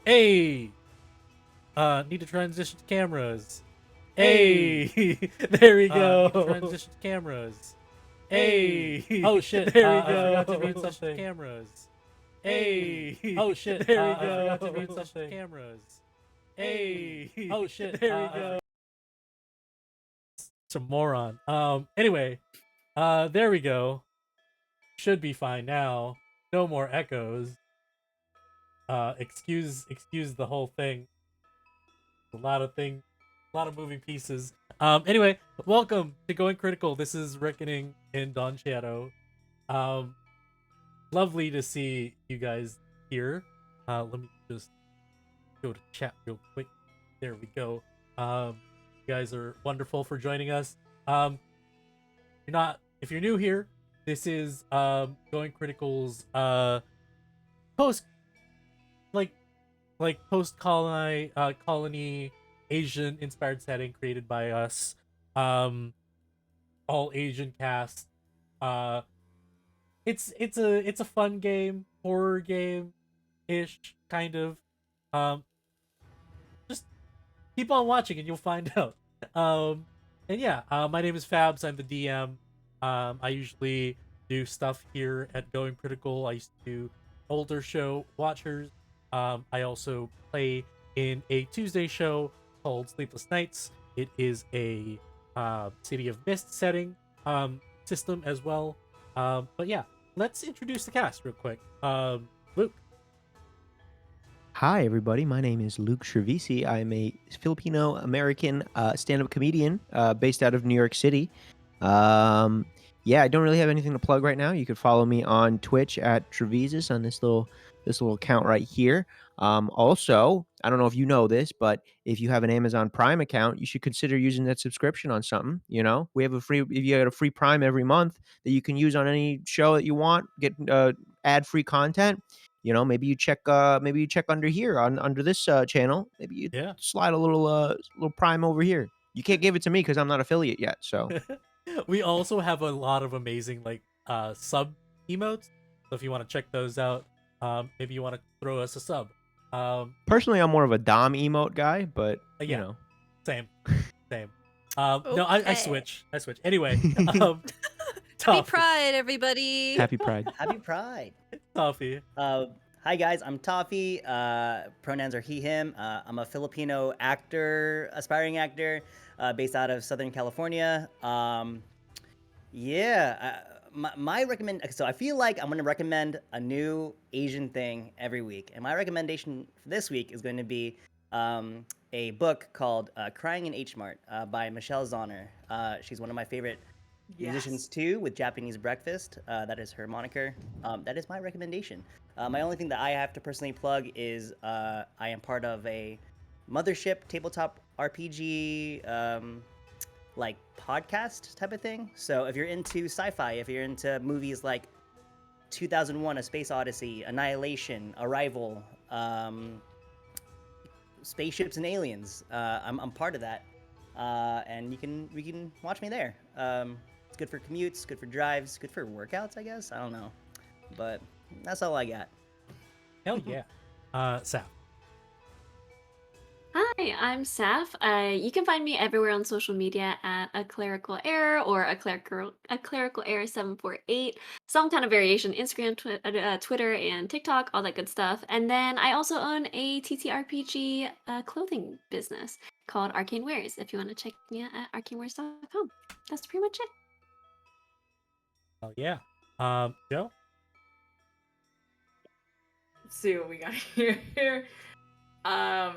Hey, need to transition to cameras. Hey. Hey, there we Need to go. transition to cameras. Hey. Hey, Oh shit. there we I forgot to go. mute something. Cameras. Hey. Hey, Oh shit. there we I forgot to go. mute something. Cameras. Hey. Hey, Oh shit. there we I go. forgot. Some moron. Anyway, there we go. Should be fine now. No more echoes. Excuse the whole thing. A lot of things, a lot of moving pieces. Anyway, welcome to Going Critical. This is Reckoning in Don Shadow. Um, Lovely to see you guys here. Let me just go to chat real quick. There we go. You guys are wonderful for joining us. You're not if you're new here. This is Going Critical's post like post colony Asian inspired setting created by us. Um, all Asian cast. Uh, it's a fun game, horror game ish kind of. Um, just keep on watching and you'll find out. Um, and yeah, my name is Fabs. I'm the DM. I usually do stuff here at Going Critical. I used to do older show Watchers. I also play in a Tuesday show called Sleepless Nights. It is a City of Mist setting system as well. But yeah, let's introduce the cast real quick. Luke. Hi, everybody. My name is Luke Trevisi. I'm a Filipino American stand up comedian based out of New York City. Um, yeah, I don't really have anything to plug right now. You could follow me on Twitch at Trevisis on this little account right here. Also, I don't know if you know this, but if you have an Amazon Prime account, you should consider using that subscription on something. We have if you get a free Prime every month that you can use on any show that you want, get ad free content. Maybe you check under here on under this channel. Maybe you Yeah. slide a little prime over here. You can't give it to me because I'm not affiliate yet. So We also have a lot of amazing sub emotes. So if you want to check those out, maybe you want to throw us a sub. personally, I'm more of a Dom emote guy, but you Yeah, know. same, same. No, I Okay. switch. I switch. Anyway, Happy Toffee, Pride, everybody. Happy Pride. Happy Pride. Toffee. Hi guys, I'm Toffee. Pronouns are he, him. I'm a Filipino actor, aspiring actor, based out of Southern California. Yeah, my recommend. So I feel like I'm gonna recommend a new Asian thing every week, and my recommendation for this week is going to be a book called "Crying in H Mart" by Michelle Zauner. She's one of my favorite musicians too, with Japanese Breakfast. That is her moniker. That is my recommendation. My only thing that I have to personally plug is I am part of a Mothership tabletop RPG like podcast type of thing. So if you're into sci-fi, if you're into movies like 2001: A Space Odyssey, Annihilation, Arrival, spaceships and aliens, I'm part of that, and we can watch me there. It's good for commutes, good for drives, good for workouts, I guess. I don't know, but that's all I got. Hell yeah. Saf. Hi, I'm Saf. You can find me everywhere on social media at a clerical error or a clerical error 748. Some kind of variation: Instagram, Twitter, and TikTok, all that good stuff. And then I also own a TTRPG clothing business called Arcane Wares. If you want to check me out at arcanewares.com, that's pretty much it. Hell yeah. Joe. Let's see what we got here. Um,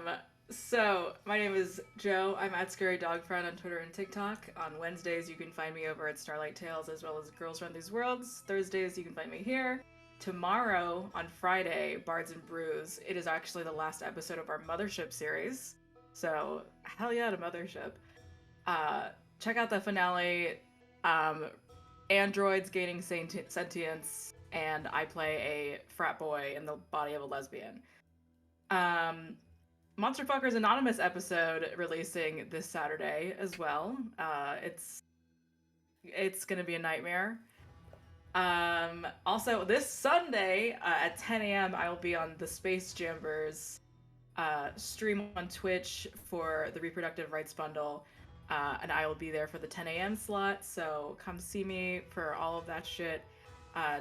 so my name is Joe. I'm at Scary Dog Friend on Twitter and TikTok. On Wednesdays, you can find me over at Starlight Tales, as well as Girls Run These Worlds. Thursdays, you can find me here. Tomorrow, on Friday, Bards and Brews, it is actually the last episode of our Mothership series. So hell yeah to Mothership. Check out the finale. Androids gaining sentience, and I play a frat boy in the body of a lesbian. Monster Fuckers Anonymous episode releasing this Saturday as well. It's gonna be a nightmare. Also, this Sunday at 10 a.m., I will be on the Space Jambers stream on Twitch for the Reproductive Rights Bundle, and I will be there for the 10 a.m. slot. So come see me for all of that shit.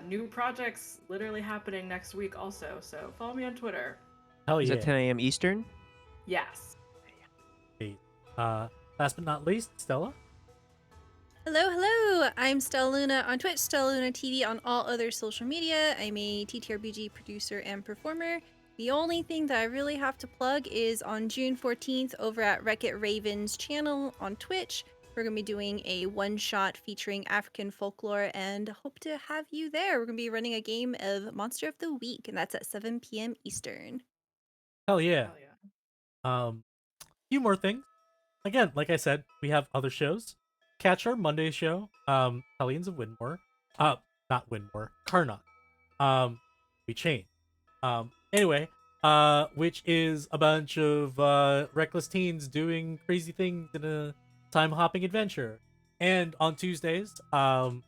New projects literally happening next week also. So follow me on Twitter. Hell Is yeah. that 10 a.m. Eastern? Yes. Last but not least, Stella. Hello, hello. I'm Stella Luna on Twitch, Stella Luna TV on all other social media. I'm a TTRPG producer and performer. The only thing that I really have to plug is on June 14th over at Wreck-It Raven's channel on Twitch. We're going to be doing a one-shot featuring African folklore and hope to have you there. We're going to be running a game of Monster of the Week, and that's at 7 p.m. Eastern. Hell yeah. Hell yeah. Few more things. Again, like I said, we have other shows. Catch our Monday show, Hellions of Windmore. Not Windmore, Karnak. We changed. Anyway, which is a bunch of reckless teens doing crazy things in a time-hopping adventure. And on Tuesdays, Monday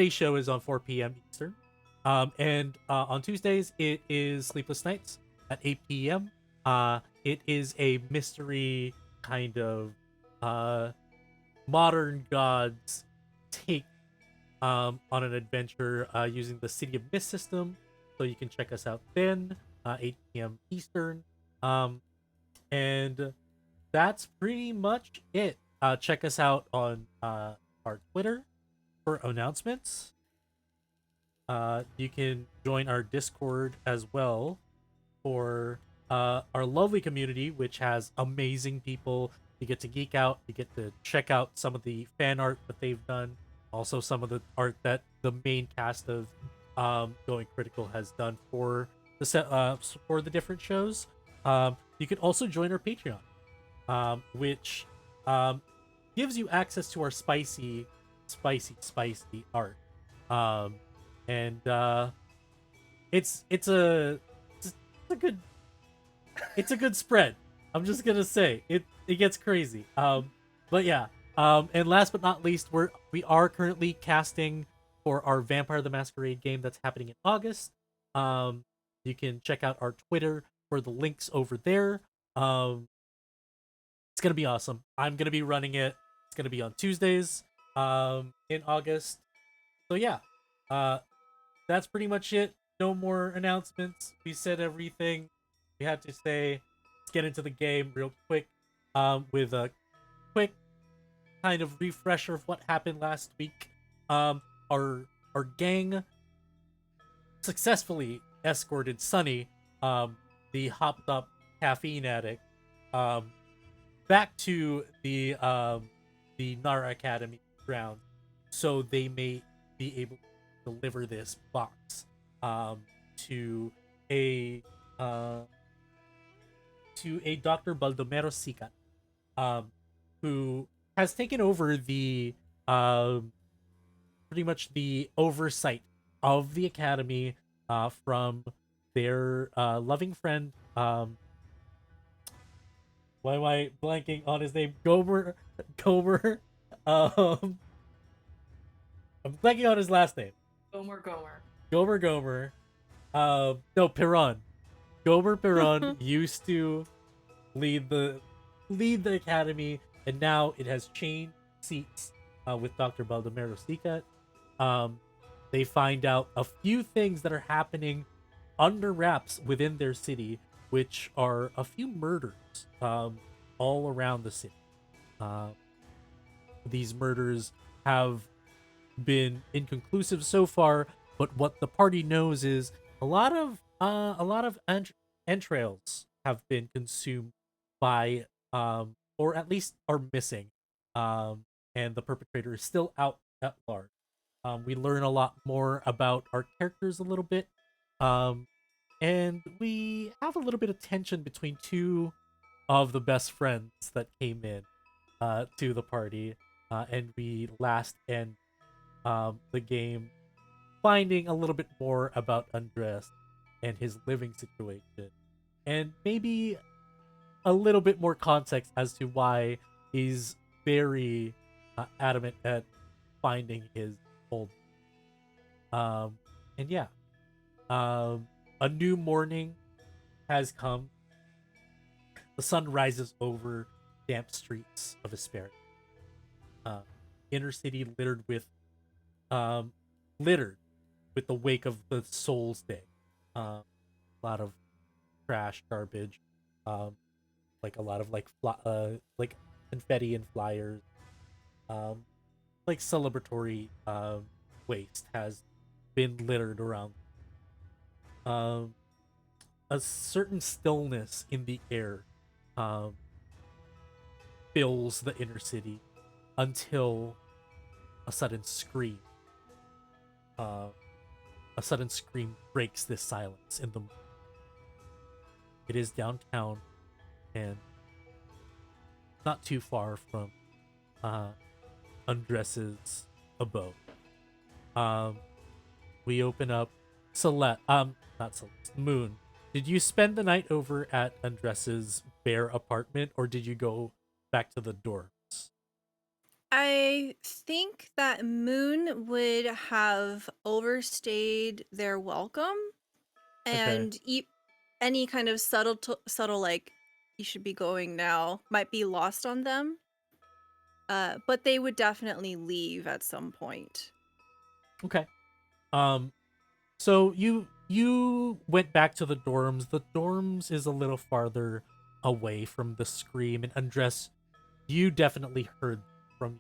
show is on 4 p.m. Eastern. And on Tuesdays, it is Sleepless Nights at 8 p.m. It is a mystery kind of modern gods take on an adventure using the City of Mist system. So you can check us out then, 8 p.m. Eastern. And that's pretty much it. Check us out on our Twitter for announcements. You can join our Discord as well for our lovely community, which has amazing people. You get to geek out. You get to check out some of the fan art that they've done. Also, some of the art that the main cast of Going Critical has done for the different shows. You can also join our Patreon, which gives you access to our spicy art. And it's a good spread. I'm just gonna say it gets crazy. But yeah. And last but not least, we are currently casting for our Vampire the Masquerade game that's happening in August. You can check out our Twitter for the links over there. It's gonna be awesome. I'm gonna be running it. It's gonna be on Tuesdays in August. So yeah, that's pretty much it. No more announcements. We said everything we had to say. Let's get into the game real quick with a quick kind of refresher of what happened last week. Our gang successfully escorted Sunny, the hopped up caffeine addict, back to the Nara Academy grounds, so they may be able to deliver this box to a Dr. Baldomero Sicat, who has taken over the pretty much the oversight of the academy from their loving friend. Why am I blanking on his name? Gomer. I'm blanking on his last name. Gomer. No, Perron. Gomer Perron used to lead the academy, and now it has changed seats with Dr. Baldomero Sicat. They find out a few things that are happening under wraps within their city, which are a few murders all around the city. These murders have been inconclusive so far, but what the party knows is a lot of entrails have been consumed by or at least are missing, and the perpetrator is still out at large. We learn a lot more about our characters a little bit, and we have a little bit of tension between two of the best friends that came in to the party, and we last end the game finding a little bit more about Andres and his living situation, and maybe a little bit more context as to why he's very adamant at finding his old. And yeah, a new morning has come. The sun rises over damp streets of Asperia. Inner city um, littered with the wake of the Souls Day. A lot of trash, garbage, um, like a lot of like confetti and flyers, um, like celebratory waste has been littered around. Um, a certain stillness in the air um, fills the inner city until a sudden scream. Uh, a sudden scream breaks this silence in the. It is downtown, and not too far from uh, Undress's abode. Um, we open up Celeste. Not Celeste. Moon. Did you spend the night over at Undress's bare apartment, or did you go back to the dorms? I think that Moon would have overstayed their welcome, Okay. and any kind of subtle like you should be going now might be lost on them. But they would definitely leave at some point. Okay. Um, so you went back to the dorms. The dorms is a little farther away from the scream, and Undress, you definitely heard from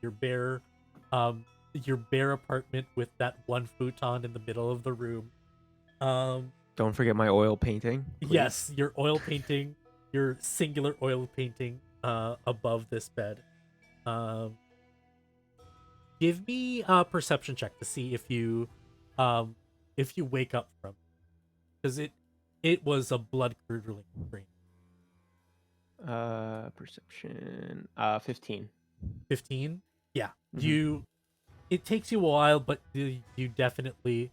um your bare apartment with that one futon in the middle of the room. Um, Don't forget my oil painting. Please. yes, your oil painting, your singular oil painting above this bed. Um, give me a perception check to see um if you wake up from, because it was a blood curdling scream. Perception. 15. 15. Yeah, Mhm. it takes you a while, but you definitely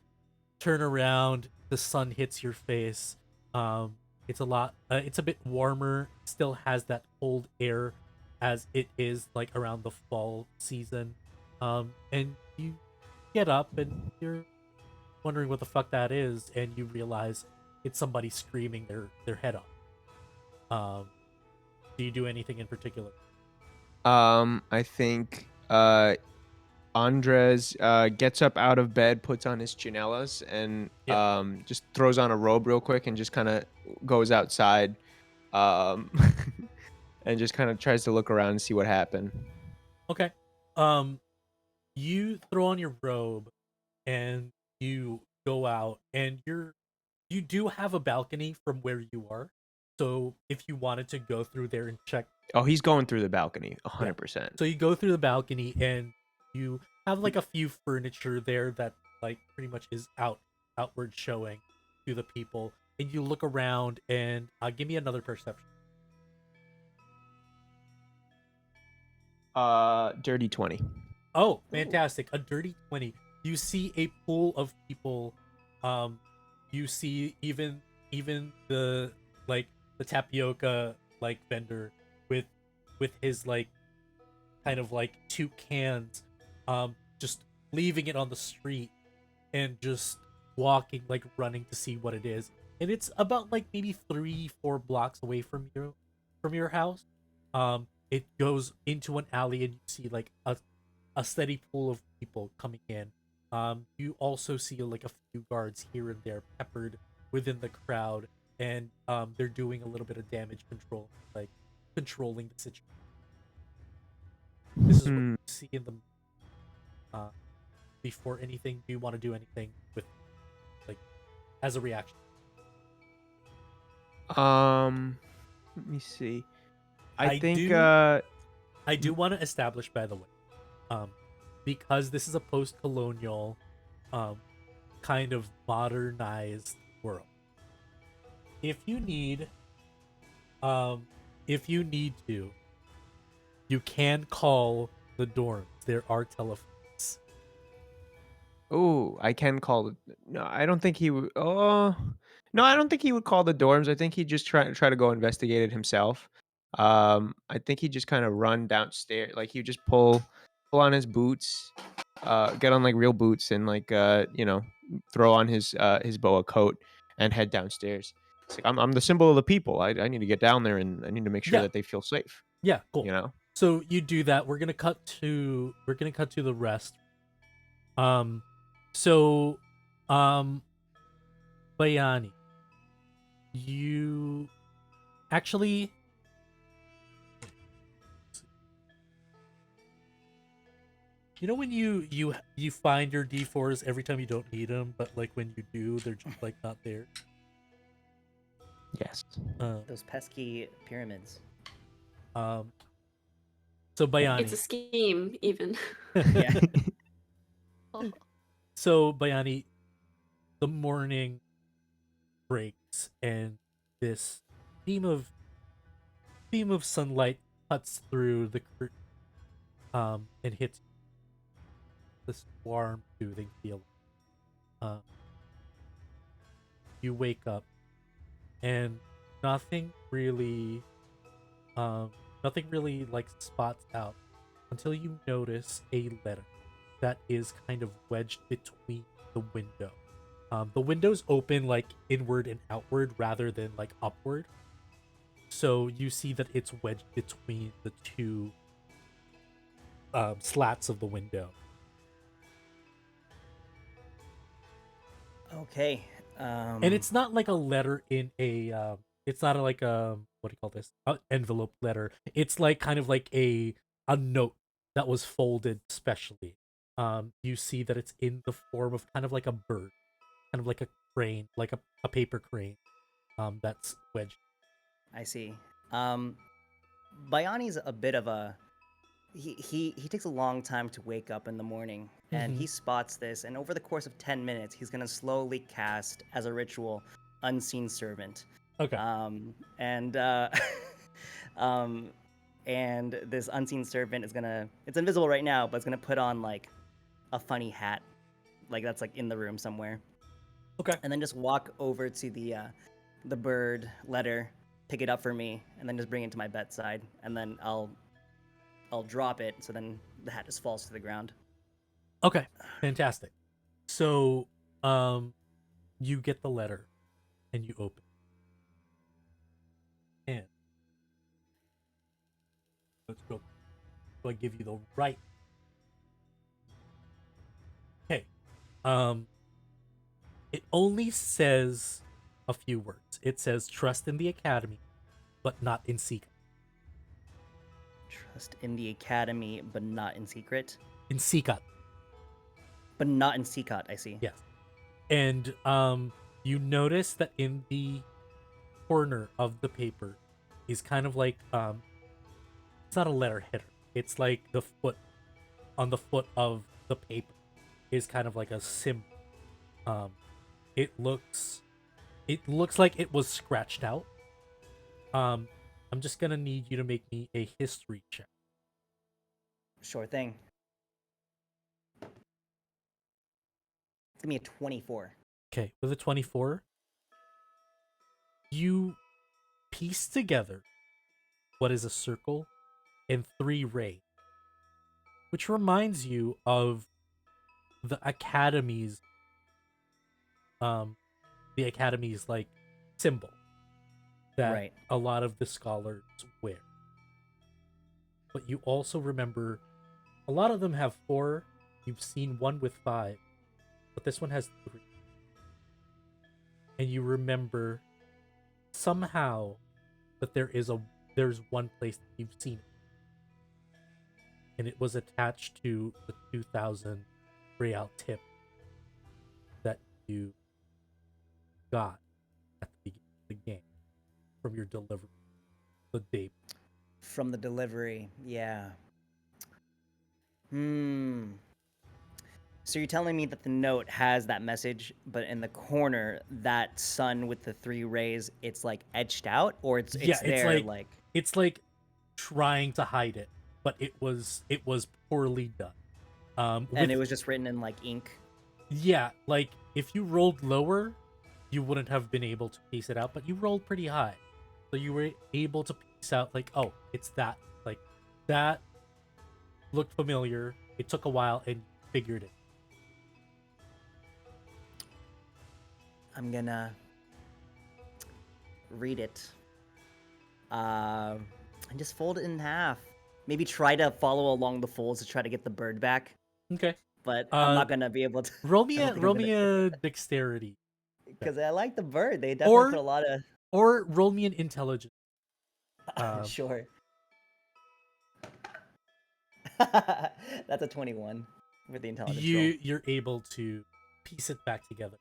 turn around. The sun hits your face. It's it's a bit warmer. Still has that cold air as it is like around the fall season. And you get up and you're wondering what the fuck that is, and you realize it's somebody screaming their head off. Do you do anything in particular? I think Andres gets up out of bed, puts on his chinelas, and Yeah. just throws on a robe real quick and just kind of goes outside, um, and just kind of tries to look around and see what happened. Okay. You throw on your robe and you go out, and you do have a balcony from where you are. So if you wanted to go through there and check, Oh, he's going through the balcony, yeah. 100%. So you go through the balcony and you have like a few furniture there that like pretty much is outward showing to the people. And you look around and give me another perception. Dirty 20. Oh, fantastic. A dirty 20. You see a pool of people. Um you see even the like the tapioca like vendor with his like kind of like two cans just leaving it on the street and just walking like running to see what it is. And it's about like maybe 3-4 blocks away from your house. It goes into an alley and you see like a steady pool of people coming in. You also see like a few guards here and there peppered within the crowd, and they're doing a little bit of damage control, like controlling the situation. This is what you see in the before anything. Do you want to do anything with like as a reaction? Let me see. I think I do want to establish, by the way, um, because this is a post-colonial, um, kind of modernized world. If you need, um, if you need to, you can call the dorms. There are telephones. Oh, I can call it. No, I don't think he would. Oh, no, I don't think he would call the dorms. I think he'd just try to go investigate it himself. I think he'd just kind of run downstairs. Like he'd just pull on his boots, get on like real boots, and like throw on his boa coat and head downstairs. It's like I'm the symbol of the people. I need to get down there and I need to make sure Yeah. that they feel safe. Yeah, cool. You know. So you do that. We're gonna cut to the rest. So, Bayani, you actually. You know when you find your D4s every time you don't need them, but like when you do, they're just like not there. Yes. Those pesky pyramids. So Bayani. It's a scheme, even. Yeah. So Bayani, the morning breaks and this beam of sunlight cuts through the curtain, and hits this warm, soothing feeling. You wake up and nothing really like spots out until you notice a letter that is kind of wedged between the window. The window's open like inward and outward rather than like upward. So you see that it's wedged between the two slats of the window. Okay. And it's not like a letter in a it's not like a what do you call this, envelope letter. It's like kind of like a note that was folded specially. You see that it's in the form of kind of like a bird, kind of like a crane, like a paper crane, that's wedged. I see. Bayani's a bit of a he takes a long time to wake up in the morning, and he spots this, and over the course of 10 minutes he's going to slowly cast as a ritual Unseen Servant. Okay. And and this Unseen Servant is it's invisible right now, but it's gonna put on like a funny hat, like that's like in the room somewhere. Okay. And then just walk over to the bird letter, pick it up for me, and then just bring it to my bedside, and then I'll drop it, so then the hat just falls to the ground. Okay. Fantastic. So, you get the letter and you open. And let's go. So I give you the right. Okay. It only says a few words. It says trust in the academy, but not in secret. Trust in the academy, but not in secret. In secret. But not in Seacot, I see. Yes. And you notice that in the corner of the paper is kind of like it's not a letter header. It's like the foot on the foot of the paper is kind of like a symbol. It looks like it was scratched out. I'm just gonna need you to make me a history check. Sure thing. It's gonna be a 24. Okay, with a 24, you piece together what is a circle and 3 rays, which reminds you of the academy's like symbol that Right. a lot of the scholars wear. But you also remember a lot of them have 4. You've seen one with 5, but this one has 3. And you remember somehow that there's one place that you've seen it. And it was attached to the 2,000 real tip that you got at the beginning of the game from your delivery the day. From the delivery, yeah. So you're telling me that the note has that message, but in the corner, that sun with the 3 rays, it's like etched out, or it's there like it's like trying to hide it, but it was poorly done. and it was just written in like ink. Yeah, like if you rolled lower, you wouldn't have been able to piece it out, but you rolled pretty high, so you were able to piece out like, oh, it's that. Like that looked familiar. It took a while, and you figured it. I'm gonna read it. And just fold it in half. Maybe try to follow along the folds to try to get the bird back. Okay. But I'm not gonna be able to. Roll I me don't a think I'm roll me gonna- a dexterity, Because I like the bird. They definitely put a lot of. or roll me an intelligence. Sure. That's a 21 with the intelligence roll. You're able to piece it back together,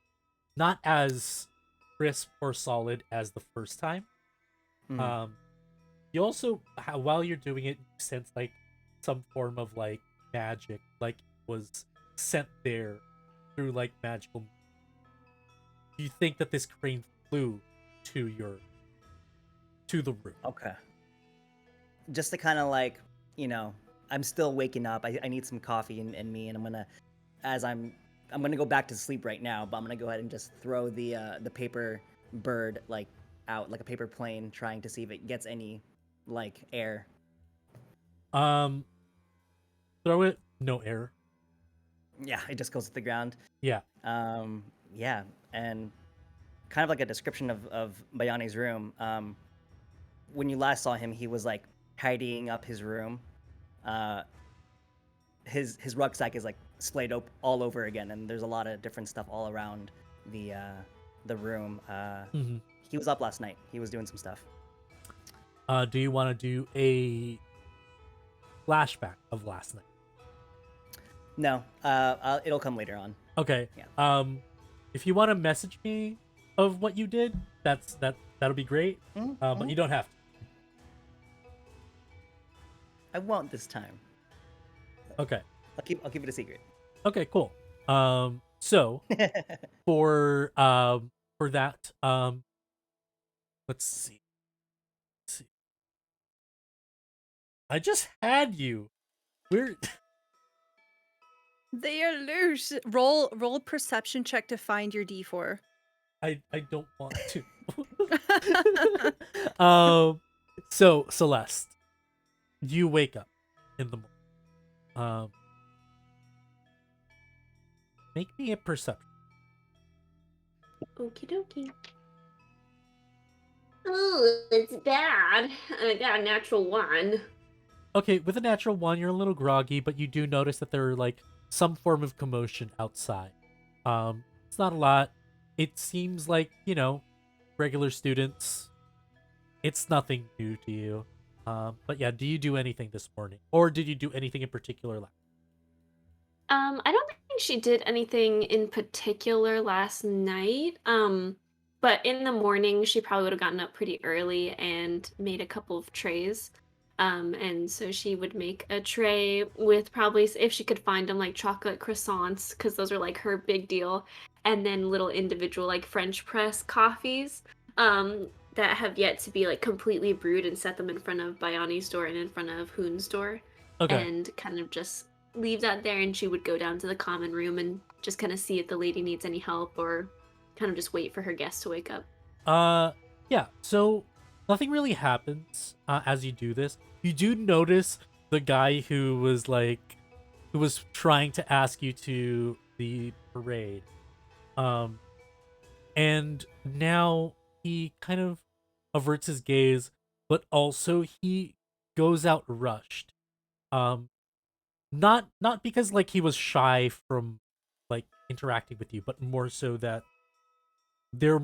not as crisp or solid as the first time. Mhm. You also, while you're doing it, you sense like some form of like magic, like was sent there through like magical. You think that this crane flew to the room. Okay. Just to kind of like, I'm still waking up. I need some coffee in me, and I'm gonna go back to sleep right now. But I'm gonna go ahead and just throw the paper bird like out like a paper plane, trying to see if it gets any like air. Um, throw it. No error. Yeah, it just goes to the ground. Yeah. Yeah, and kind of like a description of Bayani's room. When you last saw him, he was like tidying up his room. His rucksack is like splayed all over again, and there's a lot of different stuff all around the room. Mm-hmm. He was up last night. He was doing some stuff. Do you want to do a flashback of last night? No, it'll come later on. Okay. Yeah. If you want to message me of what you did, that'll be great. Mm-hmm. But you don't have to. I won't this time. Okay. I'll keep it a secret. Okay. Cool. So for that, let's see. I just had you. We're They are loose. Roll a perception check to find your D4. I don't want to. So Celeste, you wake up in the morning. Make me a perception. Okie dokie. Oh, it's bad. I got a natural 1. Okay, with a natural 1, you're a little groggy, but you do notice that there are like some form of commotion outside. It's not a lot. It seems like, regular students. It's nothing new to you. But yeah, do you do anything this morning? Or did you do anything in particular last? I don't think she did anything in particular last night. But in the morning, she probably would have gotten up pretty early and made a couple of trays. And so she would make a tray with probably, if she could find them, like chocolate croissants, because those are like her big deal. And then little individual like French press coffees, that have yet to be like completely brewed, and set them in front of Bayani's door and in front of Hoon's door. Okay. And kind of just leave that there, and she would go down to the common room and just kind of see if the lady needs any help, or kind of just wait for her guests to wake up. Yeah, so nothing really happens as you do this. You do notice the guy who was trying to ask you to the parade. And now he kind of averts his gaze, but also he goes out rushed. Not because like he was shy from like interacting with you, but more so that there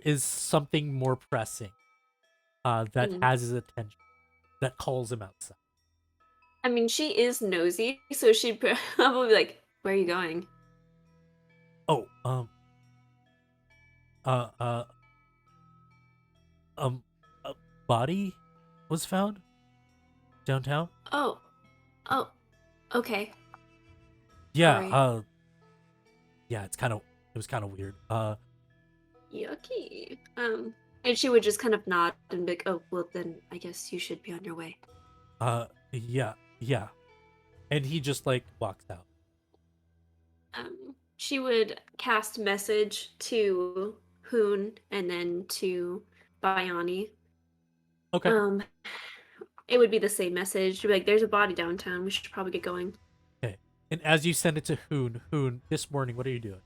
is something more pressing that has his attention, that calls him outside. I mean, she is nosy, so she'd probably be like, "Where are you going?" Oh, uh, uh, a body was found downtown. Oh, okay. Yeah, Alright. Yeah, it was kind of weird. Yucky. And she would just kind of nod and be like, "Oh, well, then I guess you should be on your way." Yeah. And he just like walks out. She would cast message to Hoon and then to Bayani. Okay. It would be the same message. She'd be like, "There's a body downtown. We should probably get going." Okay. And as you send it to Hoon, this morning, what are you doing?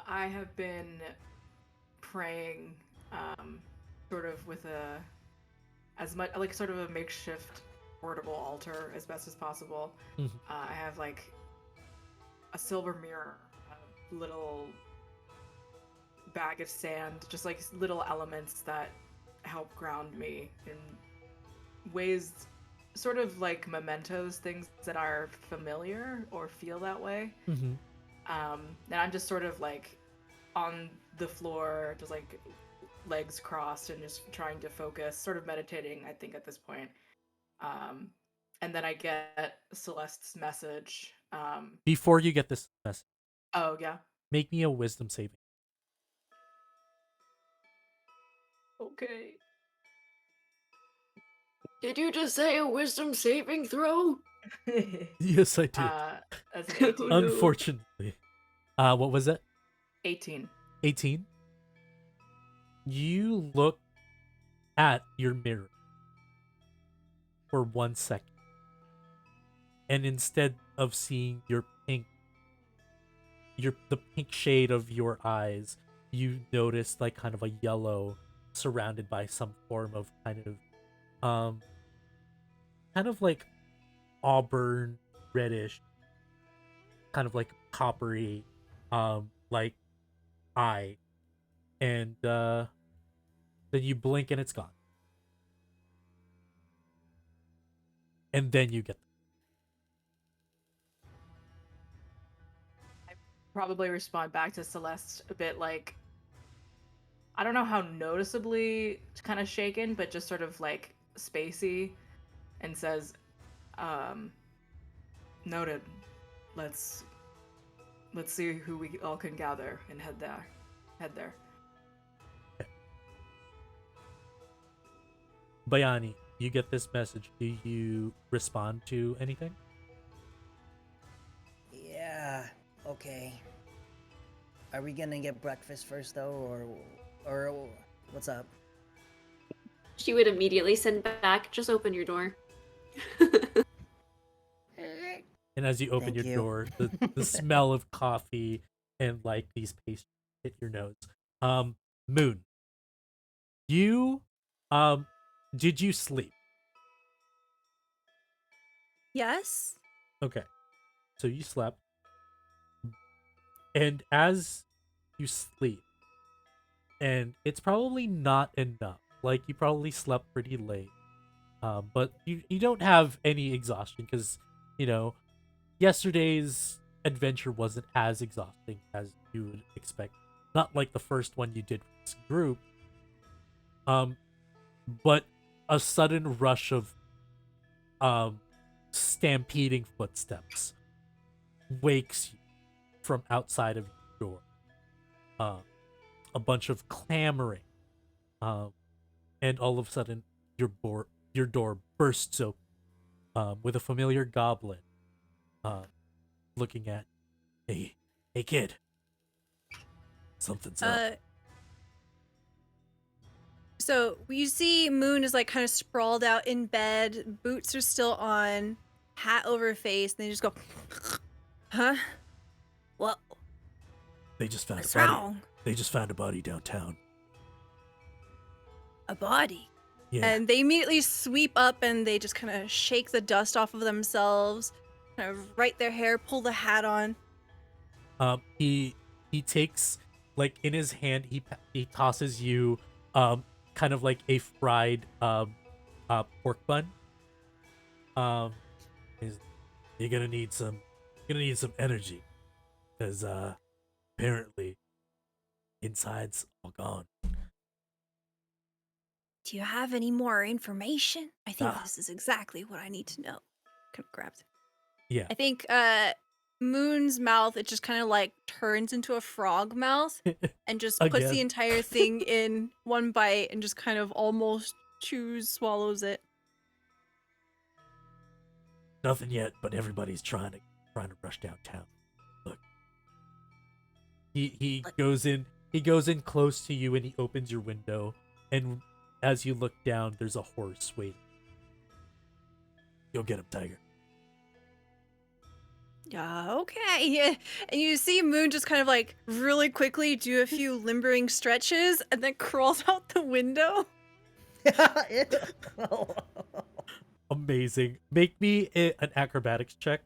I have been praying sort of with as much like sort of a makeshift portable altar as best as possible. I have like a silver mirror, a little bag of sand, just like little elements that help ground me in ways sort of like mementos, things that are familiar or feel that way. And I'm just sort of like on the floor, just like legs crossed and just trying to focus, sort of meditating, I think, at this point. And then I get Celeste's message. Before you get this message, Oh, yeah. make me a wisdom saving. Okay. Did you just say a wisdom saving throw? Yes, I did. That's an 18. No. Unfortunately. What was it? 18. 18? You look at your mirror for 1 second. And instead of seeing the pink shade of your eyes, you notice like kind of a yellow surrounded by some form of kind of like auburn reddish, kind of like coppery like eye, and then you blink and it's gone, and then you get Probably respond back to Celeste a bit like, I don't know how noticeably kind of shaken, but just sort of like spacey, and says, noted. Let's see who we all can gather and head there. Bayani, you get this message. Do you respond to anything? Yeah. Okay. Are we gonna get breakfast first though, or what's up? She would immediately send back, just open your door. And as you open Thank your you. door, the smell of coffee and like these pastries hit your nose. Moon, you did you sleep? Yes. Okay. So you slept. And as you sleep, and it's probably not enough. Like you probably slept pretty late. But you don't have any exhaustion because, you know, yesterday's adventure wasn't as exhausting as you would expect. Not like the first one you did with this group. But a sudden rush of stampeding footsteps wakes you from outside of your door. A bunch of clamoring, and all of a sudden your door bursts open, with a familiar goblin looking at, hey kid, something's up. So you see Moon is like kind of sprawled out in bed, boots are still on, hat over her face, and they just go, huh? What? They just found What's a body. wrong? They just found a body downtown. A body. Yeah. And they immediately sweep up and they just kind of shake the dust off of themselves, kind of right their hair, pull the hat on. He takes, like, in his hand, he tosses you kind of like a fried pork bun. You're gonna need some energy, because apparently inside's all gone. Do you have any more information? I think Ah. this is exactly what I need to know. Kind of grabs. Yeah. I think Moon's mouth, it just kind of like turns into a frog mouth and just puts Again. the entire thing in one bite and just kind of almost swallows it. Nothing yet, but everybody's trying to rush downtown. Look. He goes in close to you and he opens your window, and as you look down, there's a horse waiting. Go get him, Tiger. Yeah, okay. Yeah. And you see Moon just kind of like really quickly do a few limbering stretches and then crawls out the window. Amazing. Make me an acrobatics check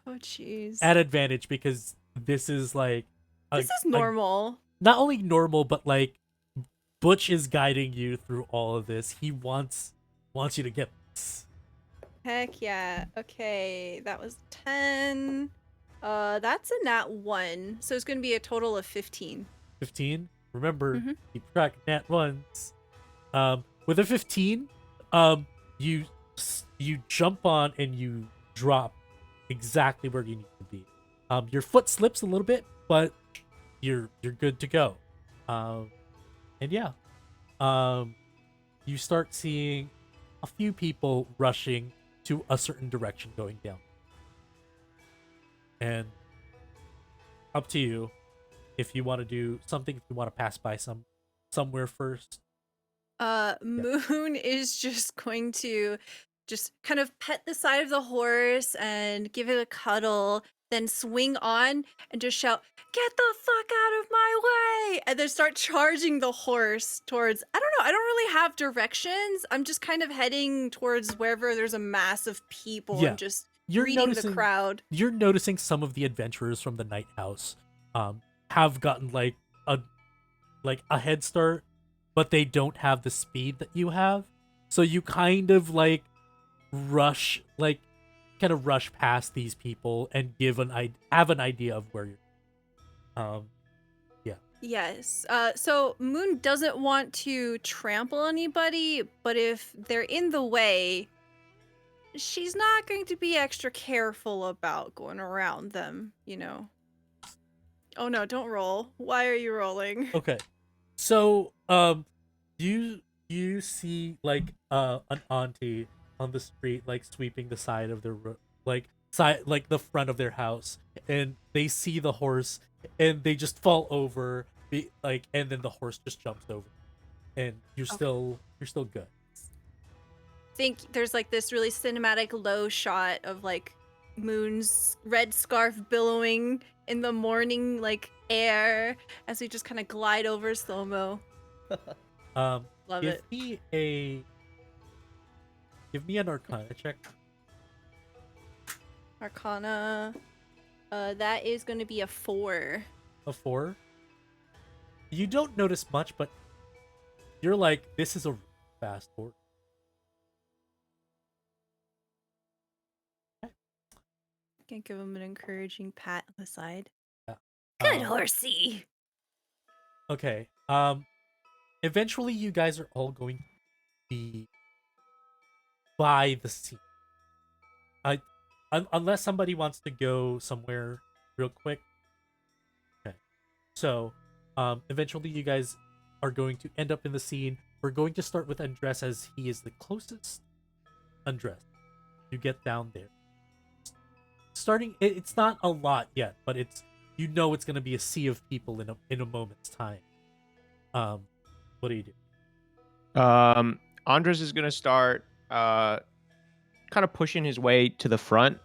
Oh, jeez. at advantage because this is like This is normal. not only normal but like Butch is guiding you through all of this. He wants you to get this. Heck yeah. Okay, that was 10. That's a nat 1. So it's going to be a total of 15. 15. Remember, Mhm. keep track of nat ones. With a 15, you jump on and you drop exactly where you need to be. Your foot slips a little bit, but you're good to go. And yeah, you start seeing a few people rushing to a certain direction going down. And up to you if you want to do something, if you want to pass by somewhere first. Moon is just going to just kind of pet the side of the horse and give it a cuddle, then swing on and just shout, "Get the fuck out of my way!" And then start charging the horse towards, I don't know, I don't really have directions. I'm just kind of heading towards wherever there's a mass of people Yeah. and just You're reading the noticing- crowd. You're noticing some of the adventurers from the night house have gotten like a head start, but they don't have the speed that you have. So you kind of like rush past these people and have an idea of where you're. Yes. So Moon doesn't want to trample anybody, but if they're in the way, she's not going to be extra careful about going around them, you know. Oh no, don't roll. Why are you rolling? Okay. So you see like an auntie on the street like sweeping the side of their like the front of their house, and they see the horse and they just fall over, and then the horse just jumps over, and you're still good. Think there's like this really cinematic low shot of like Moon's red scarf billowing in the morning like air as we just kind of glide over slow-mo. Love Give it. me an Arcana check. Arcana. That is going to be a 4. A 4. You don't notice much, but you're like, this is a fast horse. Can give him an encouraging pat on the side. Yeah. Good horsey. Okay. Eventually you guys are all going to be by the scene. Unless somebody wants to go somewhere real quick. Okay. So, eventually you guys are going to end up in the scene. We're going to start with Undress as he is the closest. Undress. You get down there. Starting, it's not a lot yet, but it's it's going to be a sea of people in a moment's time. What do you do? Andres is gonna start kind of pushing his way to the front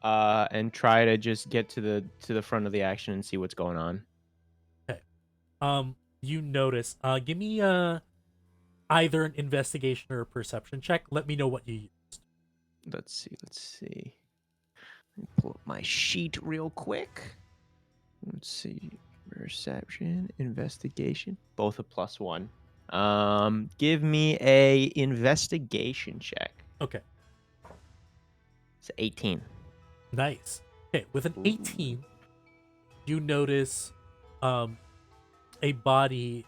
and try to just get to the front of the action and see what's going on. Okay. You notice. Give me either an investigation or a perception check. Let me know what you used. Let's see. Let me pull up my sheet real quick. Let's see. Perception, investigation, both a +1. Give me a investigation check. Okay. It's 18. Nice. Okay, with an 18, you notice a body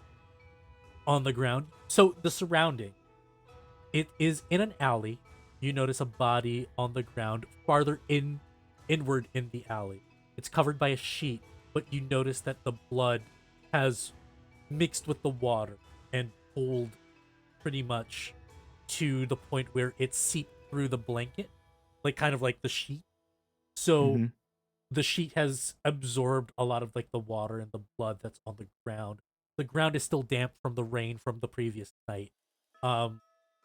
on the ground. So the surrounding, it is in an alley. You notice a body on the ground farther inward in the alley. It's covered by a sheet, but you notice that the blood has mixed with the water and pulled pretty much to the point where it seeped through the blanket, like kind of like the sheet. So the sheet has absorbed a lot of like the water and the blood that's on the ground. The ground is still damp from the rain from the previous night.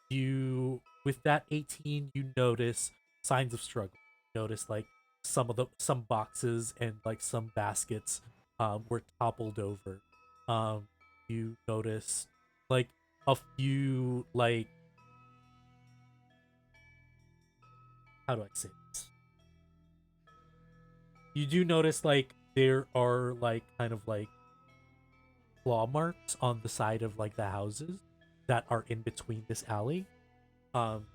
You with that 18, you notice signs of struggle. You notice like some boxes and like some baskets were toppled over. You notice like a few like, how do I say this? You do notice like there are like kind of like claw marks on the side of like the houses that are in between this alley. Um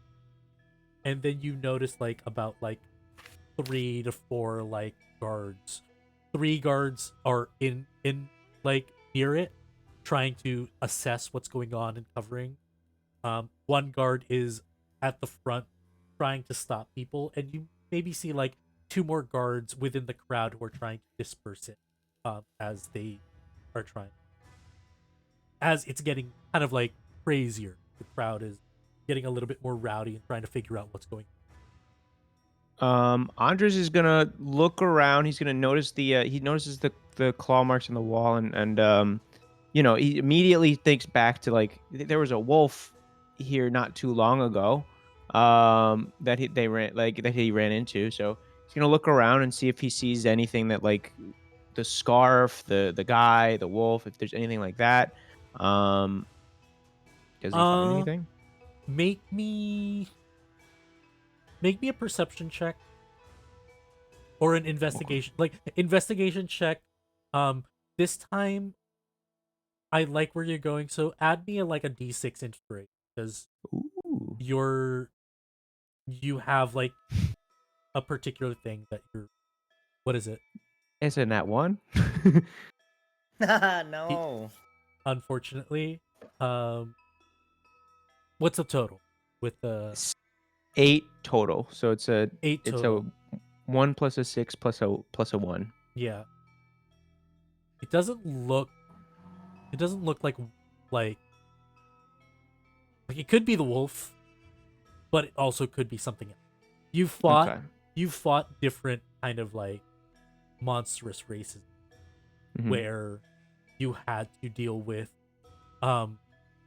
and then you notice like about like 3 to 4 like guards. 3 guards are in like near it, trying to assess what's going on and covering. One guard is at the front trying to stop people, and you maybe see like 2 more guards within the crowd who are trying to disperse it, as they are trying. As it's getting kind of like crazier, the crowd is getting a little bit more rowdy and trying to figure out what's going Andres is gonna look around. He's gonna notice he notices the claw marks on the wall, and he immediately thinks back to like there was a wolf here not too long ago, that he ran into. So he's gonna look around and see if he sees anything that like the scarf, the guy, the wolf, if there's anything like that. Um, does he find on. anything? Make me a perception check or an investigation check. This time I like where you're going, so add me like a d6 inspiration, because Ooh. you have like a particular thing that you're, what is it? Isn't that one? No. Unfortunately. What's the total with the 8 total. So it's 8 a total? 1 plus a 6 plus a 1. Yeah. It doesn't look like like it could be the wolf, but it also could be something else. Okay. You fought different kind of like monstrous races Mhm. where you had to deal with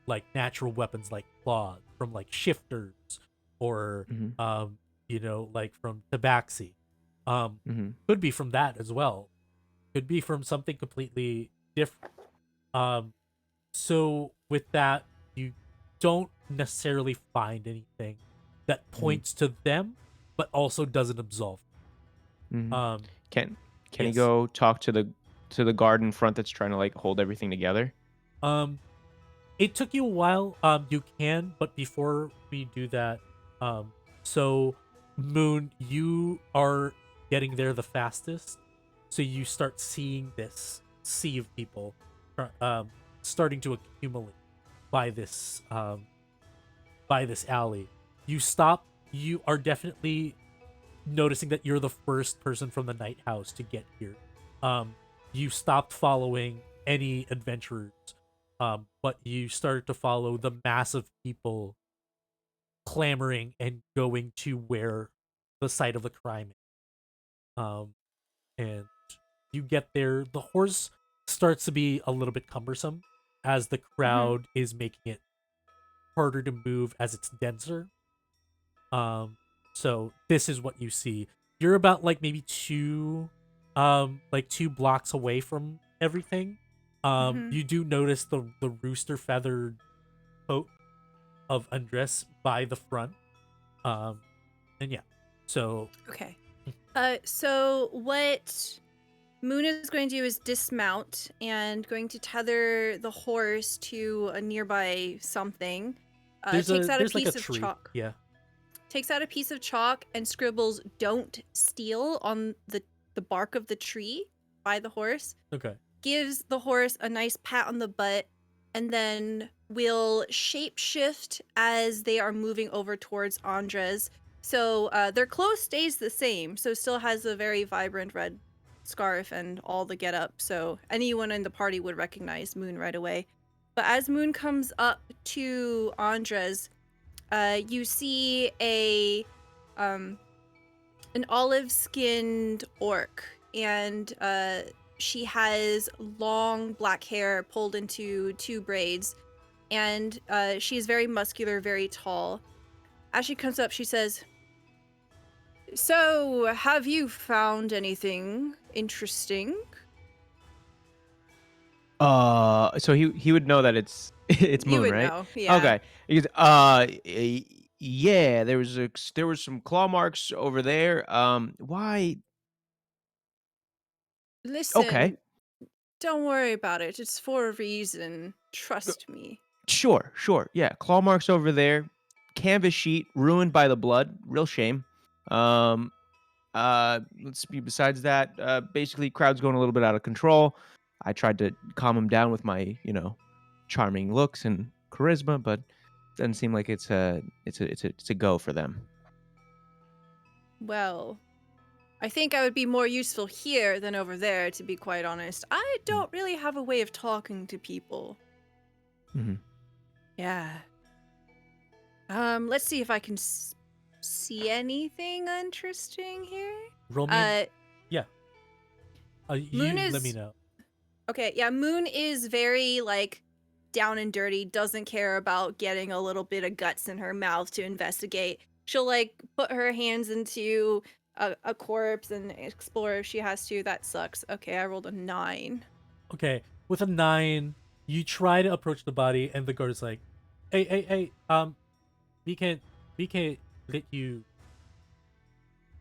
like natural weapons like claws from like shifters, or Mhm. like from tabaxi. Mhm. Could be from that as well. Could be from something completely different. So with that, you don't necessarily find anything that points to them, but also doesn't absolve. Mhm. Um, Can he yes. go talk to the guard in front that's trying to like hold everything together? It took you a while. You can, but before we do that, so Moon, you are getting there the fastest, so you start seeing this sea of people, starting to accumulate by this alley. You stop. You are definitely noticing that you're the first person from the night house to get here. You stopped following any adventurers, but you started to follow the mass of people clamoring and going to where the site of the crime is. And you get there. The horse starts to be a little bit cumbersome as the crowd is making it harder to move as it's denser. So this is what you see. You're about like maybe 2 blocks away from everything. You do notice the rooster feathered coat of Andres by the front. And yeah. So Okay. So what Moon is going to do is dismount and going to tether the horse to a nearby something. Takes out a there's like a piece of tree. chalk. Yeah. Takes out a piece of chalk and scribbles "Don't steal" on the bark of the tree by the horse. Okay. Gives the horse a nice pat on the butt, and then will shapeshift as they are moving over towards Andres. So their clothes stays the same, so still has a very vibrant red scarf and all the get up. So anyone in the party would recognize Moon right away. But as Moon comes up to Andres, you see an olive-skinned orc, and she has long black hair pulled into 2 braids, and she is very muscular, very tall. As she comes up, she says, So, have you found anything interesting? So he would know that it's it's You Moon, would right? know, yeah. Okay. Because yeah, there was some claw marks over there. Why? Okay. Listen, don't worry about it. It's for a reason. Uh, Trust me. Sure. Yeah, claw marks over there. Canvas sheet ruined by the blood. Real shame. Um, let's see. Besides that, basically, crowd's going a little bit out of control. I tried to calm him down with my, charming looks and charisma, but doesn't seem like it's a go for them. Well, I think I would be more useful here than over there, to be quite honest. I don't really have a way of talking to people. Mm-hmm. Yeah. Let's see if I can see anything interesting here. Roll me. Yeah. Moon You let me is know. okay. Yeah, Moon is very like down and dirty. Doesn't care about getting a little bit of guts in her mouth to investigate. She'll like put her hands into a corpse and explore if she has to. That sucks. Okay, I rolled a 9. Okay, with a 9, you try to approach the body, and the guard is like, "Hey, we can't, we can't let you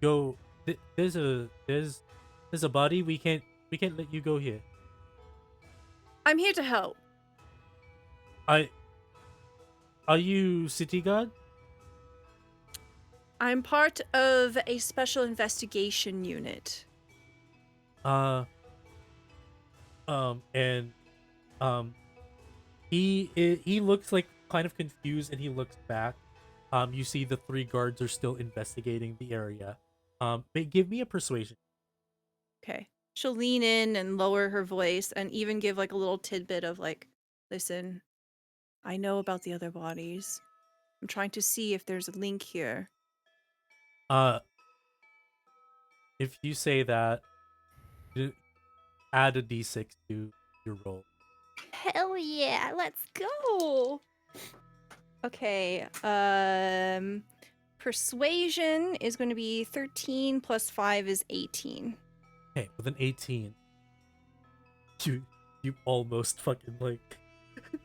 go. There's a body. We can't let you go here. I'm here to help. I, are you city guard? I'm part of a special investigation unit. Uh, and he looks like kind of confused, and he looks back. You see the 3 guards are still investigating the area. But give me a persuasion. Okay. She'll lean in and lower her voice and even give like a little tidbit of like, listen, I know about the other bodies. I'm trying to see if there's a link here. Uh, if you say that, add a d6 to your roll. Hell yeah, let's go. Okay, persuasion is going to be 13 plus 5 is 18. Okay, with an 18, you almost fucking like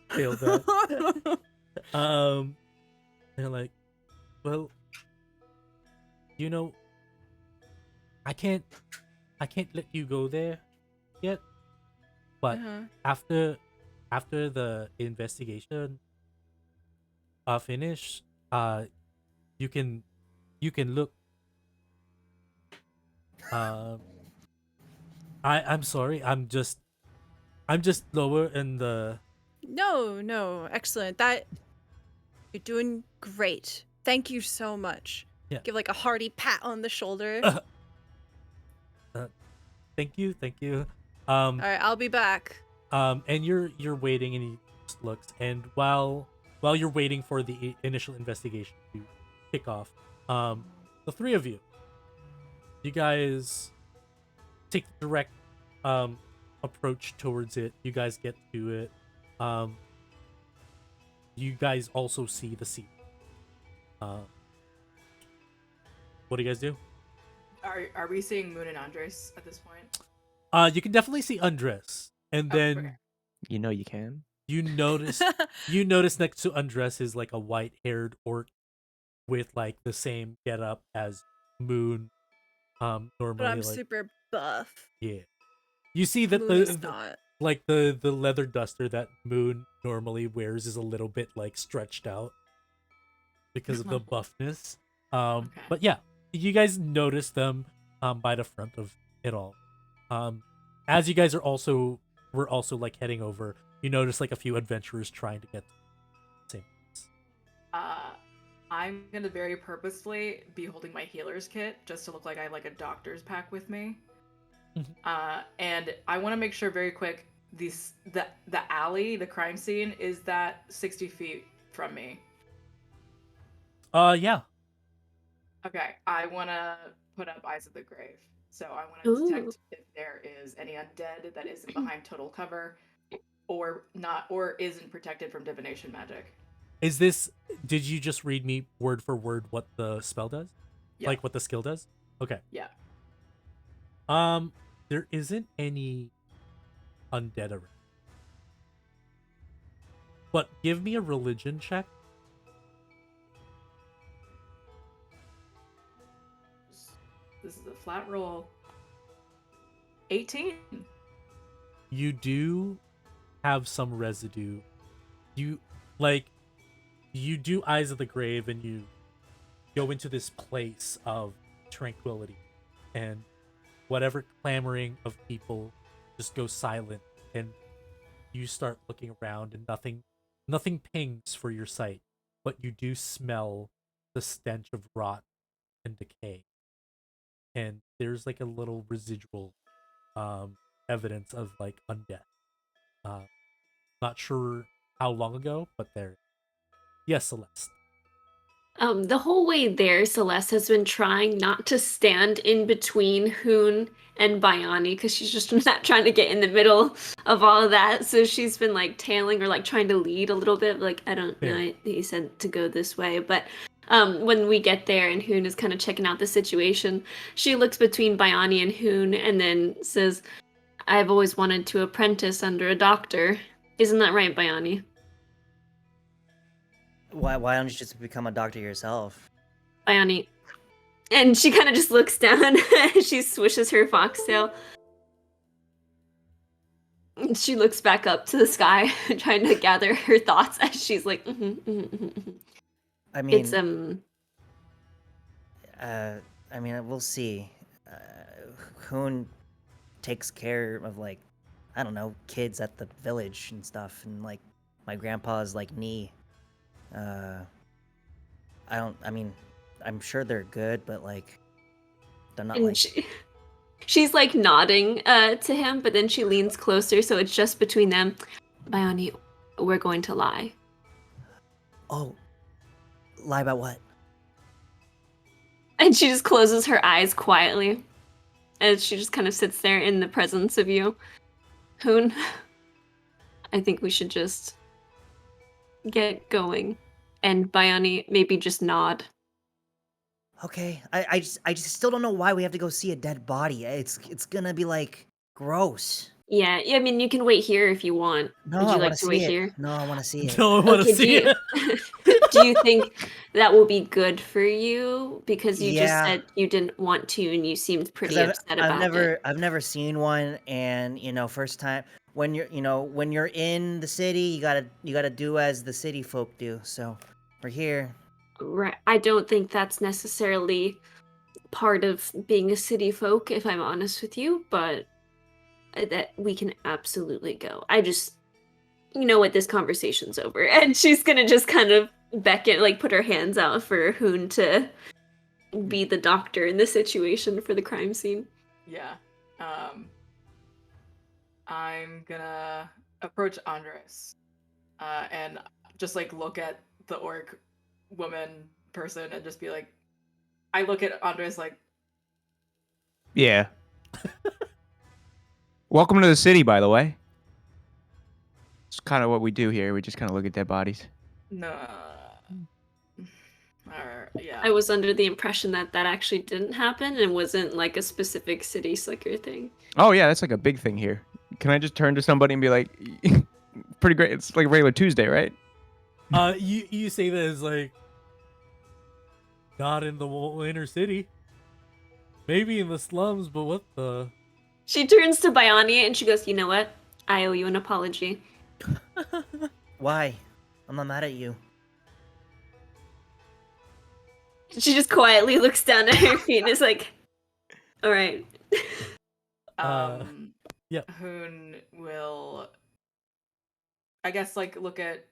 failed that. They're like, well, you know, I can't let you go there yet. But after the investigation finish, you can look. Um, I'm sorry. I'm just lower in the. No, excellent. That you're doing great. Thank you so much. Yeah. Give like a hearty pat on the shoulder. Thank you. All right, I'll be back. And you're waiting, and he just looks, and while you're waiting for the initial investigation to kick off, the 3 of you guys take the direct approach towards it. You guys get to it. You guys also see the scene. What do you guys do? Are we seeing Moon and Andres at this point? You can definitely see Andres, and then Okay. You know you can. you notice next to Andres is like a white-haired orc with like the same getup as Moon. Normally, But I'm like, super buff. yeah. You see that Moon is not. like the leather duster that Moon normally wears is a little bit like stretched out because of the buffness. Okay. But yeah, you guys notice them by the front of it all. As you guys were also like heading over, you notice like a few adventurers trying to get to the same place. I'm gonna very purposefully be holding my healer's kit just to look like I have like a doctor's pack with me. And I want to make sure very quick the alley, the crime scene, is that 60 feet from me. Yeah. Okay, I want to put up Eyes of the Grave. So I want to detect if there is any undead that isn't behind total cover, or not, or isn't protected from divination magic. Did you just read me word for word what the spell does? Yeah. Like what the skill does? Okay. Yeah. There isn't any undead around. But give me a religion check. This is a flat roll. 18. You do have some residue. You do Eyes of the Grave, and you go into this place of tranquility, and whatever clamoring of people just goes silent, and you start looking around, and nothing pings for your sight, but you do smell the stench of rot and decay, and there's like a little residual evidence of like undeath. Not sure how long ago, but there. Yes, Celeste. The whole way there, Celeste has been trying not to stand in between Hoon and Bayani because she's just not trying to get in the middle of all of that. So she's been like tailing or like trying to lead a little bit. Like, I don't know, Fair. he said to go this way. But when we get there and Hoon is kind of checking out the situation, she looks between Bayani and Hoon and then says, I've always wanted to apprentice under a doctor. Isn't that right, Bayani? Why don't you just become a doctor yourself? Bayani. And she kind of just looks down. She swishes her foxtail. And she looks back up to the sky, trying to gather her thoughts as she's like, I mean, It's, we'll see. Hoon takes care of, like, I don't know, kids at the village and stuff, and like my grandpa's like knee. I'm sure they're good, but like they're not and like. she's like nodding to him, but then she leans closer, so it's just between them. Bayani, we're going to lie. Oh, lie about what? And she just closes her eyes quietly as she just kind of sits there in the presence of you. Hoon, I think we should just get going. And Bayani, maybe just nod. Okay, I just still don't know why we have to go see a dead body. It's gonna be like gross. Yeah, I mean, you can wait here if you want. No, Would I you want like to to wait see it. here? No, I want to see it. No, I want to Okay, see it. do you think that will be good for you? Because you just Yeah. said you didn't want to, and you seemed pretty 'Cause upset about it. I've never seen one, and first time when you're in the city, you gotta do as the city folk do. So we're here. Right. I don't think that's necessarily part of being a city folk, if I'm honest with you, but that we can absolutely go. I just, you know what, this conversation's over. And she's gonna just kind of beckon, like put her hands out for Hoon to be the doctor in the situation for the crime scene. Yeah. I'm gonna approach Andres, and just like look at the orc woman person and just be like, I look at Andres like, Yeah. Welcome to the city, by the way. It's kind of what we do here. We just kind of look at dead bodies. no. Yeah. I was under the impression that that actually didn't happen and wasn't like a specific city slicker thing. Oh, yeah, that's like a big thing here. Can I just turn to somebody and be like, pretty great. It's like a regular Tuesday, right? You say that as like not in the inner city, maybe in the slums, but what the? She turns to Bayani and she goes, you know what? I owe you an apology. Why? I'm not mad at you. She just quietly looks down at her feet and is like, all right. Yeah. Hoon will, I guess, like look at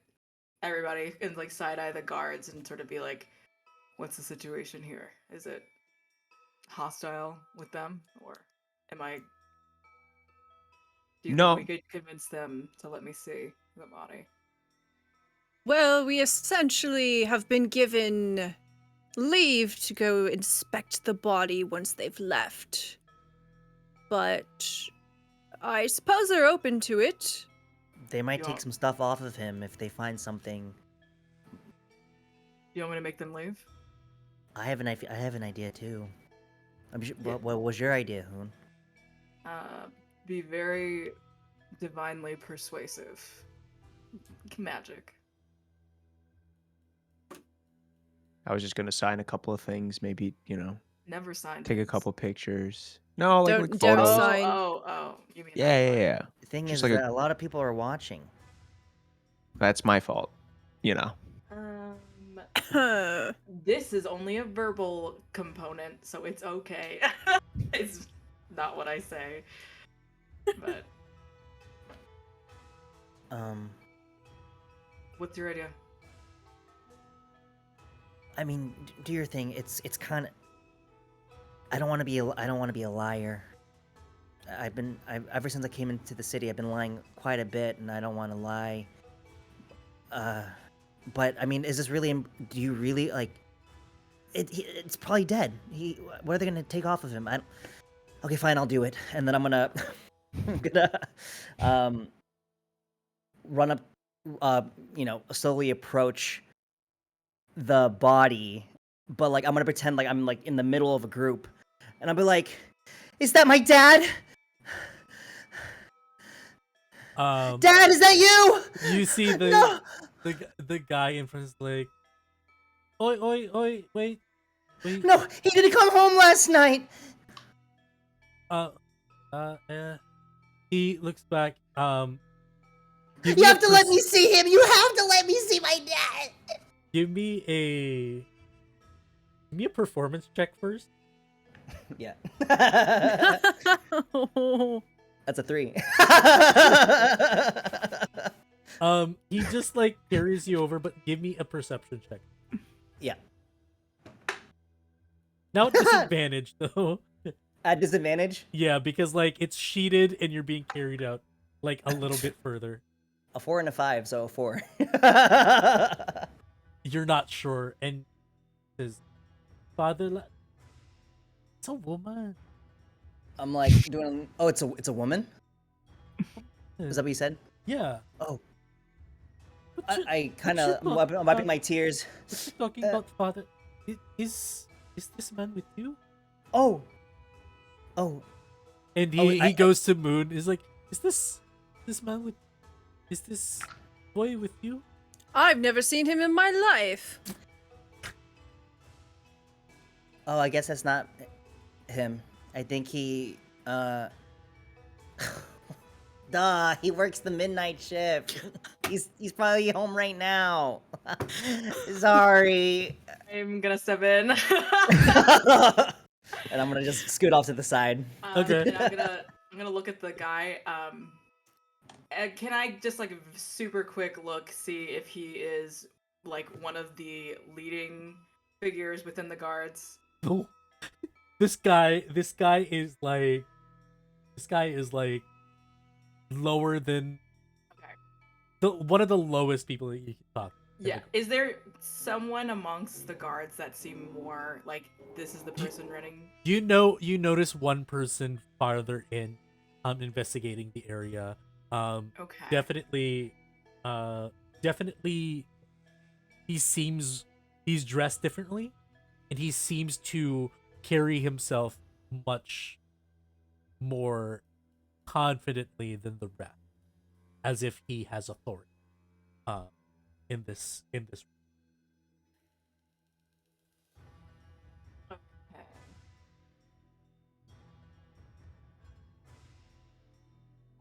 everybody and like side eye the guards and sort of be like, "What's the situation here? Is it hostile with them, or am I? Do you No. think we could convince them to let me see the body?" Well, we essentially have been given leave to go inspect the body once they've left. But I suppose they're open to it. They might You take want- some stuff off of him if they find something. You want me to make them leave? I have an idea too. What was your idea, Hoon? Be very divinely persuasive. Magic. I was just gonna sign a couple of things, maybe Never signed. take a things. couple pictures. No, like Don't photos. sign. Oh. You mean Yeah, that yeah, yeah. The thing Just is like that a lot of people are watching. That's my fault. This is only a verbal component, so it's okay. It's not what I say. But what's your idea? I mean, do your thing. It's kind of. I don't want to be a liar. Ever since I came into the city, I've been lying quite a bit, and I don't want to lie. But I mean, is this really? Do you really like? It's probably dead. What are they gonna take off of him? Okay, fine, I'll do it, and then I'm gonna, run up, slowly approach the body, but like I'm gonna pretend like I'm like in the middle of a group, and I'll be like, "Is that my dad? Dad, is that you?" You see No! the guy in front is like, oi, wait. No, he didn't come home last night. He looks back. You have to let me see him. You have to let me see my dad. Give me a performance check first. Yeah. That's a 3. He just like carries you over, but give me a perception check. Yeah. Now at disadvantage though. At disadvantage? Yeah, because like it's sheeted and you're being carried out like a little bit further. A 4 and a 5, so a 4. You're not sure, and says, "Father, it's a woman." I'm like doing. Oh, it's a woman. Is that what you said? Yeah. Oh. What you- I kind what of you I'm wiping my tears. What you talking about, Father? Is this man with you? Oh. And Oh, he goes to Moon. Is like, is this boy with you? I've never seen him in my life. Oh, I guess that's not him. I think he Duh, he works the midnight shift. He's probably home right now. Sorry. I'm gonna step in. And I'm gonna just scoot off to the side. Okay. And I'm gonna look at the guy. Can I just like a super quick look, see if he is like one of the leading figures within the guards? No. This guy is like lower than Okay. one of the lowest people that you can talk. Yeah. Is there someone amongst the guards that seem more like this is the person running? You notice one person farther in, investigating the area. Okay. Definitely, he's dressed differently, and he seems to carry himself much more confidently than the rest, as if he has authority. In this. Okay.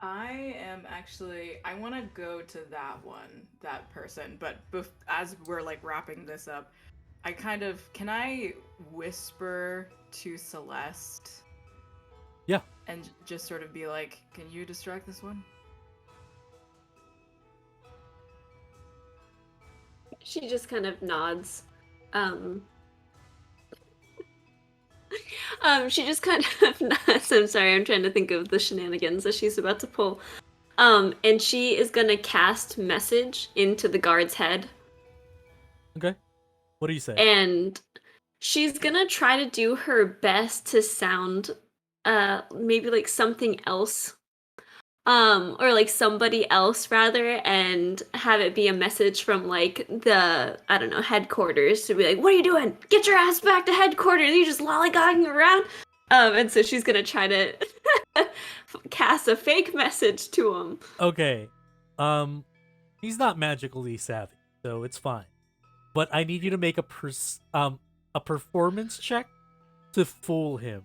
I want to go to that person, but as we're like wrapping this up, can I whisper to Celeste? Yeah. And just sort of be like, can you distract this one? She just kind of nods. She just kind of nods. I'm sorry, I'm trying to think of the shenanigans that she's about to pull. And she is gonna cast message into the guard's head. Okay. What do you say? And she's gonna try to do her best to sound maybe like something else. or like somebody else rather, and have it be a message from like the, I don't know, headquarters to be like, what are you doing? Get your ass back to headquarters. You're just lollygagging around. And so she's gonna try to cast a fake message to him. Okay. He's not magically savvy, so it's fine. But I need you to make a performance check to fool him.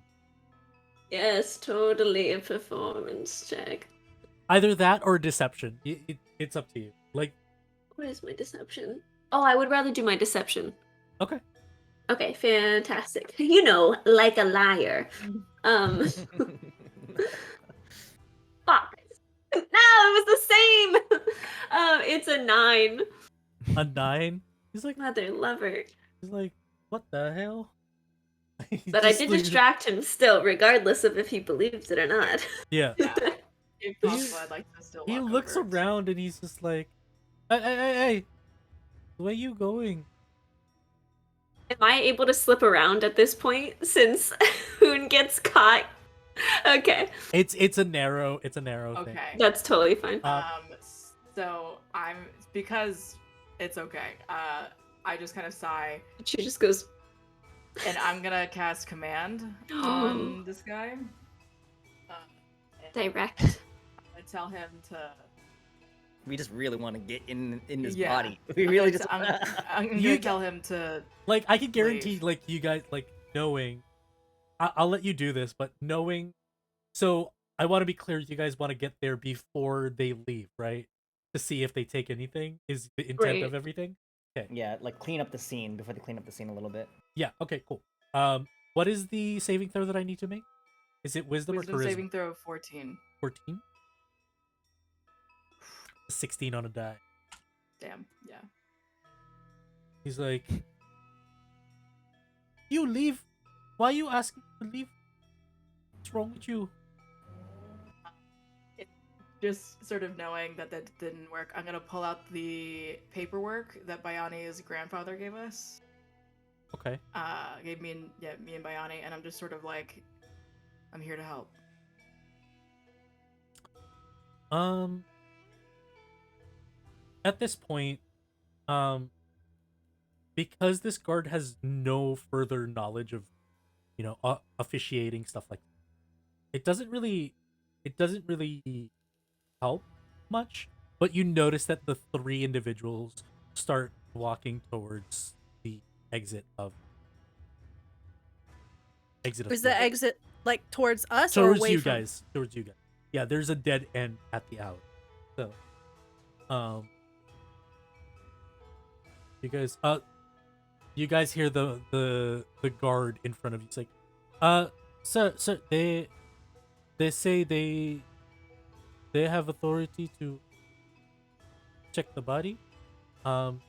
Yes, totally a performance check. Either that or deception. It's up to you. Like, What is my deception? Oh, I would rather do my deception. okay. Okay, fantastic. You know, like a liar. Fuck. No, it was the same. It's a 9. A 9. He's like, Mother lover. what the hell? He But I just did like- distract him still, regardless of if he believes it or not. Yeah. Yeah. If possible, I'd like to still He walk looks over. around and he's just like, hey, where you going? Am I able to slip around at this point since Hoon gets caught? Okay, It's a narrow thing. Okay. that's totally fine. So because it's okay. I just kind of sigh, She just goes, and I'm gonna cast command on this guy. And direct. I tell him to. We just really want to get in his Yeah. body. We really just. I'm gonna You tell him to. Like, I can guarantee, Leave. like, you guys, like, knowing, I'll let you do this, but knowing, so I want to be clear, you guys want to get there before they leave, right? To see if they take anything is the intent Right. of everything. Yeah, like clean up the scene before they clean up the scene a little bit. Yeah. Okay. Cool. What is the saving throw that I need to make? Is it wisdom, Wisdom or charisma? saving throw of 14. 14. 16 on a die. Damn. Yeah. He's like, you leave. Why are you asking to leave? What's wrong with you? Just sort of knowing that didn't work, I'm gonna pull out the paperwork that Bayani's grandfather gave us. Okay. Gave me and Bayani, and I'm just sort of like, I'm here to help. At this point, because this guard has no further knowledge of, officiating stuff like that, it doesn't really help much. But you notice that the 3 individuals start walking towards the exit of Was the exit like towards us or towards away you from? guys. Towards you guys. Yeah, there's a dead end at the alley. So, you guys hear the guard in front of you. It's like, sir, they say they have authority to check the body. And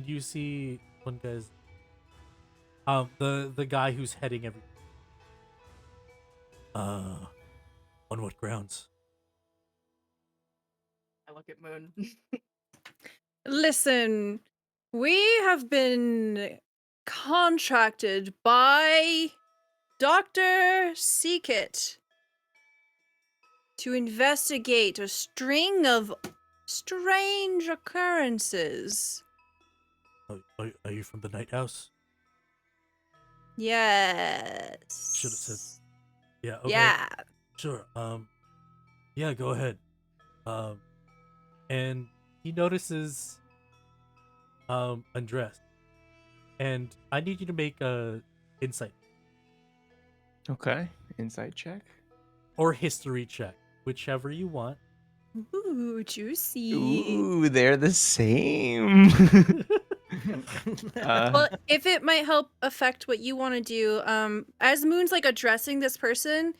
you see one guy's the guy who's heading everything. On what grounds? I look at Moon. Listen, we have been contracted by Dr. Seekit to investigate a string of strange occurrences. Are you from the Night House? Yes. Should have said. Yeah. Okay. Yeah. Sure. Yeah. Go ahead. And he notices undressed, and I need you to make a insight Okay. Insight check. or history check, whichever you want. Ooh, juicy. Ooh, they're the same. Well, if it might help affect what you want to do, as Moon's like addressing this person,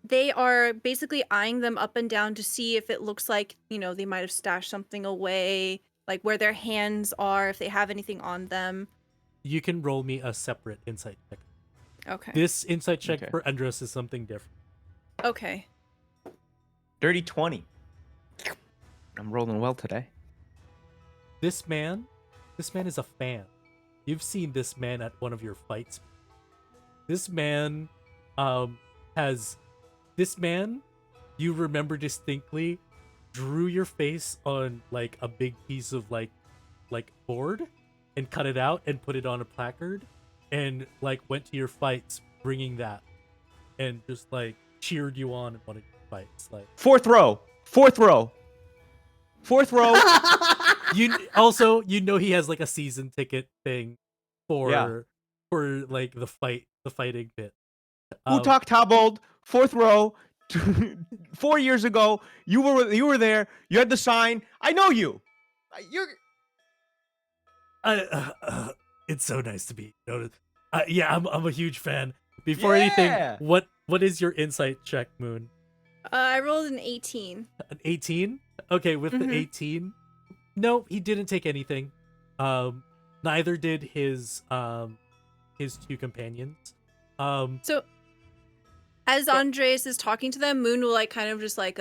they are basically eyeing them up and down to see if it looks like, they might have stashed something away, like where their hands are, if they have anything on them. You can roll me a separate insight check. Okay. This insight check Okay. for Andros is something different. Okay. Dirty 20. I'm rolling well today. This man is a fan. You've seen this man at one of your fights. This man you remember distinctly, drew your face on like a big piece of like board and cut it out and put it on a placard and like went to your fights bringing that and just like cheered you on in one of your fights. Like Fourth row. you also he has like a season ticket thing Yeah. for like the fighting bit. Utak Tabold, fourth row. 4 years ago, you were there. You had the sign. I know you. You're It's so nice to be noticed. Yeah, I'm a huge fan. Before anything, Yeah. what is your insight check, Moon? I rolled an 18. An 18? Okay, with the 18, no, he didn't take anything. Neither did his two companions. So as Andres is talking to them, Moon will like kind of just like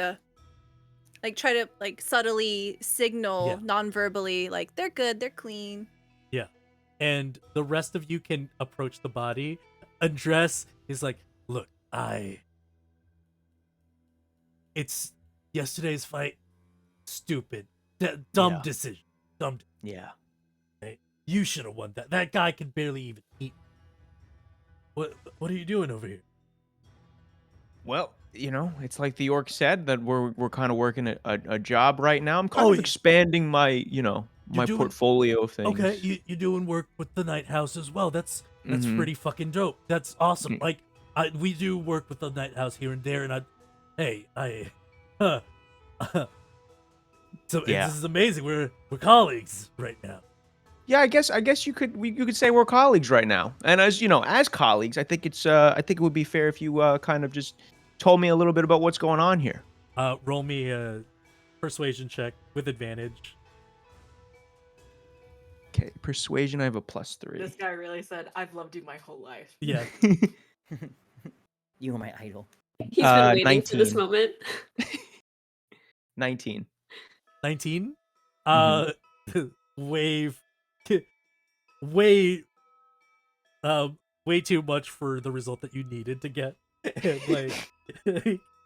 try to like subtly signal Yeah. non-verbally like they're good, they're clean. And the rest of you can approach the body. Andres is like, look, it's yesterday's fight. Stupid. Dumb Yeah. decision. Yeah. You should have won that. That guy can barely even eat. What are you doing over here? Well, it's like the orc said that we're kind of working a job right now. I'm kind Oh, of expanding my my doing- portfolio of things. Okay, you're doing work with the Night House as well. That's Mhm. pretty fucking dope. That's awesome. Mm. Like, we do work with the Night House here and there, and so Yeah. this is amazing. We're colleagues right now. Yeah, I guess you could say we're colleagues right now. And as as colleagues, I think it would be fair if you kind of just told me a little bit about what's going on here. Roll me a persuasion check with advantage. Okay, persuasion. I have a +3. This guy really said, "I've loved you my whole life." Yeah. You are my idol. He's been waiting for this 19. moment. 19. 19. Mm-hmm. Way way too much for the result that you needed to get. And like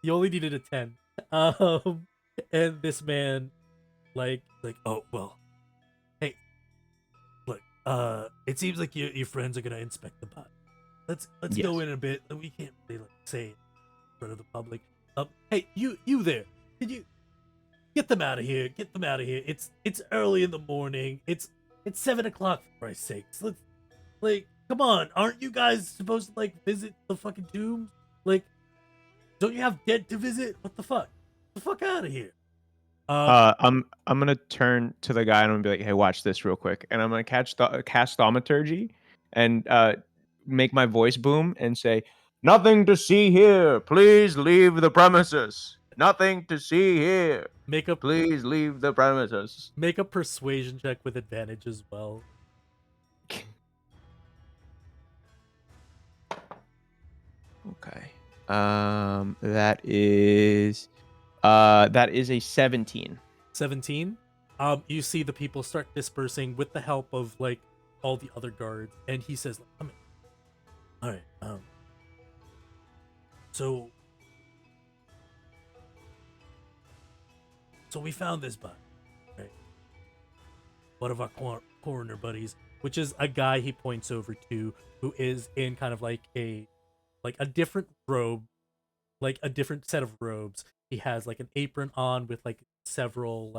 you only needed a 10. And this man like oh well, hey, look, it seems like your friends are gonna inspect the body. Let's go Yes. in a bit. We can't really like say it in front of the public. Hey, you there, could you get them out of here? Get them out of here. It's early in the morning. It's 7 o'clock, for Christ's sakes. Let's, like, come on. Aren't you guys supposed to like visit the fucking tombs? Like, don't you have dead to visit? What the fuck? Get the fuck out of here. I'm gonna turn to the guy and I'm gonna be like, hey, watch this real quick, and I'm gonna cast thaumaturgy and make my voice boom and say, nothing to see here. Please leave the premises. Nothing to see here. Please leave the premises. Make a persuasion check with advantage as well. Okay. That is a 17. 17. You see the people start dispersing with the help of like all the other guards, and he says, come in. All right. So we found this body, right? One of our coroner buddies, which is a guy he points over to, who is in kind of like a different robe, like a different set of robes. He has like an apron on with like several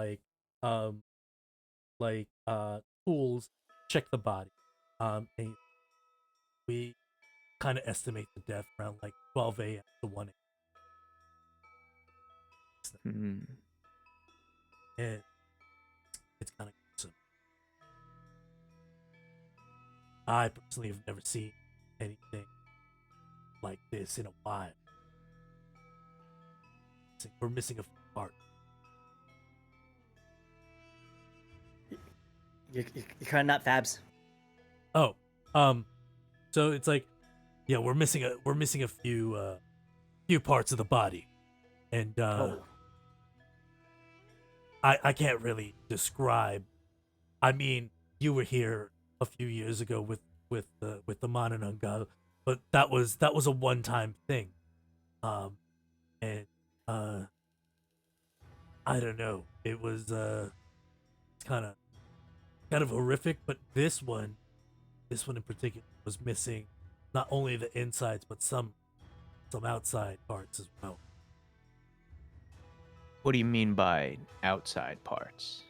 tools. Check the body. And we kind of estimate the death around like 12 a.m. to 1 a.m. Mhm. And it's kind of gruesome. I personally have never seen anything like this in a while. We're missing a part. You're kind of not Fabs. Oh, so it's like, yeah, we're missing a few parts of the body, and I can't really describe. I mean, you were here a few years ago with the Manananggal, but that was a one-time thing. And I don't know. It was kind of horrific, but this one in particular was missing not only the insides but some outside parts as well. What do you mean by outside parts?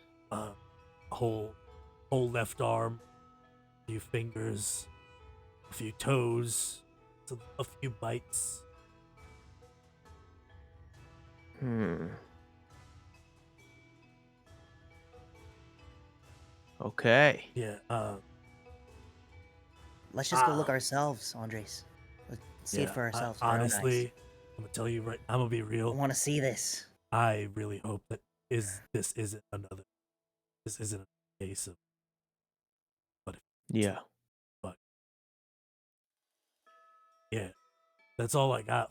Whole left arm, a few fingers, a few toes, a few bites. Okay. Yeah. Let's just go look ourselves, Andres. Let's see it for ourselves. with our own eyes. Honestly, I'm gonna tell you right. I'm gonna be I real. want to see this. I really hope that this isn't another case of. But Yeah. yeah, that's all I got.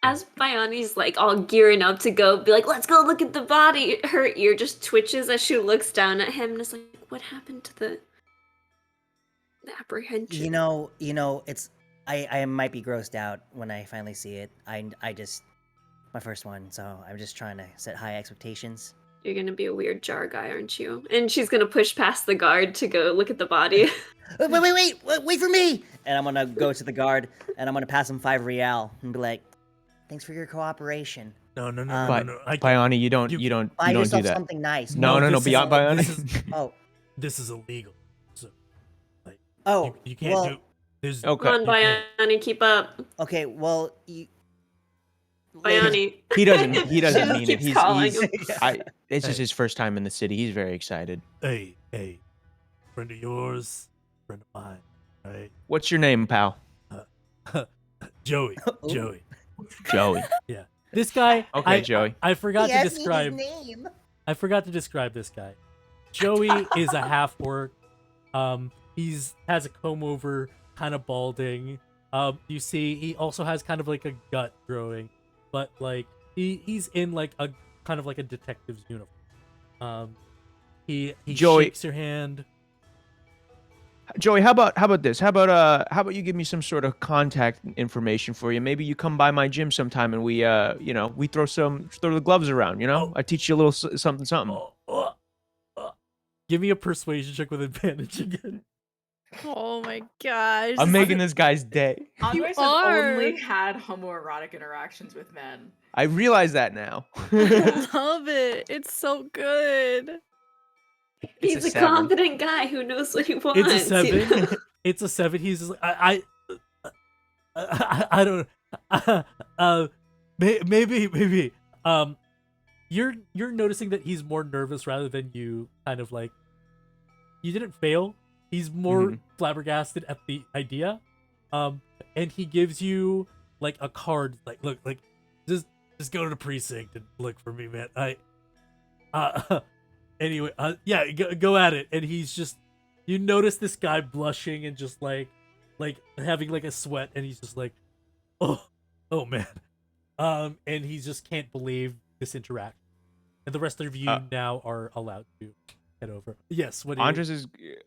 As Biani's like all gearing up to go, be like, let's go look at the body, her ear just twitches as she looks down at him and is like, what happened to the apprehension? You know, it's I might be grossed out when I finally see it. I just my first one, so I'm just trying to set high expectations. You're gonna be a weird jar guy, aren't you? And she's gonna push past the guard to go look at the body. Wait for me! And I'm gonna go to the guard and I'm gonna pass him 5 real and be like, thanks for your cooperation. No. Biani, you don't Buy do yourself that. something nice. No, this beyond is- Biani. Oh, This is illegal. So, like, oh, you can't well, do. There's Come Okay. on, Biani, keep up. okay, well, you. Biani. He doesn't She mean just it. keeps calling him. It's just his first time in the city. He's very excited. Hey, friend of yours, friend of mine, right? What's your name, pal? Joey. Ooh. Joey. Yeah, this guy. Okay, Joey. I forgot He to asked me his describe. name. I forgot to describe this guy. Joey is a half orc. He's has a comb over, kind of balding. You see, he also has kind of like a gut growing, but like he's in like a kind of like a detective's uniform. He Joey- shakes your hand. Joey, how about this? How about you give me some sort of contact information for you? Maybe you come by my gym sometime and we we throw the gloves around, Oh. I teach you a little something. Give me a persuasion check with advantage again. Oh my gosh. I'm making this guy's day. Andres has are. only had homoerotic interactions with men. I realize that now. Love it. It's so good. It's He's a a 7. confident guy who knows what he wants. It's a you 7. know? It's a 7. He's just like I don't maybe you're noticing that he's more nervous rather than you kind of like you didn't fail. He's more flabbergasted at the idea. And he gives you like a card like look like just go to the precinct and look for me, man. Anyway, yeah, go at it. And he's just you notice this guy blushing and just like having like a sweat, and he's just like, oh man, and he just can't believe this interaction. And the rest of you now are allowed to head over. Yes, what do you?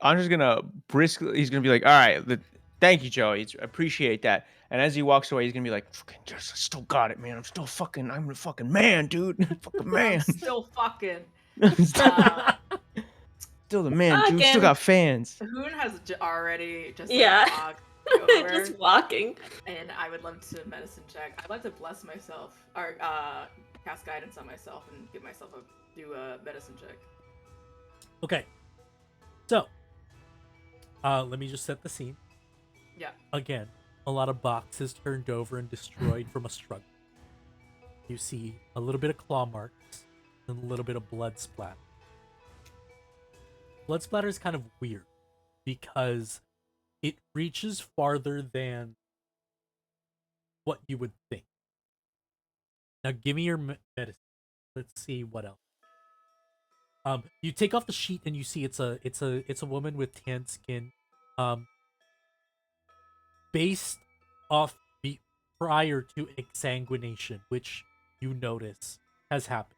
Andres gonna briskly. He's gonna be like, all right, thank you, Joey. Appreciate that. And as he walks away, he's gonna be like, fucking, I still got it, man. I'm the fucking man, dude. Fucking man. Still fucking. Still the man, dude. Still Fucking. got fans. Hoon has already just Yeah. walked over, Just walking. and I would love to medicine check. I'd like to bless myself or cast guidance on myself and give myself do a medicine check. Okay, so let me just set the scene. Yeah. Again, a lot of boxes turned over and destroyed from a struggle. You see a little bit of claw marks and a little bit of blood splatter. Blood splatter is kind of weird because it reaches farther than what you would think. Now give me your medicine. Let's see what else. You take off the sheet and you see it's a woman with tan skin. Based off the prior to exsanguination, which you notice has happened.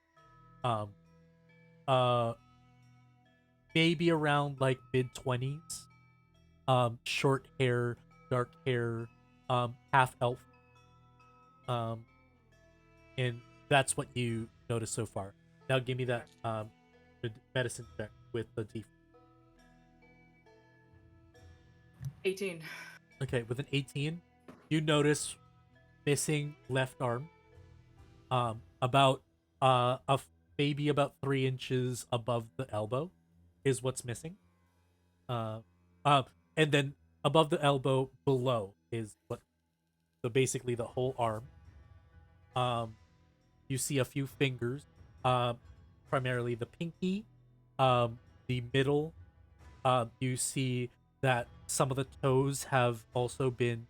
Maybe around like mid-20s. Short hair, dark hair, half elf. and that's what you notice so far. Now give me that medicine check with the D. 18. Okay, with an 18, you notice missing left arm. About maybe about 3 inches above the elbow is what's missing. Uh, uh, and then above the elbow below is what. So basically the whole arm. Um, you see a few fingers, primarily the pinky, the middle. You see that some of the toes have also been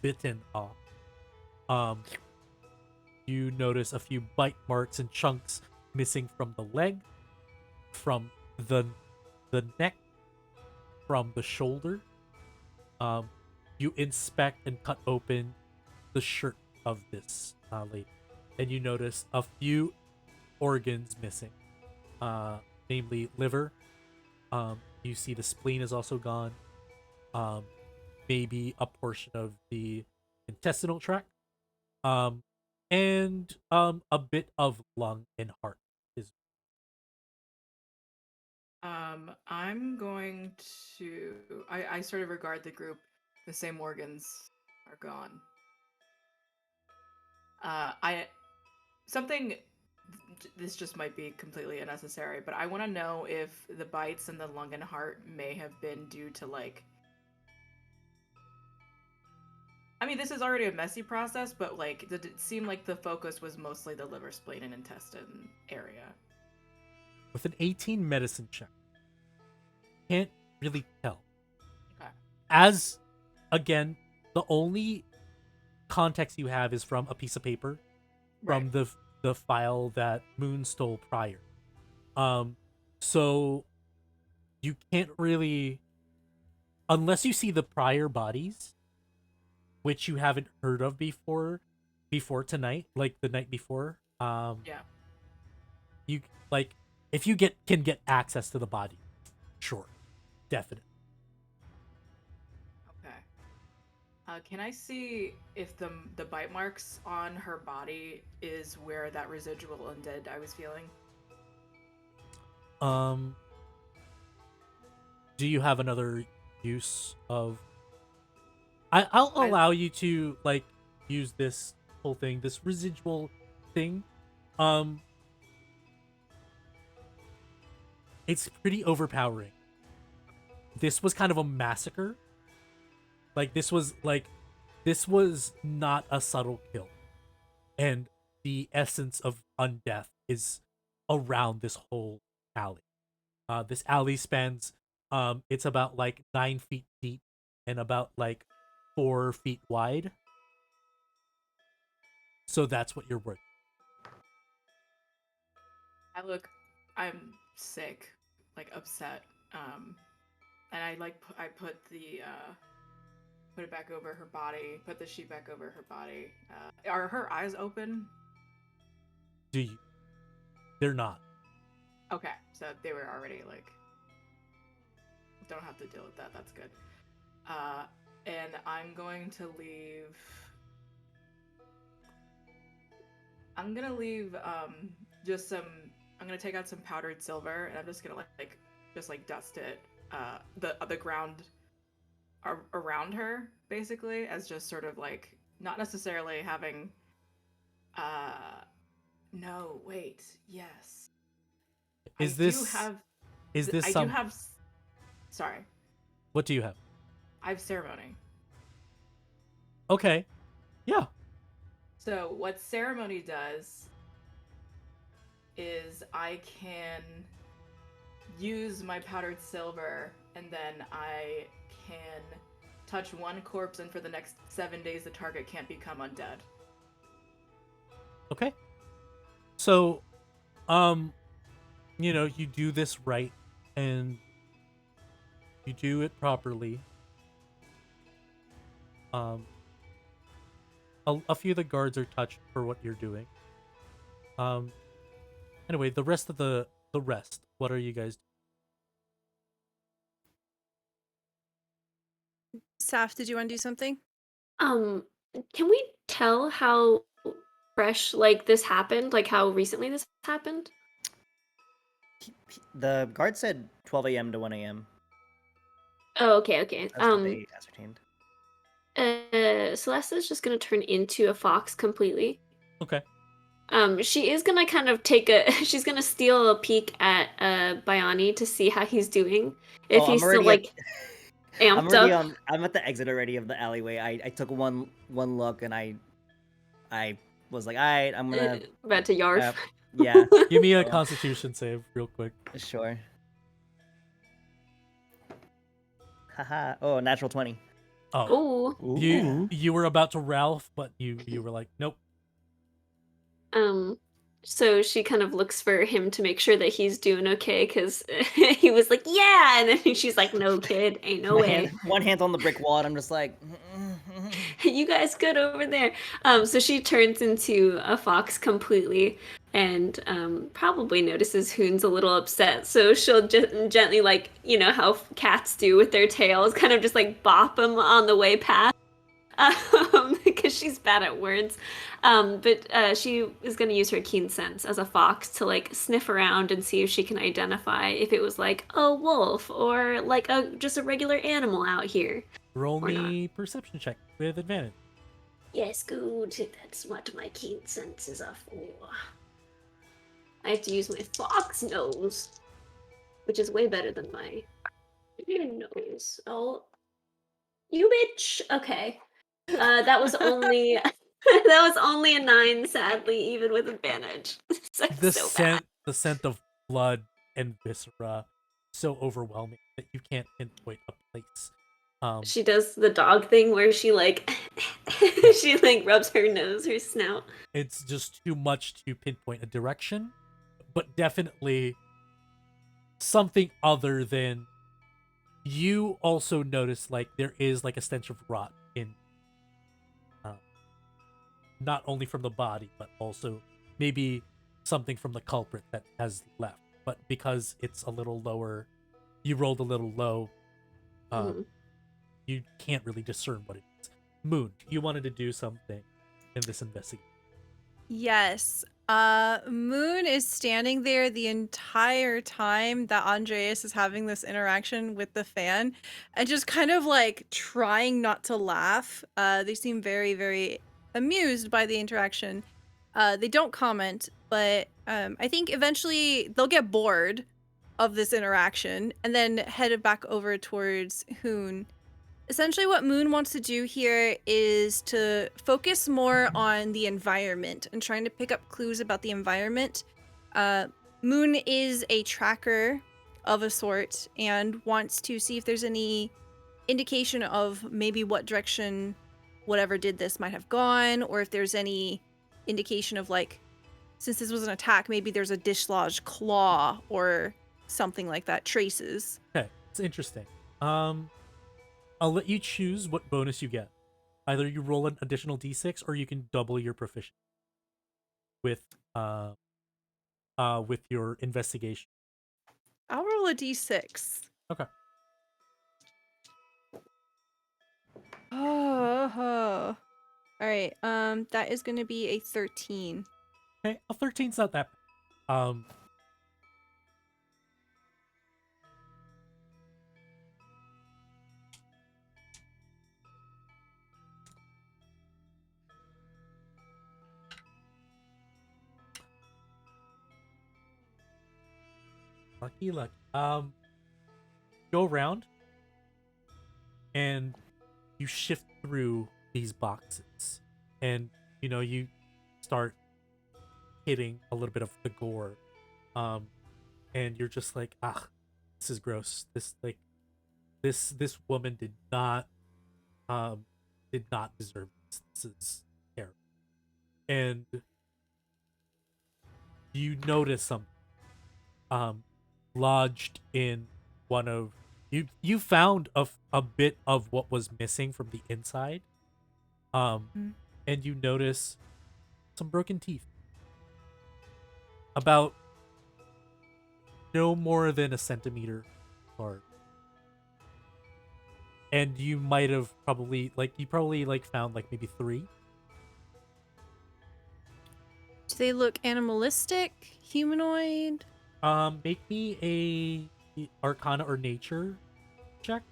bitten off. Um, you notice a few bite marks and chunks missing from the leg, from the neck, from the shoulder. Um, you inspect and cut open the shirt of this lady, and you notice a few organs missing, namely liver. You see the spleen is also gone. Um, maybe a portion of the intestinal tract. Um, and a bit of lung and heart is. I'm going to. I sort of regard the group the same organs are gone. I something. This just might be completely unnecessary, but I want to know if the bites in the lung and heart may have been due to like. I mean, this is already a messy process, but like, did it seem like the focus was mostly the liver, spleen, and intestine area? With an 18 medicine check, can't really tell. Okay. As again, the only context you have is from a piece of paper from Right. the file that Moon stole prior. So you can't really, unless you see the prior bodies, which you haven't heard of before tonight, like the night before. Yeah. You like if you can get access to the body, sure, definitely. Okay. Can I see if the bite marks on her body is where that residual undead I was feeling? Um, do you have another use of? I'll I allow you to like use this whole thing, this residual thing. Um, it's pretty overpowering. This was kind of a massacre. Like this was not a subtle kill, and the essence of undeath is around this whole alley. This alley spans it's about like 9 feet deep and about like 4 feet wide. So that's what you're worth. I'm sick, like upset. And I like I put the put it back over her body, put the sheet back over her body. Are her eyes open? Do you? They're not. Okay, so they were already like, don't have to deal with that. That's good. And I'm going to leave. I'm gonna leave just some. I'm gonna take out some powdered silver, and I'm just gonna just like dust it the ground around her, basically, as just sort of like not necessarily having. Uh, no, wait, yes, I Is do this have. is this I do some have. Sorry, what do you have? I have ceremony. Okay. Yeah. So what ceremony does is I can use my powdered silver, and then I can touch one corpse, and for the next 7 days the target can't become undead. Okay. So you do this right and you do it properly. Um a few of the guards are touched for what you're doing. Um anyway, the rest of the rest, what are you guys Saf, did you want to do something? Um, can we tell how fresh, like this happened, like how recently this happened? The guard said 12 a.m. to 1 a.m. Oh, okay. That's what they ascertained. Celeste's just gonna turn into a fox completely. Okay. She is gonna kind of she's gonna steal a peek at Bayani to see how he's doing. If Oh, he's I'm still already like I'm amped already up. on. I'm at the exit already of the alleyway. I took one look and I was like, all right, I'm gonna. About to yarf. Yeah. Give me a So, Constitution save real quick. Sure. Haha. Oh, natural 20. Oh, Oh. you were about to Ralph, but you were like, nope. So she kind of looks for him to make sure that he's doing okay, because he was like, yeah, and then she's like, no, kid, ain't no way. One hand on the brick wall, and I'm just like, You guys good over there. So she turns into a fox completely, and probably notices Hoon's a little upset. So she'll gently, like, you know how cats do with their tails, kind of just like bop him on the way past. Because she's bad at words. But she is going to use her keen sense as a fox to like sniff around and see if she can identify if it was like a wolf or like just a regular animal out here. Roll Or me perception check with advantage. Yes, good. That's what my keen senses are for. I have to use my fox nose, which is way better than my nose. Oh, you bitch. Okay. That was only that was only a 9, sadly, even with advantage. So The so bad. scent of blood and viscera, so overwhelming that you can't pinpoint a place. She does the dog thing where she like she like rubs her nose, her snout. It's just too much to pinpoint a direction, but definitely something other than. You also notice like there is like a stench of rot in, not only from the body but also maybe something from the culprit that has left. But because it's a little lower, you rolled a little low. You can't really discern what it is. Moon, you wanted to do something in this investigation. Yes. Moon is standing there the entire time that Andreas is having this interaction with the fan and just kind of like trying not to laugh. They seem very, very amused by the interaction. They don't comment, but I think eventually they'll get bored of this interaction and then head back over towards Hoon. Essentially, what Moon wants to do here is to focus more on the environment and trying to pick up clues about the environment. Moon is a tracker of a sort and wants to see if there's any indication of maybe what direction whatever did this might have gone, or if there's any indication of, like, since this was an attack, maybe there's a dislodged claw or something like that, traces. Okay, it's interesting. I'll let you choose what bonus you get. Either you roll an additional d6 or you can double your proficiency with your investigation. I'll roll a d6. Okay. Oh. All right. That is going to be a 13. Okay, a 13's not that bad. Lucky. Go around and you shift through these boxes, and you start hitting a little bit of the gore, and you're just like, this is gross. This woman did not deserve this. This is terrible. And you notice something lodged in one of you found a bit of what was missing from the inside, and you notice some broken teeth about no more than a centimeter apart. And you might have probably found like maybe 3. Do they look animalistic, humanoid? Make me a Arcana or Nature check.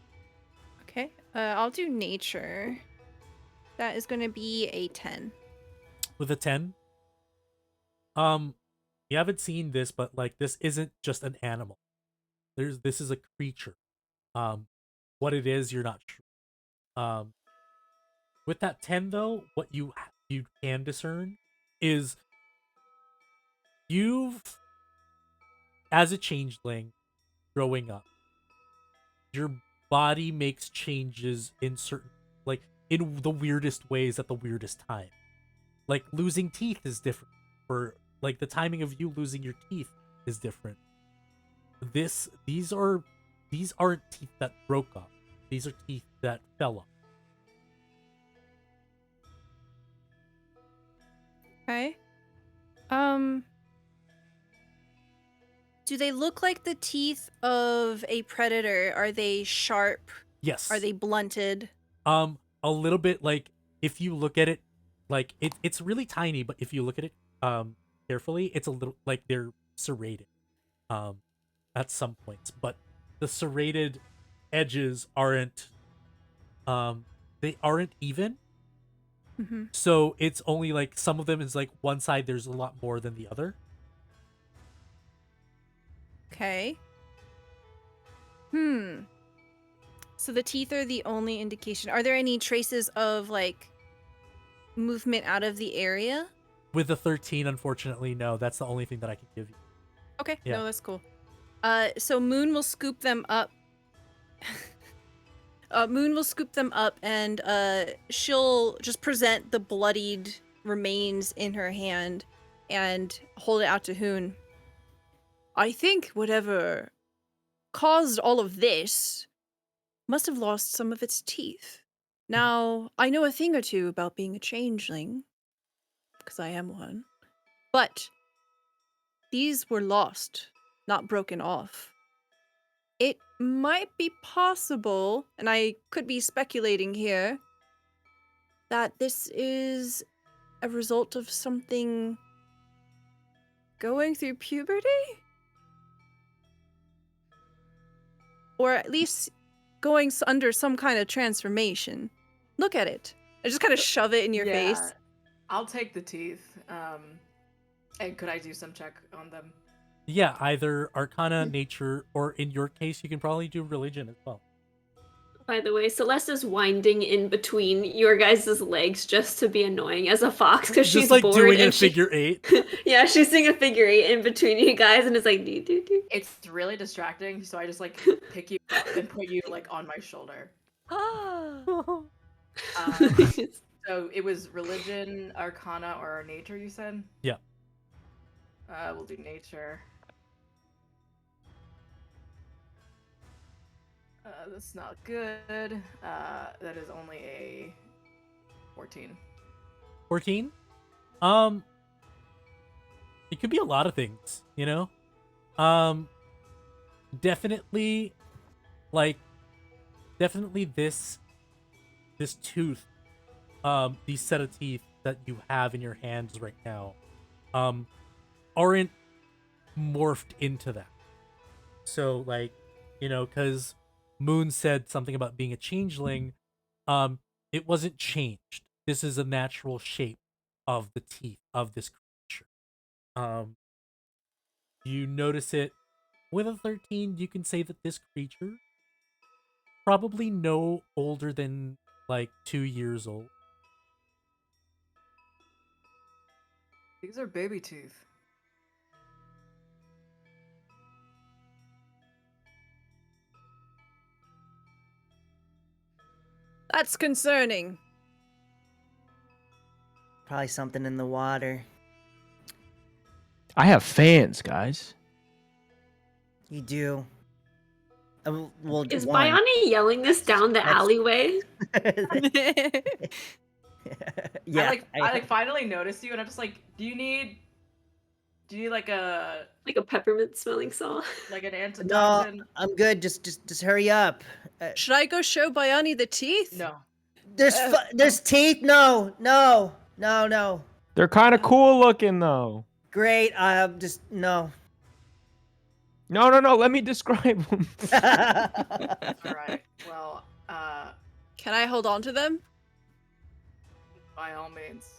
Okay, I'll do nature. That is going to be a 10. With a 10. You haven't seen this, but like this isn't just an animal. This is a creature. What it is, you're not sure. With that 10 though, what you can discern is you've, as a changeling growing up, your body makes changes in certain, like in the weirdest ways at the weirdest time. Like losing teeth is different, or like the timing of you losing your teeth is different. These aren't teeth that broke off. These are teeth that fell off. Okay. Do they look like the teeth of a predator? Are they sharp? Yes. Are they blunted? A little bit, like if you look at it, like it's really tiny, but if you look at it carefully, it's a little like they're serrated at some points, but the serrated edges aren't they aren't even. Mm-hmm. So it's only like some of them is like one side there's a lot more than the other. Okay. So the teeth are the only indication. Are there any traces of like movement out of the area? With the 13, unfortunately, no. That's the only thing that I can give you. Okay, Yeah. no, that's cool. So Moon will scoop them up. Moon will scoop them up, and she'll just present the bloodied remains in her hand and hold it out to Hoon. I think whatever caused all of this must have lost some of its teeth. Now, I know a thing or two about being a changeling, because I am one, but these were lost, not broken off. It might be possible, and I could be speculating here, that this is a result of something going through puberty? Or at least going under some kind of transformation. Look at it. I just kind of shove it in your face. I'll take the teeth. And could I do some check on them? Yeah, either Arcana, Nature, or in your case, you can probably do Religion as well. By the way, Celeste is winding in between your guys' legs just to be annoying as a fox because she's Just like bored doing and a figure eight. Yeah, she's doing a figure eight in between you guys, and it's like do do do. It's really distracting, so I just like pick you up and put you like on my shoulder. So it was Religion, Arcana, or Nature, you said? Yeah. We'll do Nature. That's not good. That is only a 14. 14? It could be a lot of things, you know? Definitely this tooth, these set of teeth that you have in your hands right now, aren't morphed into that. So like, you know, because Moon said something about being a changeling, it wasn't changed. This is a natural shape of the teeth of this creature. You notice it with a 13. You can say that this creature probably no older than like 2 years old. These are baby teeth. That's concerning. Probably something in the water. I have fans, guys. You do. Well, Is one. Biani yelling this down the That's- alleyway? Yeah. I finally noticed you, and I'm just like, do you need like a Peppermint smelling saw? like an No, antitoxin? I'm good. Just hurry up. Should I go show Biani the teeth? No. There's teeth. No. They're kind of cool looking though. Great. Just no. No. Let me describe them. All right. Well, Can I hold on to them? by all means.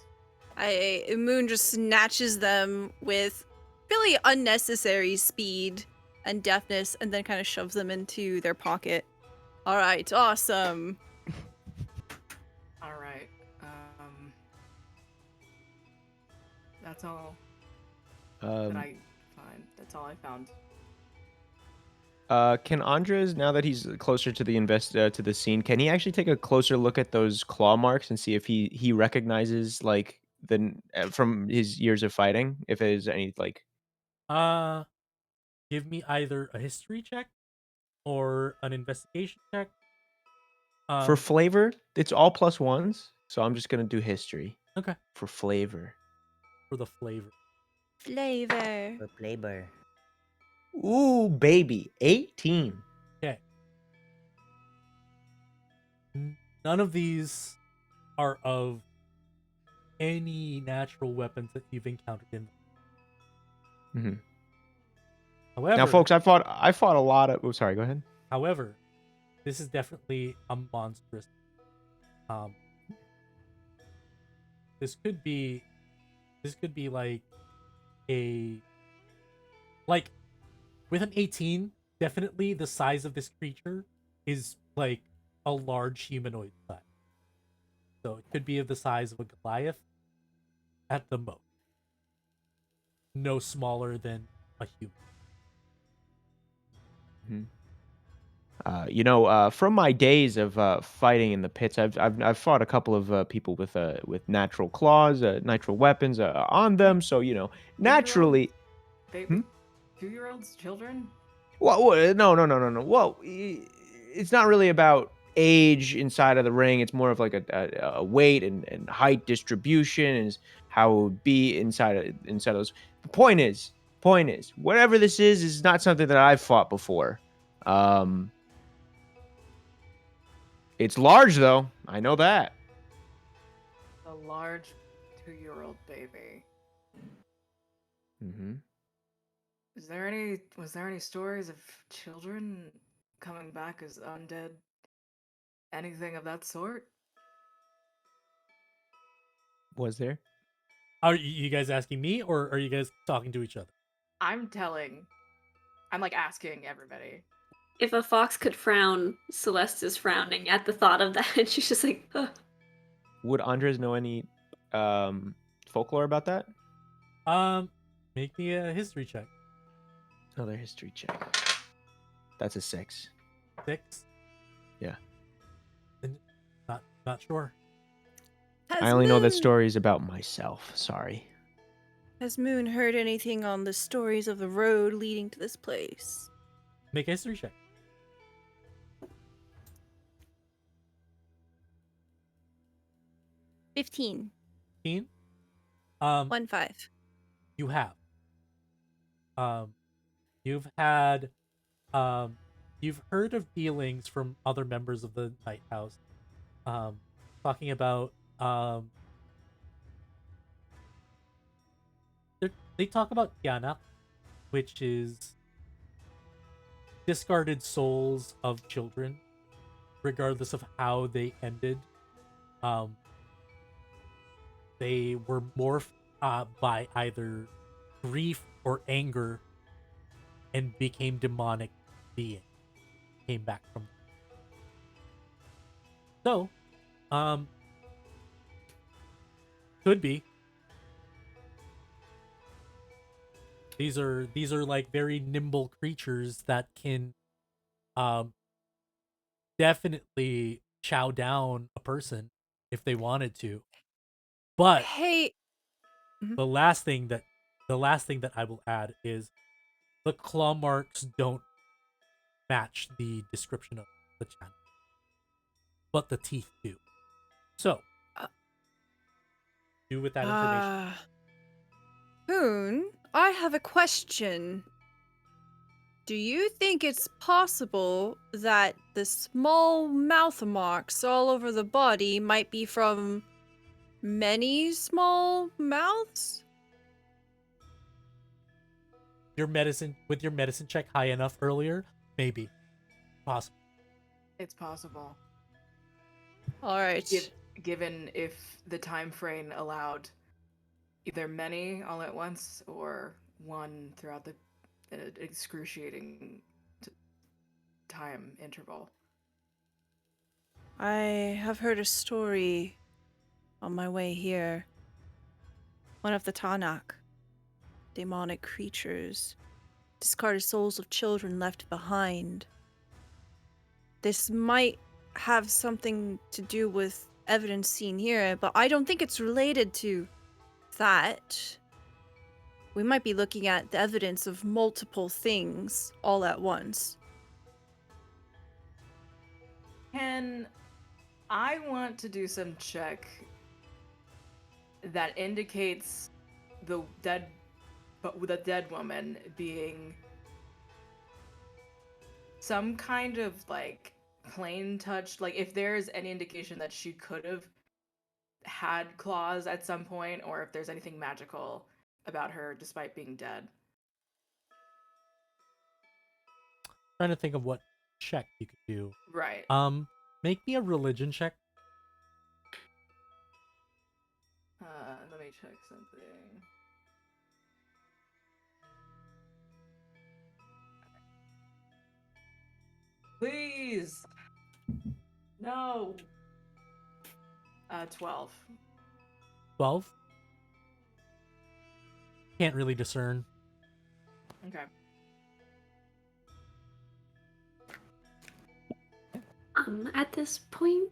Moon just snatches them with really unnecessary speed and deftness, and then kind of shoves them into their pocket. All right, awesome. All right. That's all that I find. That's all I found. Can Andres, now that he's closer to the to the scene, can he actually take a closer look at those claw marks and see if he recognizes like from his years of fighting, if there's any like? Give me either a history check or an investigation check. For flavor, it's all +1s, so I'm just gonna do history. Okay. For flavor. For the flavor. Flavor. For flavor. Ooh, baby, 18. Okay. None of these are of any natural weapons that you've encountered in them. Mm-hmm. However, Now, folks, I fought a lot of. Oh, sorry. Go ahead. However, this is definitely a monstrous. This could be like with an 18, definitely the size of this creature is like a large humanoid size. So it could be of the size of a Goliath at the most. No smaller than a human. From my days of fighting in the pits, I've fought a couple of people with natural claws, natural weapons on them. So naturally. Baby, 2-year-olds, children. Well, no. Well, it's not really about age inside of the ring. It's more of like a weight and height distribution and how it would be inside of those. The point is, whatever this is not something that I've fought before. It's large though. I know that. A large 2-year-old baby. Mm-hmm. Was there any stories of children coming back as undead? Anything of that sort? Was there? Are you guys asking me, or are you guys talking to each other? I'm like asking everybody. If a fox could frown, Celeste is frowning at the thought of that, and she's just like, ugh. Would Andres know any folklore about that? Make me a history check. Another history check. That's a 6. 6. Yeah. Not sure. I only know that stories about myself. Sorry. Has Moon heard anything on the stories of the road leading to this place? Make a history check. 15. 15. 1-5. You have. You've had. You've heard of dealings from other members of the Night House, talking about. They talk about Tiana, which is discarded souls of children, regardless of how they ended. They were morphed by either grief or anger and became demonic beings. Came back from. So, could be. These are like very nimble creatures that can definitely chow down a person if they wanted to. But Hey, the last thing that I will add is the claw marks don't match the description of the channel, but the teeth do. So, do with that information. Moon, I have a question. Do you think it's possible that the small mouth marks all over the body might be from many small mouths? Your medicine check high enough earlier, maybe possible. It's possible. All right. Given if the time frame allowed either many all at once or one throughout the excruciating time interval. I have heard a story on my way here. One of the Tanakh, demonic creatures, discarded souls of children left behind. This might have something to do with evidence seen here, but I don't think it's related to that. We might be looking at the evidence of multiple things all at once. I want to do some check that indicates the dead woman being some kind of like plain touch, like if there's any indication that she could have had claws at some point, or if there's anything magical about her despite being dead. Trying to think of what check you could do. Right. Make me a religion check. Let me check something. Please. No. 12. 12. Can't really discern. Okay. At this point,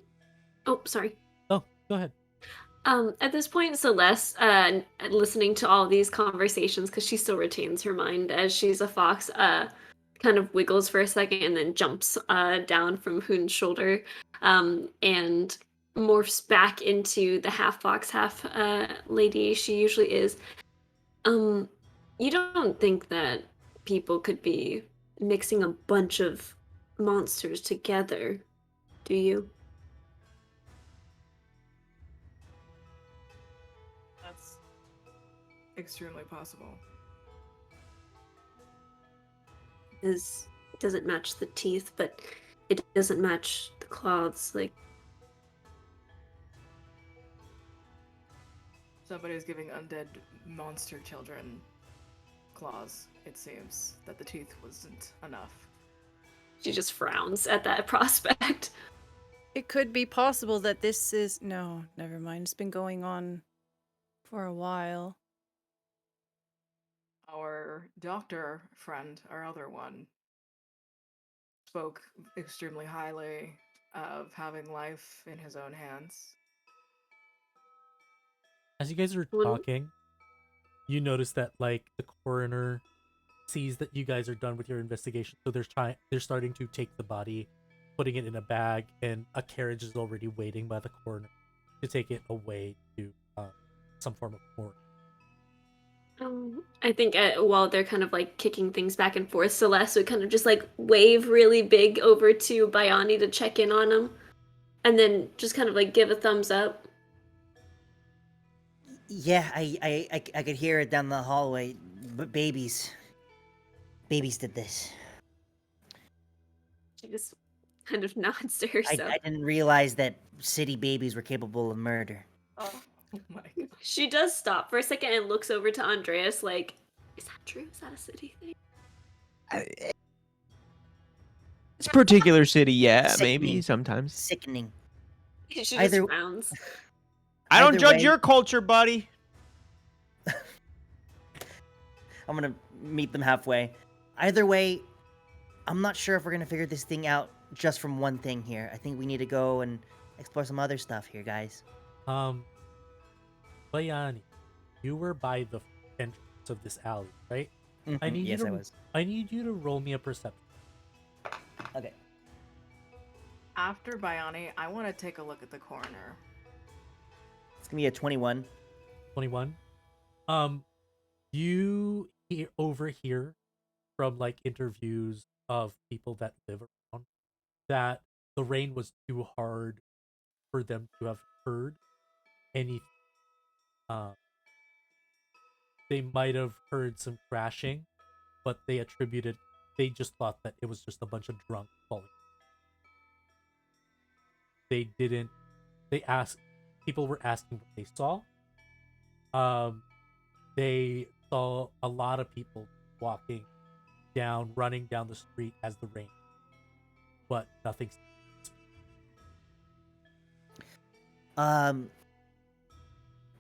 oh, sorry. Oh, go ahead. At this point, Celeste, listening to all these conversations, because she still retains her mind as she's a fox, kind of wiggles for a second and then jumps down from Hoon's shoulder, and morphs back into the half fox, half lady she usually is. You don't think that people could be mixing a bunch of monsters together, do you? That's extremely possible. It doesn't match the teeth, but it doesn't match the claws. Like, Somebody's giving undead monster children claws, it seems, that the teeth wasn't enough. she just frowns at that prospect. It could be possible that this is... No, never mind. It's been going on for a while. Our doctor friend, our other one, spoke extremely highly of having life in his own hands. As you guys are talking, you notice that like the coroner sees that you guys are done with your investigation, so they're starting to take the body, putting it in a bag, and a carriage is already waiting by the coroner to take it away to some form of morgue. I think while they're kind of like kicking things back and forth, Celeste would kind of just like wave really big over to Bayani to check in on him, and then just kind of like give a thumbs up. Yeah, I could hear it down the hallway. But babies did this. She just kind of nods to herself. I didn't realize that city babies were capable of murder. Oh my god. She does stop for a second and looks over to Andreas like, is that true? Is that a city thing? It's a particular city, yeah, Sickening. maybe sometimes. Sickening. She just Either- frowns. I don't Either judge way- your culture, buddy. I'm gonna meet them halfway. Either way, I'm not sure if we're gonna figure this thing out just from one thing here. I think we need to go and explore some other stuff here, guys. Bayani, you were by the entrance of this alley, right? I need yes, you I to was. I need you to roll me a perception. Okay. After Bayani, I want to take a look at the coroner. It's gonna be a 21. 21. You overhear from like interviews of people that live around that the rain was too hard for them to have heard any they might have heard some crashing, but they just thought that it was just a bunch of drunks falling. They didn't. They asked. People were asking what they saw. They saw a lot of people running down the street as the rain, but nothing.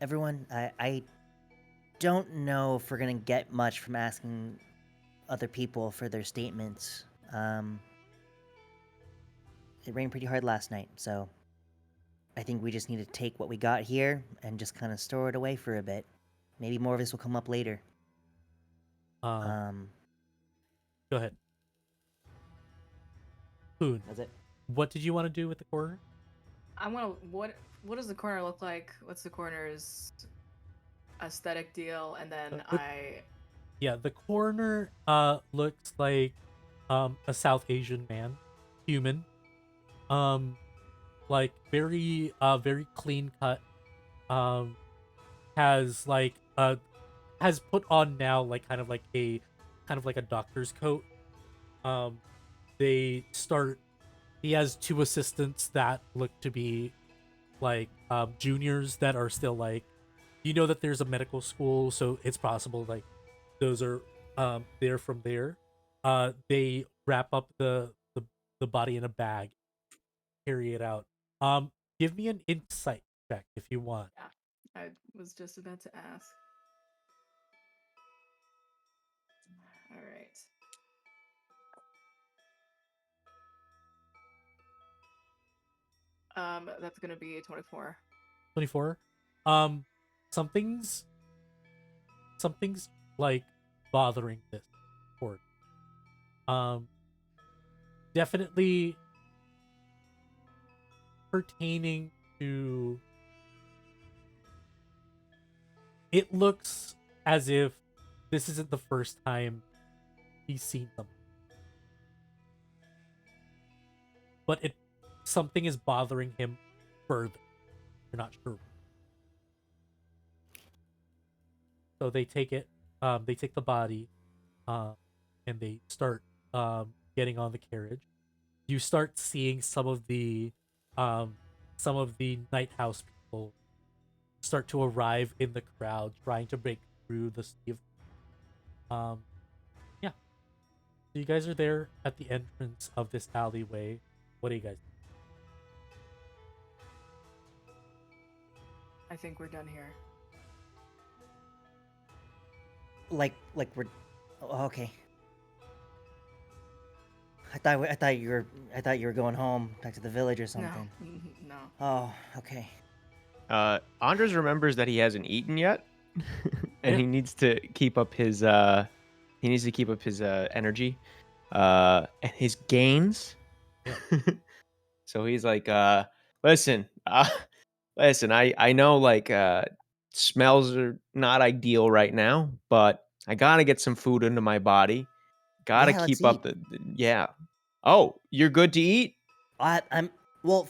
Everyone, I don't know if we're gonna get much from asking other people for their statements. It rained pretty hard last night, so I think we just need to take what we got here and just kind of store it away for a bit. Maybe more of this will come up later. Go ahead. Poon, That's it. what did you want to do with the corner? What does the corner look like? What's the corner's aesthetic deal? And then Yeah, the corner looks like a South Asian man, human. Like very clean cut. Has put on now like kind of like a doctor's coat. He has two assistants that look to be like juniors that are still like, that there's a medical school, so it's possible like those are they're from there. They wrap up the body in a bag, carry it out. Give me an insight check if you want. Yeah, I was just about to ask. All right. That's gonna be a 24. 24. Something's like bothering this court. Definitely pertaining to. It looks as if this isn't the first time he's seen them, but something is bothering him further. You're not sure. So they take it. They take the body, and they start getting on the carriage. You start seeing some of the night house people start to arrive in the crowd, trying to break through the sea of. Yeah. So you guys are there at the entrance of this alleyway. What do you guys? I think we're done here. Like we're okay. I thought you were going home back to the village or something. No. Oh, okay. Andres remembers that he hasn't eaten yet, and he needs to keep up his energy, and his gains. So he's like, listen, I know like smells are not ideal right now, but I gotta get some food into my body. Gotta Yeah, keep let's up yeah. Oh, you're good to eat? I'm well.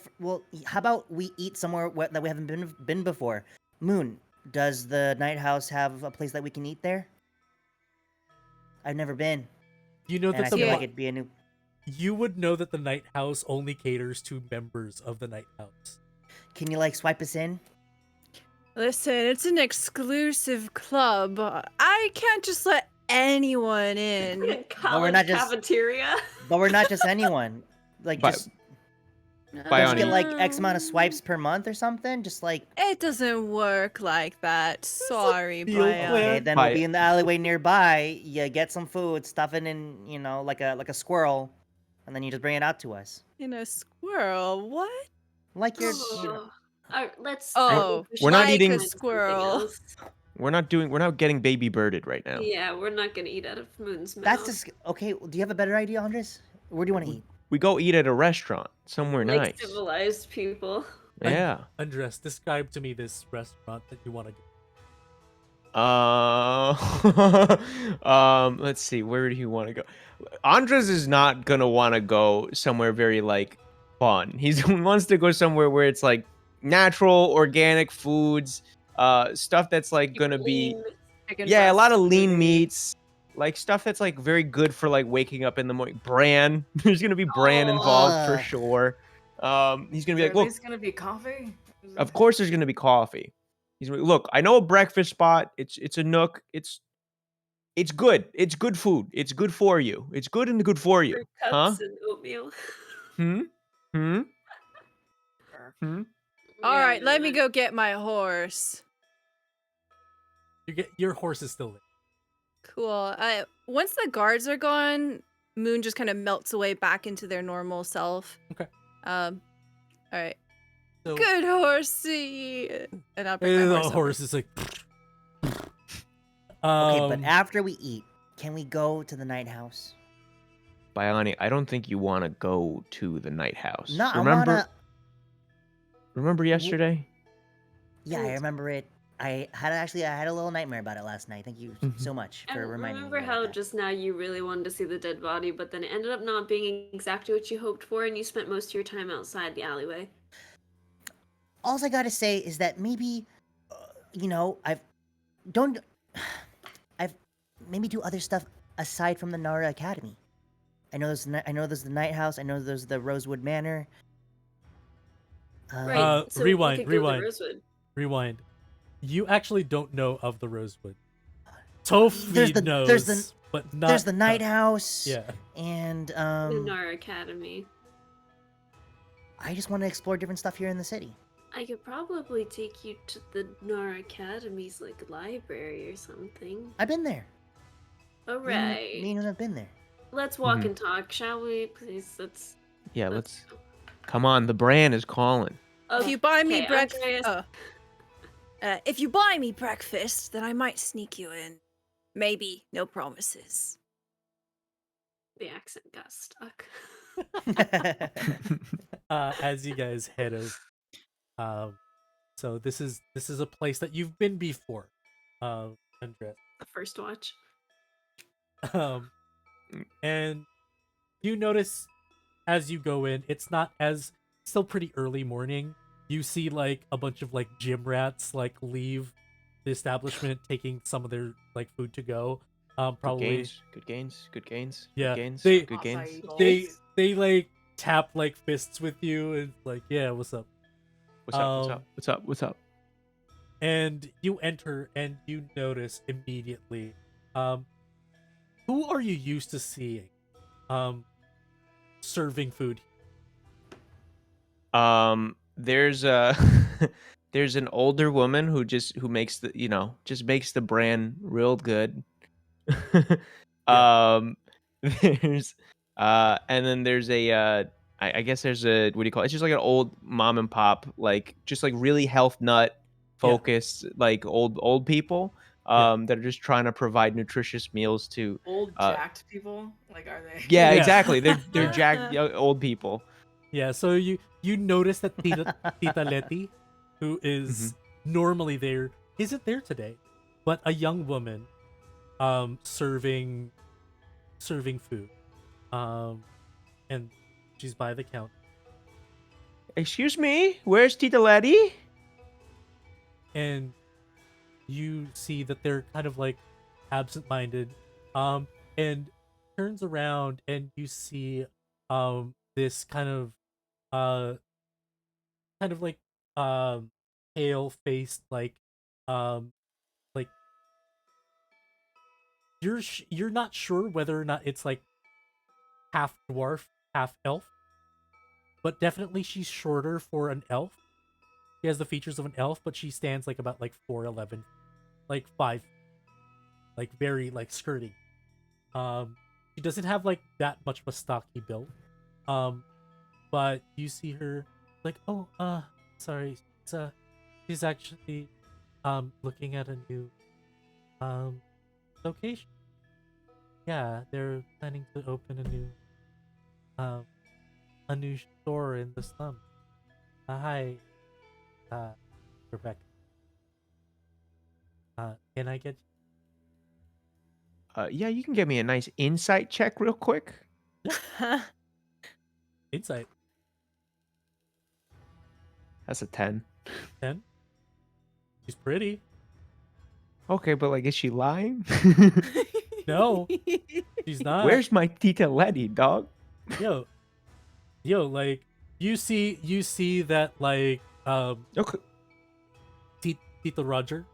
How about we eat somewhere that we haven't been before? Moon, does the night house have a place that we can eat there? I've never been, You know and that I the feel Yeah. like it'd be a new. you would know that the night house only caters to members of the night house. Can you like swipe us in? Listen, it's an exclusive club. I can't just let anyone in. College not just- cafeteria. But we're not just anyone. Like By- just By don't you get on- like X amount of swipes per month or something? Just like It doesn't work like that. Sorry, deal Brian. plan. okay, then we'll be in the alleyway nearby. You get some food, stuff it in, like a squirrel, and then you just bring it out to us. In a squirrel? What? Like you're. Let's. Oh, We're not like eating- a squirrel. We're not getting baby birded right now. Yeah, we're not gonna eat out of Moon's mouth. That's just okay. Do you have a better idea, Andres? Where do you want to eat? We go eat at a restaurant somewhere like nice. civilized people. Yeah. Andres, describe to me this restaurant that you want to go. Let's see. Where do you want to go? Andres is not gonna want to go somewhere very like fun. He wants to go somewhere where it's like natural, organic foods. stuff that's like gonna be Lean chicken a lot breast of lean smoothie. meats, like stuff that's like very good for like waking up in the morning. Bran, there's gonna be bran involved for Ugh. sure. He's gonna Is be there like, at look, least gonna be coffee? of course there's gonna be coffee. He's gonna be, look, I know a breakfast spot. It's a nook. It's good. It's good food. It's good for you. It's good and good for you. Fruit Huh? cups and oatmeal. Hmm? Hmm? Hmm? All Yeah, right, let me man. go get my horse. Your horse is still there. Cool. Once the guards are gone, Moon just kind of melts away back into their normal self. Okay. All right. So Good horsey. And I'll bring my the horse over. horse is like. Okay, but after we eat, can we go to the night house? Biani, I don't think you want to go to the night house. No, I remember? wanna. Remember yesterday? Yeah, I remember it. I had a little nightmare about it last night. Thank you so much for And reminding me. remember how about that. just now you really wanted to see the dead body, but then it ended up not being exactly what you hoped for, and you spent most of your time outside the alleyway. All I gotta say is that maybe, I've maybe do other stuff aside from the Nara Academy. I know there's the Night House. I know there's the Rosewood Manor. Right. So we rewind, could go to rewind. Rosewood. Rewind. You actually don't know of the Rosewood. Tofi knows, but not. There's the Night House. Yeah. And The Nara Academy. I just want to explore different stuff here in the city. I could probably take you to the Nara Academy's like library or something. I've been there. Alright. Me and him have been there. Let's walk and talk, shall we? Please, let's Let's. Come on, the brand is calling. If you buy me Okay, breakfast, Andreas. if you buy me breakfast, then I might sneak you in. Maybe, no promises. The accent got stuck. As you guys head over, so this is a place that you've been before, Andres. The first watch. And you notice as you go in, it's still pretty early morning. You see like a bunch of like gym rats like leave the establishment taking some of their like food to go. Probably Good gains. Yeah, Good they- gains. they like tap like fists with you and like, yeah, what's up? What's up? And you enter and you notice immediately, who are you used to seeing serving food? There's there's an older woman who makes the brand real good. There's and then there's I guess there's a, what do you call it? It's just like an old mom and pop, like just like really health nut focused, like old people that are just trying to provide nutritious meals to Old jacked people? Like, are they? yeah, Yeah. exactly. They're jacked old people. Yeah, so you notice that Tita Leti, who is normally there, isn't there today, but a young woman serving food, and she's by the counter, Excuse me, where's Tita Letty? and you see that they're kind of like absent-minded, and turns around and you see this kind of like pale-faced, like you're not sure whether or not it's like half dwarf, half elf, but definitely she's shorter for an elf. She has the features of an elf, but she stands like about like 4'11", like 5, like very like skirty. She doesn't have like that much of a stocky build. But you see her like, oh, sorry, she's actually looking at a new location. Yeah, they're planning to open a new store in the slum. Hi, Rebecca. Can I get Yeah, you can give me a nice insight check real quick. insight? That's a 10. 10? She's pretty. Okay, but like, is she lying? No, she's not. Where's my Tita Letty, dog? Yo, like you see that like Okay. Tito Roger.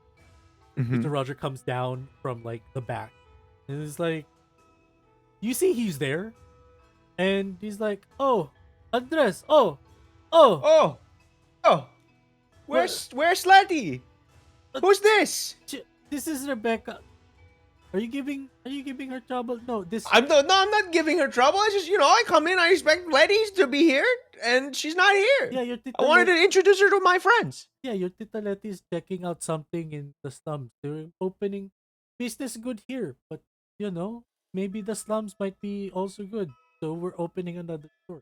Mhm. Tito Roger comes down from like the back, and it's like you see he's there, and he's like, "Oh, Andres, oh, Oh, oh, where's Letty? Uh, Who's this? this is Rebecca. Are you giving her trouble? No, this I'm not giving her trouble. It's just, I come in, I expect Letty to be here, and she's not here. yeah, your Tita I wanted to introduce her to my friends. Yeah, your Tita Letty is checking out something in the slums. They're opening business good here, but maybe the slums might be also good. So we're opening another store.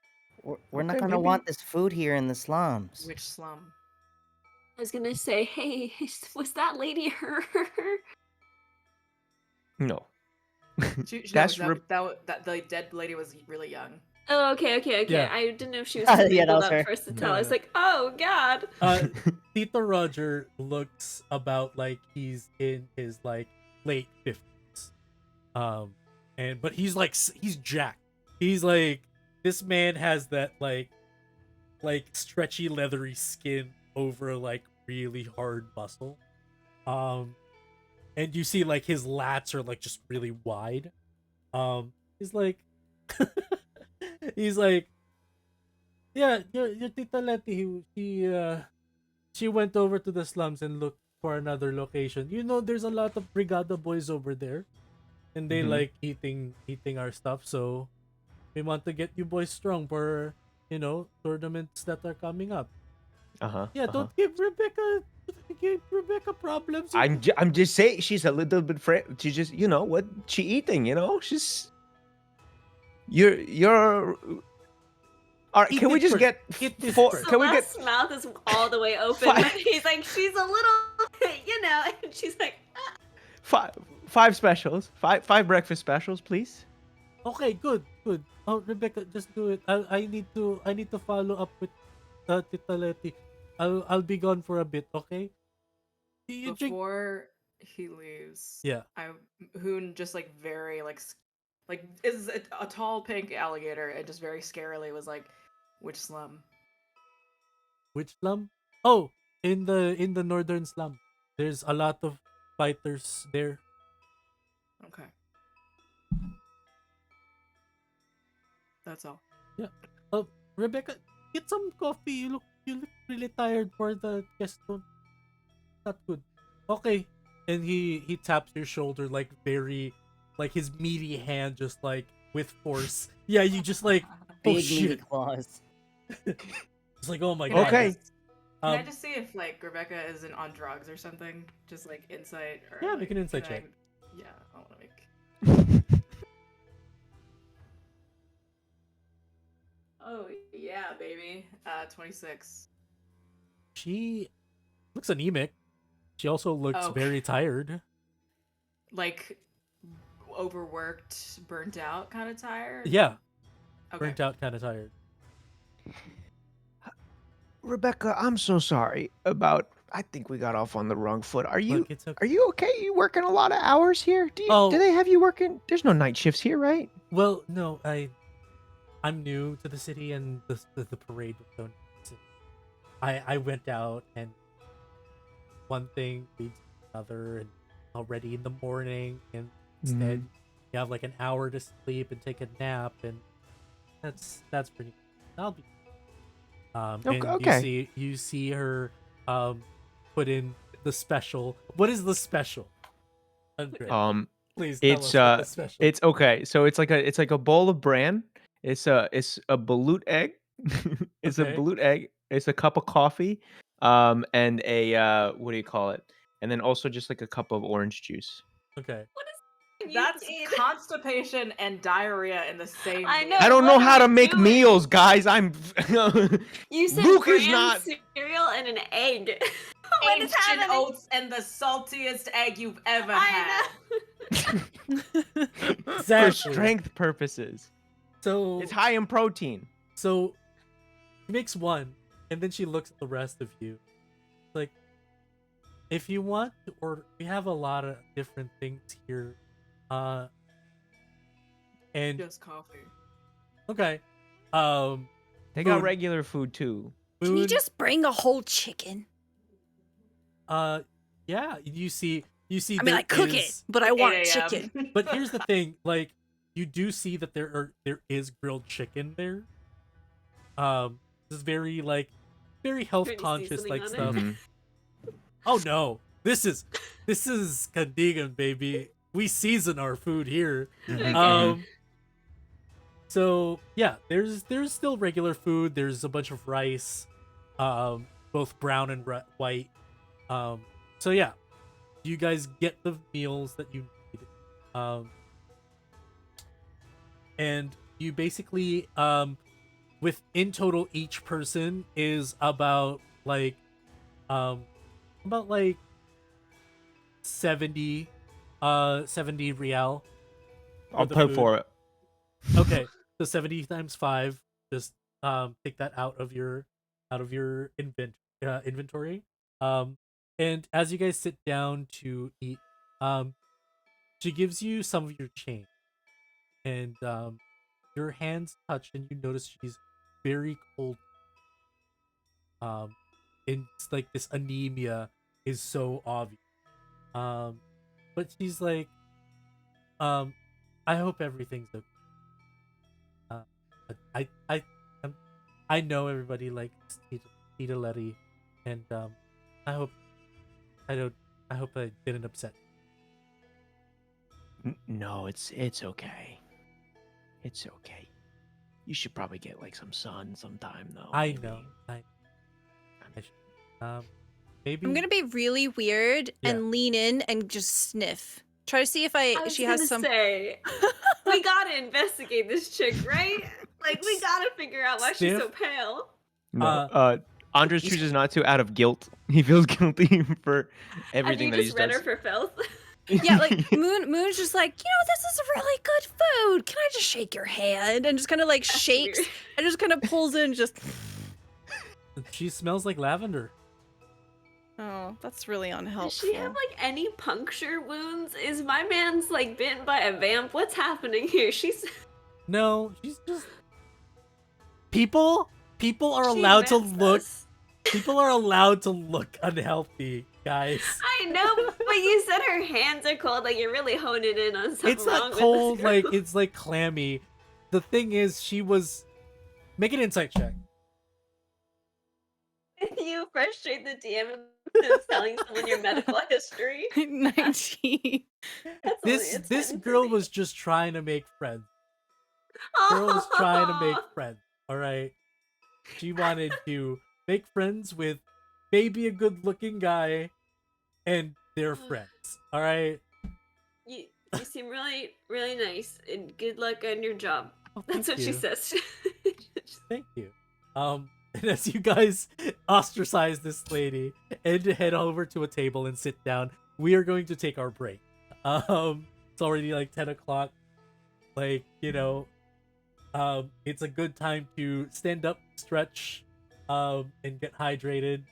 We're not Okay, gonna maybe- want this food here in the slums. Which slum? I was gonna say, hey, was that lady her? No. That's That's that the dead lady was really young. Oh, okay. Yeah. I didn't know if she was Yeah, too that labeled was up her. for us to tell. No, I was no. like, oh god. Tito Roger looks about like he's in his like late 50s. But he's jacked. He's like, this man has that like stretchy leathery skin over like really hard muscle. And you see like his lats are like just really wide. He's like he's like, yeah, your Tita Letty, she went over to the slums and looked for another location. There's a lot of Brigada boys over there, and they Mhm. like eating our stuff. So we want to get you boys strong for tournaments that are coming up. Uh-huh. Yeah, don't give Rebecca problems. I'm just saying she's a little bit she just, what she eating, she's you're all right, Eat can we it just first. get Eat this four, first. can we get Celeste's mouth is all the way open. Five. But he's like, she's a little, and she's like, five specials, five breakfast specials, please? Okay, good. Oh, Rebecca, just do it. I need to follow up with Tita Letty. I'll be gone for a bit, okay? You drink. Before he leaves, Yeah. Hoon just like very like is a tall pink alligator and just very scarily was like, which slum? Which slum? Oh, in the northern slum. There's a lot of fighters there. Okay. That's all. Yeah. Rebecca, get some coffee. You look really tired for the guest room. Not good. Okay. And he taps your shoulder like very, like his meaty hand just like with force. Yeah, you just like, oh Big meaty shit. claws. It's like, oh my Can I god. Okay. just- Can I Um, just see if like Rebecca isn't on drugs or something? Just like insight or Yeah, like, make an insight can I- check. Yeah, I want to make. Oh yeah, baby. 26. she looks anemic. She also looks Oh. very tired. Like overworked, burnt out, kind of tired. Yeah, Okay. burnt out, kind of tired. Rebecca, I'm so sorry about. I think we got off on the wrong foot. Are you Look, it's okay. are you okay? You working a lot of hours here? Do Oh. they have you working? There's no night shifts here, right? Well, no, I'm new to the city, and the parade was so nice. I went out, and one thing leads to another, and already in the morning, and instead you have like an hour to sleep and take a nap, and that's pretty. I'll be. And Okay. you see her put in the special. What is the special? Andre, please tell it's us what the special. it's okay. So it's like a bowl of bran. It's a balut egg. It's Okay. a balut egg. It's a cup of coffee. And a what do you call it? And then also just like a cup of orange juice. Okay. That's constipation and diarrhea in the same. I know. I don't know what how are to we make doing? meals, guys. I'm You said Luke is bran, not- cereal and an egg. What is Ancient happening? oats and the saltiest egg you've ever I had. know. for Exactly. strength purposes. So It's high in protein. So she makes one, and then she looks at the rest of you, like, if you want to order, we have a lot of different things here. Uh, and Just coffee. okay, They got Moon, regular food too. Can you Moon, just bring a whole chicken? uh, yeah, you see I mean, there I cook it, is, but I want 8 a.m. chicken. but here's the thing, like you do see that there is grilled chicken there. This is very health Pretty conscious seasoning like on it. stuff. Mhm. Oh no, this is Kandigan, baby. We season our food here. Mhm. Um, so yeah, there's still regular food. There's a bunch of rice, both brown and white. Um, so yeah, you guys get the meals that you need. Um, and you basically with in total each person is um about like 70 70 real for I'll the pay food. for it. Okay, so 70 times 5, just take that out of your inventory. Um and as you guys sit down to eat, um she gives you some of your change, and your hands touch and you notice she's very cold. And it's like this anemia is so obvious. Um but she's like, um I hope everything's okay. But I'm, I know everybody likes Tita Letty, and I hope I don't I hope I didn't upset. No, it's okay. It's okay. You should probably get like some sun sometime though. I maybe. know. I should. Maybe I'm gonna be really weird Yeah. and lean in and just sniff. Try to see if I was she has gonna some. say, we gotta investigate this chick, right? Like, we gotta figure out why she's so Sniff? pale. No. Uh, Andres chooses not to out of guilt. He feels guilty for Have everything you that he just read her does. for filth? Yeah, like Moon's just like, this is really good food. Can I just shake your hand? And just kind of like That's shakes weird. and just kind of pulls in, just. she smells like lavender. Oh, that's really unhelpful. Does she have like any puncture wounds? Is my man's like bitten by a vamp? What's happening here? She's No, she's just people are she allowed to vamps look us. people are allowed to look unhealthy, guys. I know, but you said her hands are cold. Like you're really honing in on something It's wrong not with cold, this like girl. it's like clammy. The thing is, she was make an insight check. If you frustrate the DM into telling someone your medical history, 19. that's only This a this 10 for girl me. was just trying to make friends. Girl was trying to make friends. All right, she wanted to make friends with maybe a good-looking guy and their friends. All right. You seem really really nice and good luck on your job. Oh, That's thank what she you. says. Thank you. And as you guys ostracize this lady and head over to a table and sit down, we are going to take our break. It's already like 10 o'clock. Like, it's a good time to stand up, stretch, and get hydrated.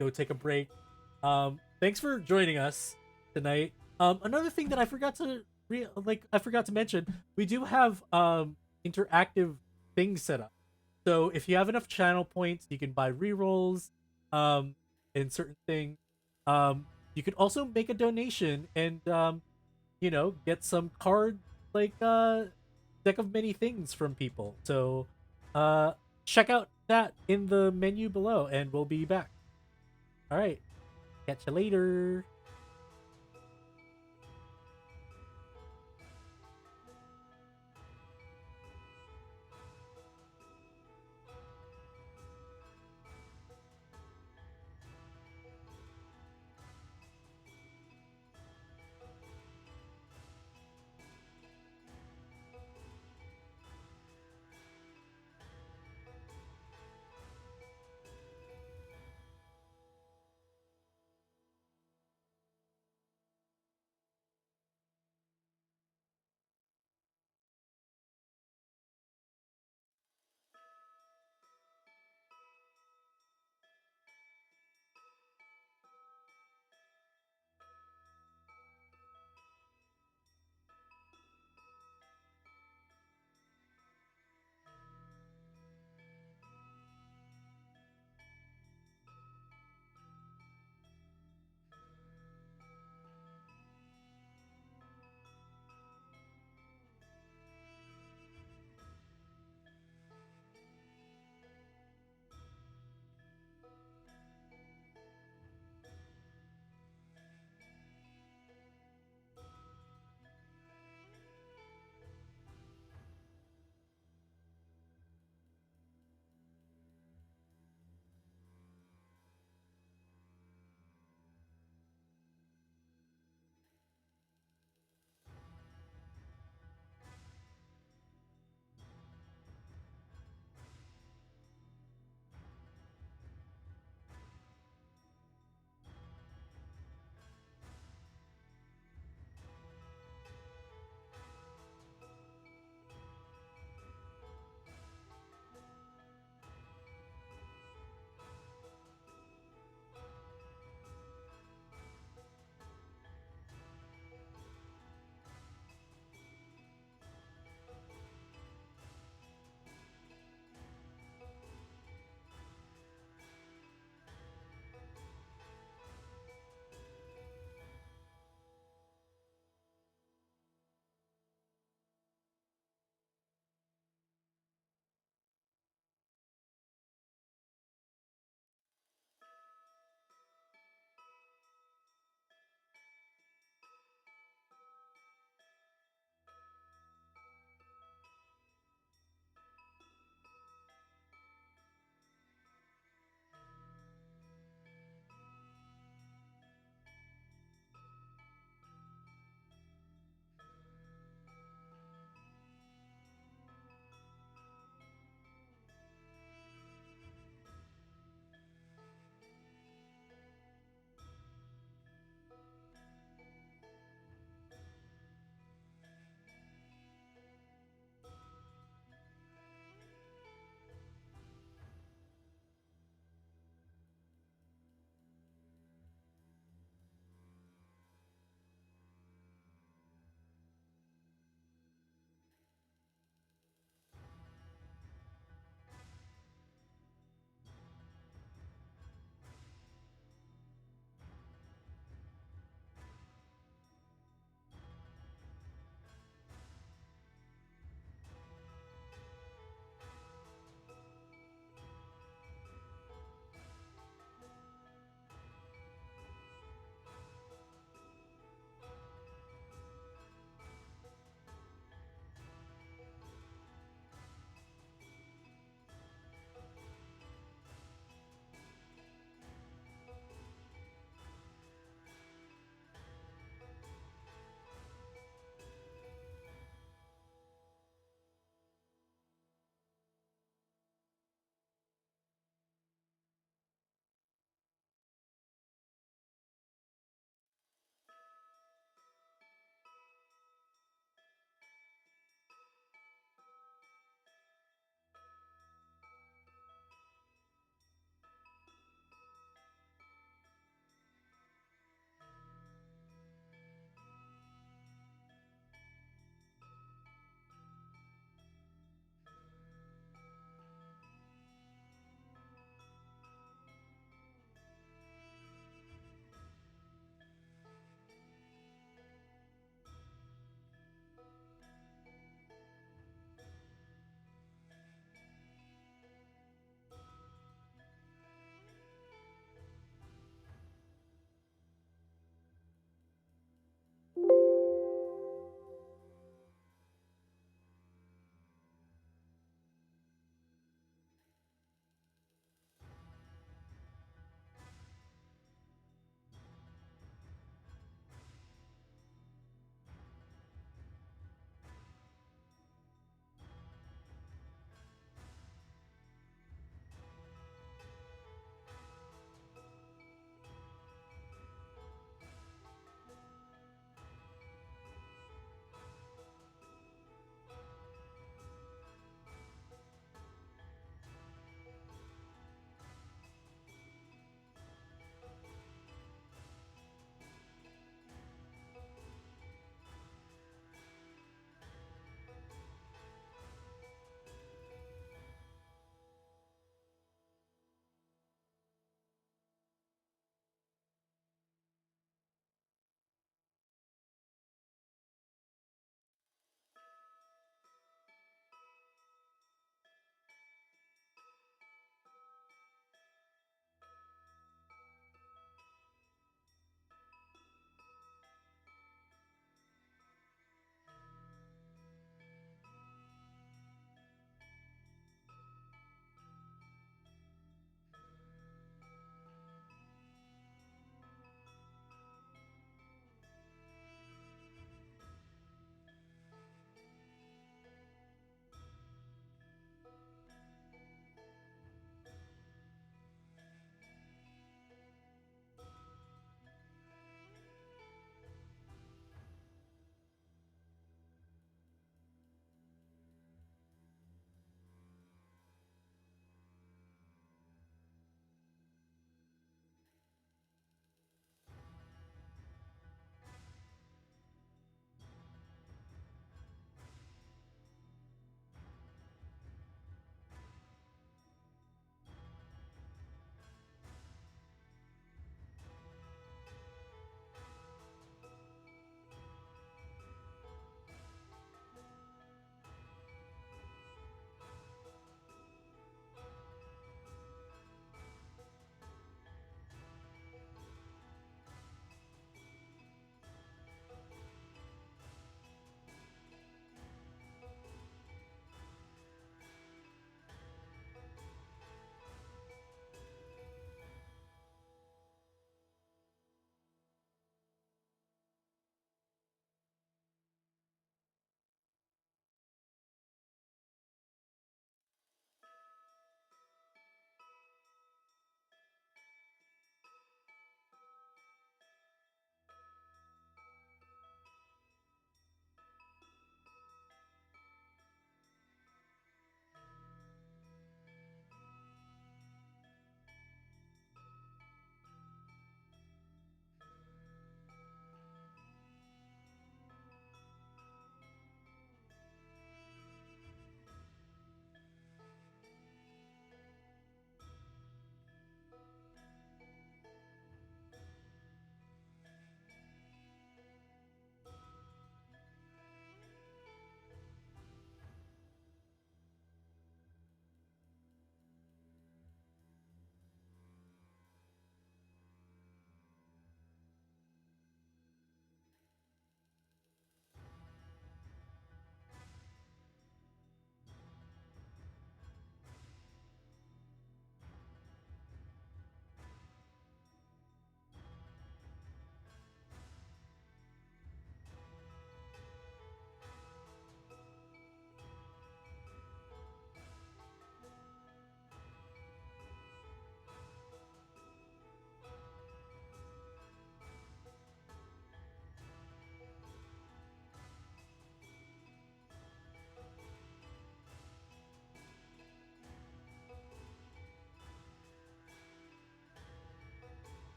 Go take a break. Thanks for joining us tonight. Another thing that I forgot to mention, we do have interactive things set up. So if you have enough channel points, you can buy rerolls, and certain things. You could also make a donation and get some card deck of many things from people. So check out that in the menu below, and we'll be back. All right, catch you later.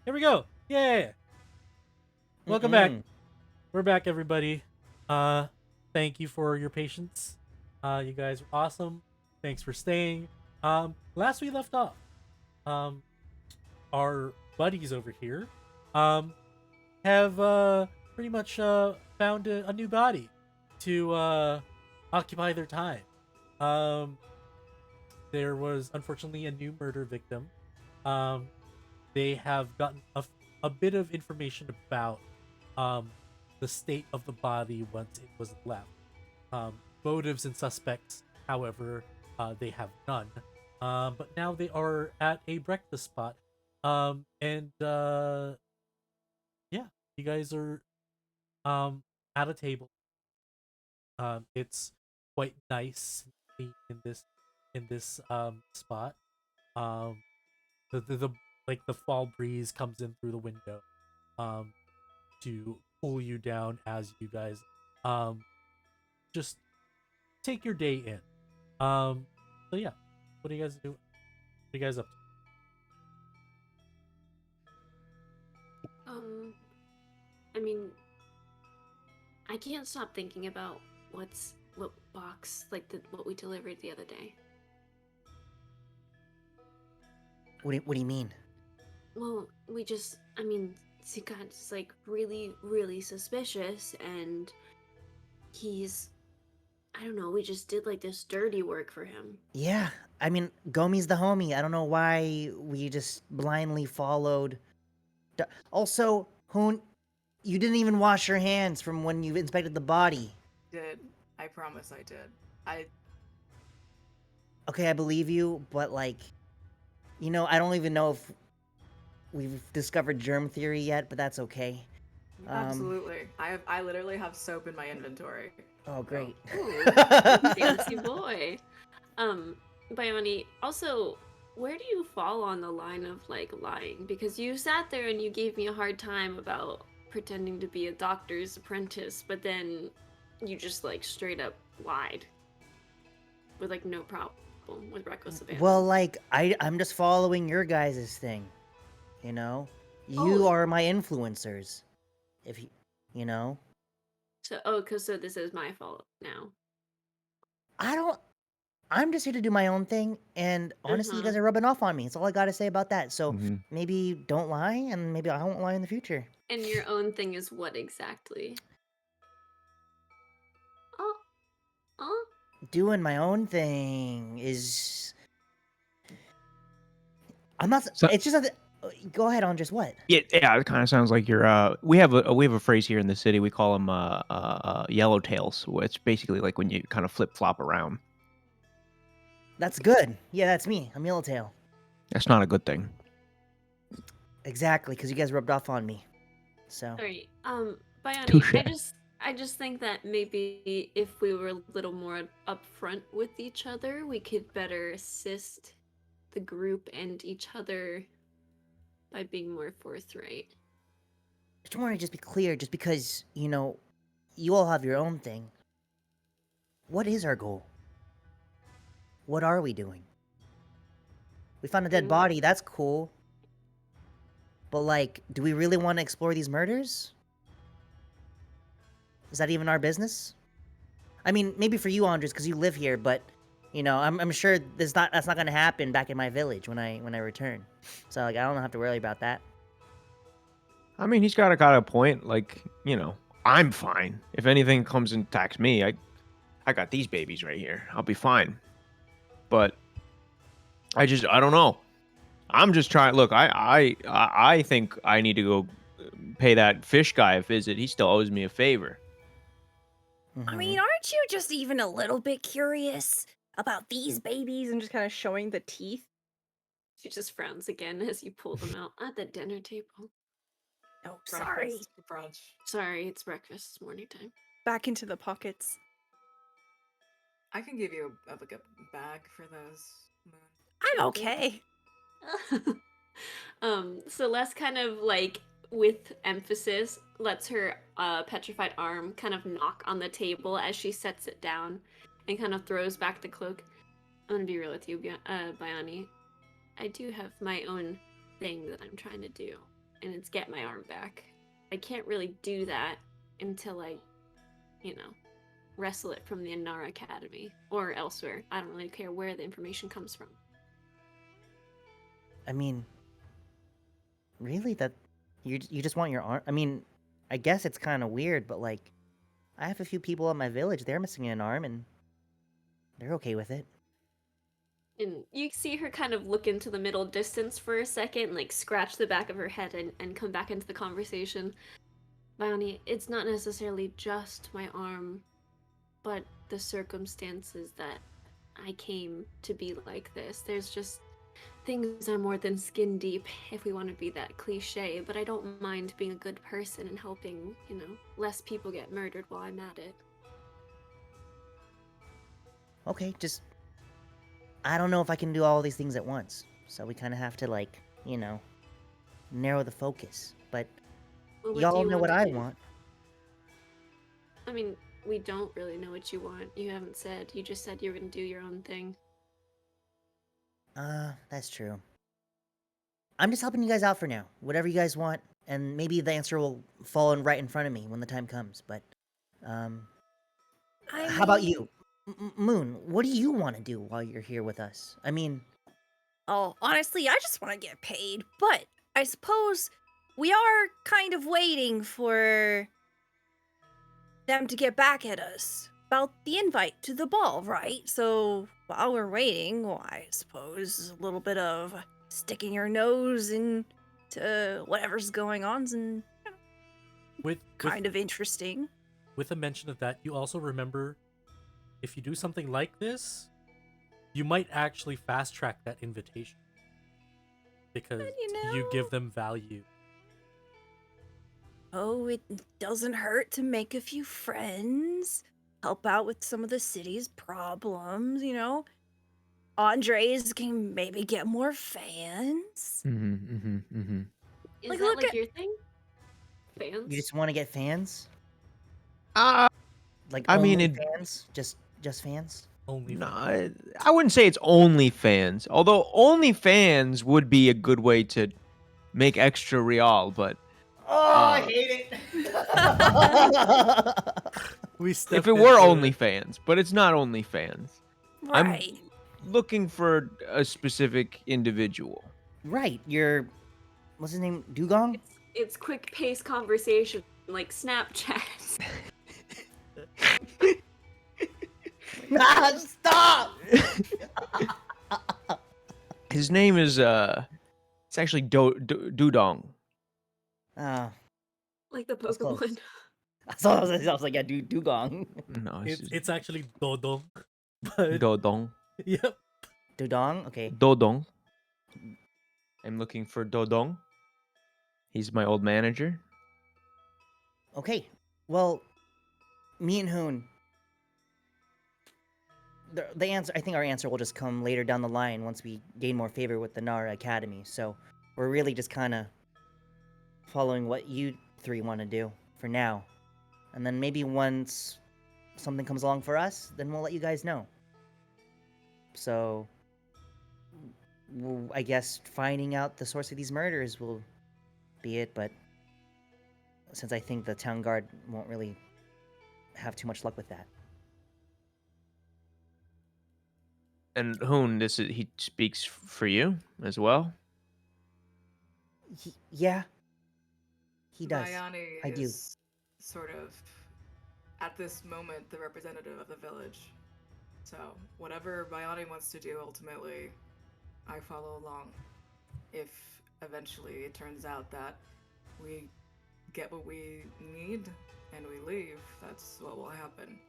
Here we go. Yeah. Welcome back. Mm-mm. We're back, everybody. Thank you for your patience. You guys are awesome. Thanks for staying. Last we left off, our buddies over here, have pretty much found a new body to occupy their time. Um, there was unfortunately a new murder victim. Um, they have gotten a bit of information about um, the state of the body once it was left. Motives and suspects, however, they have none. But now they are at a breakfast spot. And yeah, you guys are at a table. It's quite nice in this spot. Um, the like the fall breeze comes in through the window, um, to cool you down as you guys just take your day in. So yeah, what do you guys do? What are you guys up to? I mean, I can't stop thinking about what box, like what we delivered the other day. What do you mean? Well, I mean, he got just like really, really suspicious, and I don't know, we just did like this dirty work for him. Yeah, I mean, Gomi's the homie. I don't know why we just blindly followed. Also, Hoon, you didn't even wash your hands from when you inspected the body. Did. I promise I did. Okay, I believe you, but like, I don't even know if we've discovered germ theory yet, but that's okay. Absolutely. I literally have soap in my inventory. Oh, great. Ooh, fancy boy. Bioni, also, where do you fall on the line of like lying? Because you sat there and you gave me a hard time about pretending to be a doctor's apprentice, but then you just like straight up lied with like no problem with reckless abandon. Well, like, I'm just following your guys' thing, you know? You Oh. are my influencers. If you know? So, so this is my fault now. I'm just here to do my own thing, and honestly, you guys are rubbing off on me. That's all I gotta say about that. So Mhm. maybe don't lie, and maybe I won't lie in the future. And your own thing is what exactly? Oh. Doing my own thing is. I'm not. So- It's just. Go ahead, Andres. What? Yeah, it kind of sounds like you're. We have a phrase here in the city. We call them yellowtails, which basically like when you kind of flip flop around. That's good. Yeah, that's me. I'm Yellowtail. That's not a good thing. Exactly, because you guys rubbed off on me. So. Alright, Bioni, Touche. I just think that maybe if we were a little more upfront with each other, we could better assist the group and each other by being more forthright. I just want to just be clear, just because, you all have your own thing. What is our goal? What are we doing? We found a dead body, that's cool. But, like, do we really want to explore these murders? Is that even our business? I mean, maybe for you, Andres, because you live here, but, I'm sure that's not going to happen back in my village when I return. So, like, I don't have to worry about that. I mean, he's got a point. Like, I'm fine. If anything comes and attacks me, I got these babies right here. I'll be fine. But I don't know. I'm just trying. Look, I think I need to go pay that fish guy a visit. He still owes me a favor. I mean, aren't you just even a little bit curious about these babies and just kind of showing the teeth? She just frowns again as you pull them out at the dinner table. Oh, sorry. Breakfast, brunch. Sorry, it's breakfast. It's morning time. Back into the pockets. I can give you a bag for those. Moon. I'm okay. Celeste kind of like with emphasis lets her petrified arm kind of knock on the table as she sets it down and kind of throws back the cloak. I'm gonna be real with you, Biani. I do have my own thing that I'm trying to do. and it's get my arm back. I can't really do that until I, wrestle it from the Inara Academy or elsewhere. I don't really care where the information comes from. I mean, really? That you just want your arm? I mean, I guess it's kind of weird, but like, I have a few people in my village. They're missing an arm, and they're okay with it. And you see her kind of look into the middle distance for a second, like scratch the back of her head and come back into the conversation. Bione, it's not necessarily just my arm, but the circumstances that I came to be like this. There's just things are more than skin deep, if we want to be that cliche, but I don't mind being a good person and helping, less people get murdered while I'm at it. Okay, just I don't know if I can do all these things at once, so we kind of have to like, narrow the focus. But Well, what do y'all you know want what to I do? want. I mean, we don't really know what you want. You haven't said. You just said you were going to do your own thing. That's true. I'm just helping you guys out for now. Whatever you guys want, and maybe the answer will fall in right in front of me when the time comes. But, how about you, Moon? What do you want to do while you're here with us? I mean, Oh, honestly, I just want to get paid, but I suppose we are kind of waiting for them to get back at us about the invite to the ball, right? So while we're waiting, well, I suppose a little bit of sticking your nose into whatever's going on's and With kind of interesting. with a mention of that, you also remember if you do something like this, you might actually fast track that invitation because you give them value. Oh, it doesn't hurt to make a few friends, help out with some of the city's problems, Andres can maybe get more fans. Is Like, that look like at- your thing? Fans? you just want to get fans? Uh, Like, I mean, only it- fans? Just fans? Only no, fans. I wouldn't say it's OnlyFans. Although OnlyFans would be a good way to make extra real, but I hate it. We if stepped it were into it. OnlyFans, but it's not OnlyFans. right. I'm looking for a specific individual. Right, what's his name? Dugong? It's quick pace conversation, like Snapchat. Stop! His name is it's actually Dudong. Oh, Like the That's close. Pokemon. I was like, yeah, Dugong. No, It's actually Dodong. But Dodong. yep. Dudong? Okay. Dodong. I'm looking for Dodong. He's my old manager. Okay. Well, me and Hoon. The answer, I think our answer will just come later down the line once we gain more favor with the Nara Academy. So we're really just kind of following what you three want to do for now. And then maybe once something comes along for us, then we'll let you guys know. So I guess finding out the source of these murders will be it, but since I think the town guard won't really have too much luck with that. And Hoon, he speaks for you as well. Yeah, he does. Bione I do. is sort of, at this moment, the representative of the village. So, whatever Bione wants to do, ultimately, I follow along. If eventually it turns out that we get what we need and we leave, that's what will happen.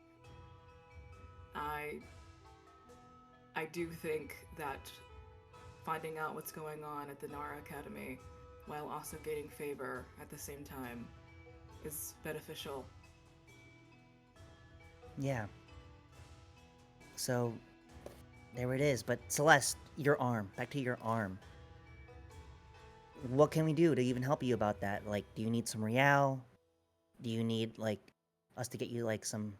I do think that finding out what's going on at the Nara Academy while also gaining favor at the same time is beneficial. Yeah. So, there it is. But Celeste, your arm. Back to your arm. What can we do to even help you about that? Like, do you need some real? Do you need, like, us to get you, like, some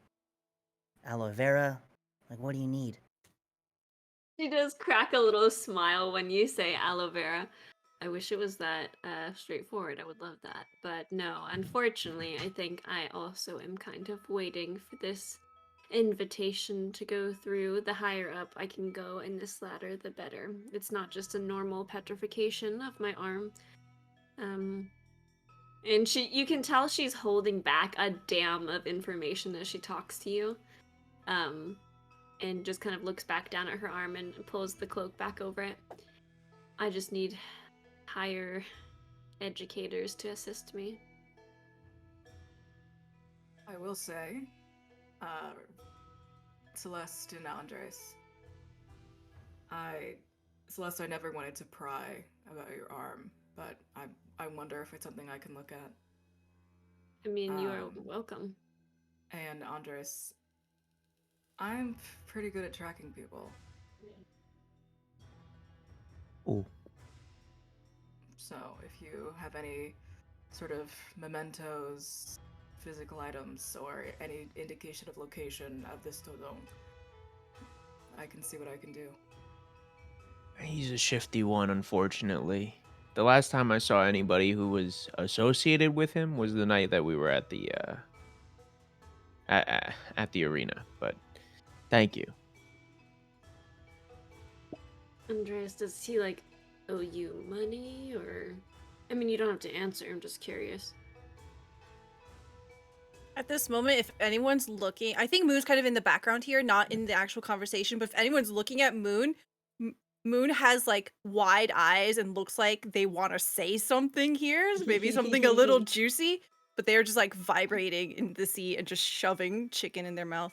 aloe vera? Like, what do you need? She does crack a little smile when you say aloe vera. I wish it was that straightforward. I would love that. But no, unfortunately, I think I also am kind of waiting for this invitation to go through. The higher up I can go in this ladder, the better. It's not just a normal petrification of my arm. And you can tell she's holding back a dam of information as she talks to you. And just kind of looks back down at her arm and pulls the cloak back over it. I just need higher educators to assist me. I will say, Celeste and Andres, Celeste, I never wanted to pry about your arm, but I wonder if it's something I can look at. I mean, you are welcome. And Andres, I'm pretty good at tracking people. Ooh. So if you have any sort of mementos, physical items, or any indication of location of this Todong, I can see what I can do. He's a shifty one, unfortunately. The last time I saw anybody who was associated with him was the night that we were at the at the arena. But thank you. Andreas, does he like owe you money, or? I mean, you don't have to answer. I'm just curious. At this moment, if anyone's looking, I think Moon's kind of in the background here, not in the actual conversation, but if anyone's looking at Moon, Moon has like wide eyes and looks like they want to say something here, maybe something a little juicy, but they're just like vibrating in the seat and just shoving chicken in their mouth.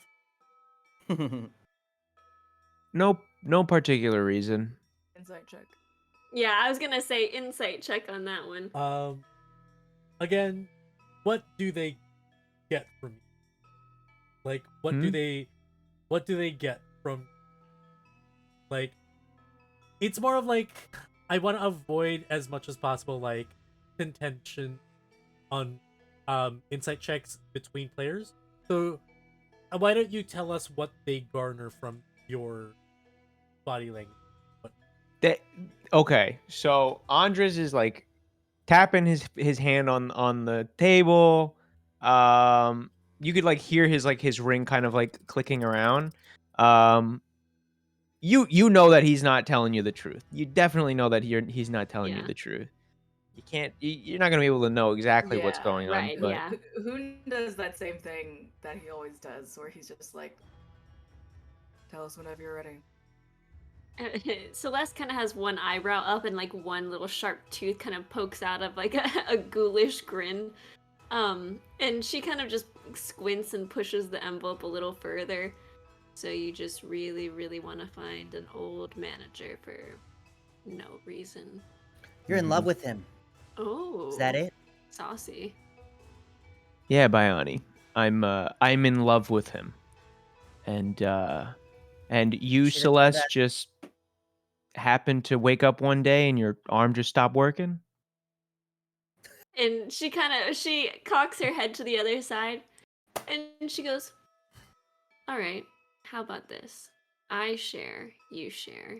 No particular reason. Insight check. Yeah, I was gonna say insight check on that one. Again, what do they get from you? Like, what do they get from, like, it's more of like, I want to avoid as much as possible like contention on insight checks between players. So why don't you tell us what they garner from your body language? Okay, so Andres is like tapping his hand on the table. You could like hear his ring kind of like clicking around. You know that he's not telling you the truth. You definitely know that he's not telling you Yeah. the truth. You're not gonna be able to know exactly what's going on. Right, But yeah. Who does that same thing that he always does, where he's just like, tell us whenever you're ready. Celeste kind of has one eyebrow up and like one little sharp tooth kind of pokes out of like a ghoulish grin. And she kind of just squints and pushes the envelope a little further. So you just really, really want to find an old manager for no reason. You're in love with him. Oh. Is that it? Saucy. yeah, Bayani, I'm in love with him, and you, Should've done Celeste, that. just happened to wake up one day and your arm just stopped working. And she cocks her head to the other side and she goes, all right, how about this? I share, you share.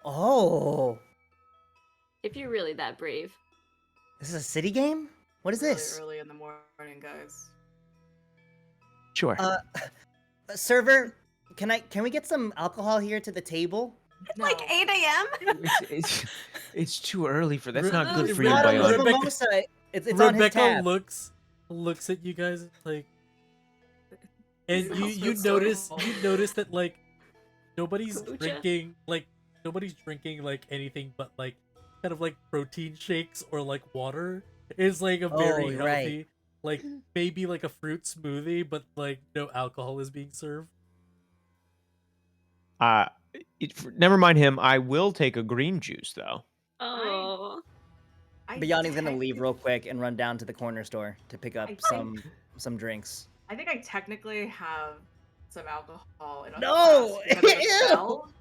Oh, If you're really that brave. this is a city game? What is Really this? early in the morning, guys. Sure. Server, can we get some alcohol here to the table? No. Like 8 a.m.? It's too early for that's It's not good not for you, Not a Bayani. little Bayani. mimosa. It's on his Rebecca tab. looks at you guys like, and This you smells so notice that like nobody's Kombucha? drinking like anything but like kind of like protein shakes or like water. It's like a very Oh, right. healthy, like maybe like a fruit smoothie, but like no alcohol is being served. Never mind him. I will take a green juice though. Oh. But Yanni's gonna leave real quick and run down to the corner store to pick up I- some drinks. I think I technically have some alcohol in a No! flask because of a Ew! spell.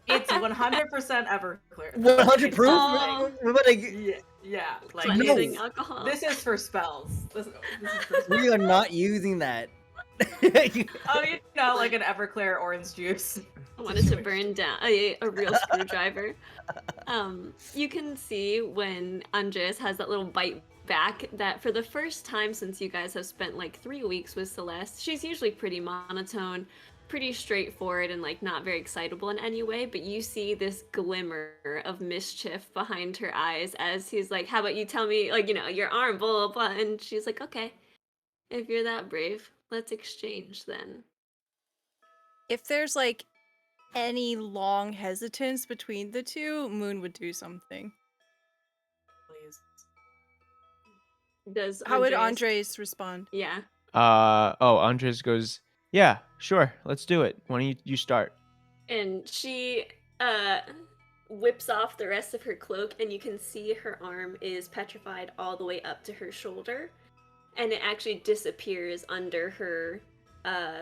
It's 100% Everclear. 100 proof? Oh. We're about to- Yeah, like No. Cleansing alcohol. this is for spells. This is for spells. we are not using that. Oh, like an Everclear orange juice. I wanted to burn down a real screwdriver. You can see when Andres has that little bite back that for the first time since you guys have spent like 3 weeks with Celeste, she's usually pretty monotone, pretty straightforward, and like not very excitable in any way, but you see this glimmer of mischief behind her eyes as he's like, how about you tell me, like, your arm, blah, blah, blah. And she's like, okay, if you're that brave, let's exchange then. If there's like any long hesitance between the two, Moon would do something. Please. Does How would Andres... Andres respond? Yeah. Andres goes, yeah, sure, let's do it. Why don't you start? And she whips off the rest of her cloak, and you can see her arm is petrified all the way up to her shoulder, and it actually disappears under her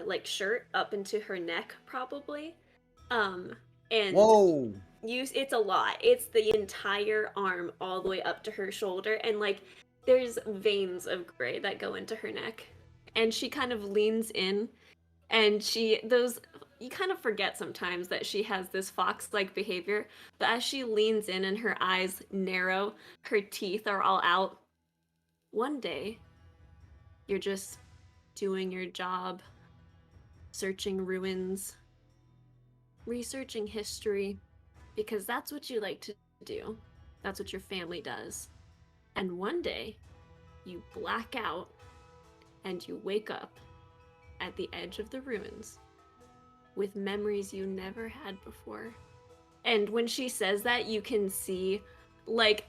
like shirt up into her neck probably. And Whoa. it's a lot. It's the entire arm all the way up to her shoulder, and like there's veins of gray that go into her neck. And she kind of leans in, and you kind of forget sometimes that she has this fox-like behavior, but as she leans in and her eyes narrow, her teeth are all out. One day, you're just doing your job, searching ruins, researching history, because that's what you like to do. That's what your family does. And one day, you black out and you wake up at the edge of the ruins with memories you never had before. And when she says that, you can see like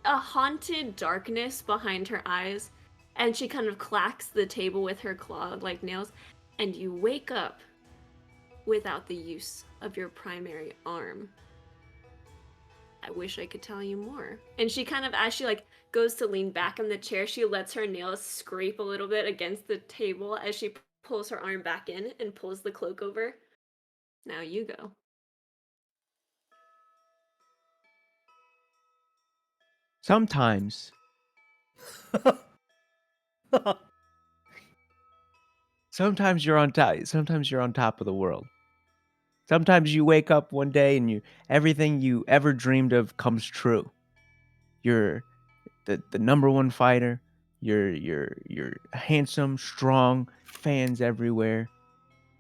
a haunted darkness behind her eyes, and she kind of clacks the table with her clawed like nails, and you wake up without the use of your primary arm. I wish I could tell you more. And she kind of, as she like goes to lean back in the chair, she lets her nails scrape a little bit against the table as she pulls her arm back in and pulls the cloak over. Now you go. Sometimes you're on top. Sometimes you're on top of the world. Sometimes you wake up one day and everything you ever dreamed of comes true. You're the number one fighter. You're handsome, strong, fans everywhere.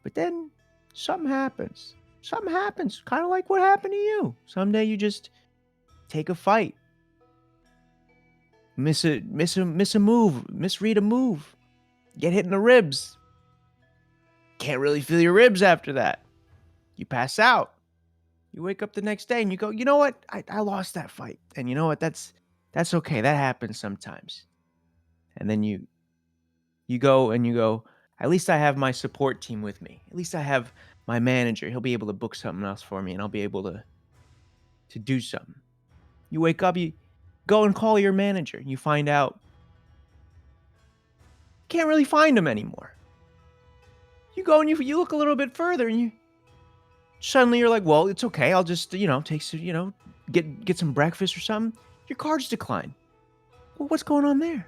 But then something happens. Something happens, kind of like what happened to you. Someday you just take a fight, miss a move, misread a move, get hit in the ribs. Can't really feel your ribs after that. You pass out. You wake up the next day and you go, you know what? I lost that fight. And you know what? That's okay. That happens sometimes. And then you go and you go, at least I have my support team with me. At least I have my manager. He'll be able to book something else for me and I'll be able to do something. You wake up, you go and call your manager. You find out you can't really find him anymore. You go and you look a little bit further and suddenly you're like, well, it's okay. I'll just, take some, get some breakfast or something. Your cards decline. Well, what's going on there?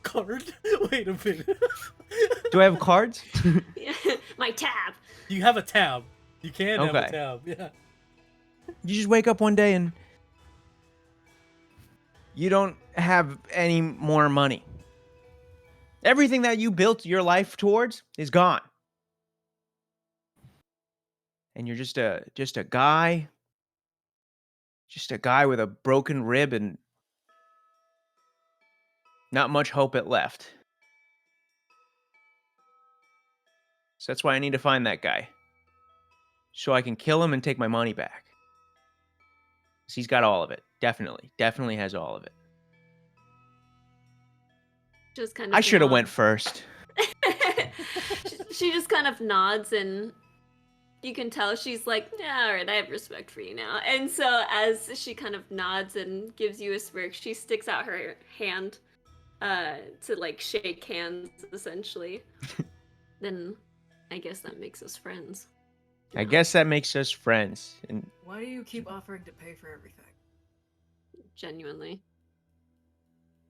Card? Wait a minute. Do I have cards? My tab. You have a tab. You can have a Okay. tab. Yeah. You just wake up one day and you don't have any more money. Everything that you built your life towards is gone. And you're just a guy with a broken rib and not much hope at left. So that's why I need to find that guy. So I can kill him and take my money back. 'Cause he's got all of it. Definitely has all of it. Just kind of I should have went nods. first. She just kind of nods, and you can tell she's like, yeah, all right, I have respect for you now. And so as she kind of nods and gives you a smirk, she sticks out her hand to like shake hands, essentially. Then I guess that makes us friends. I guess that makes us friends. And Why do you keep offering to pay for everything? Genuinely.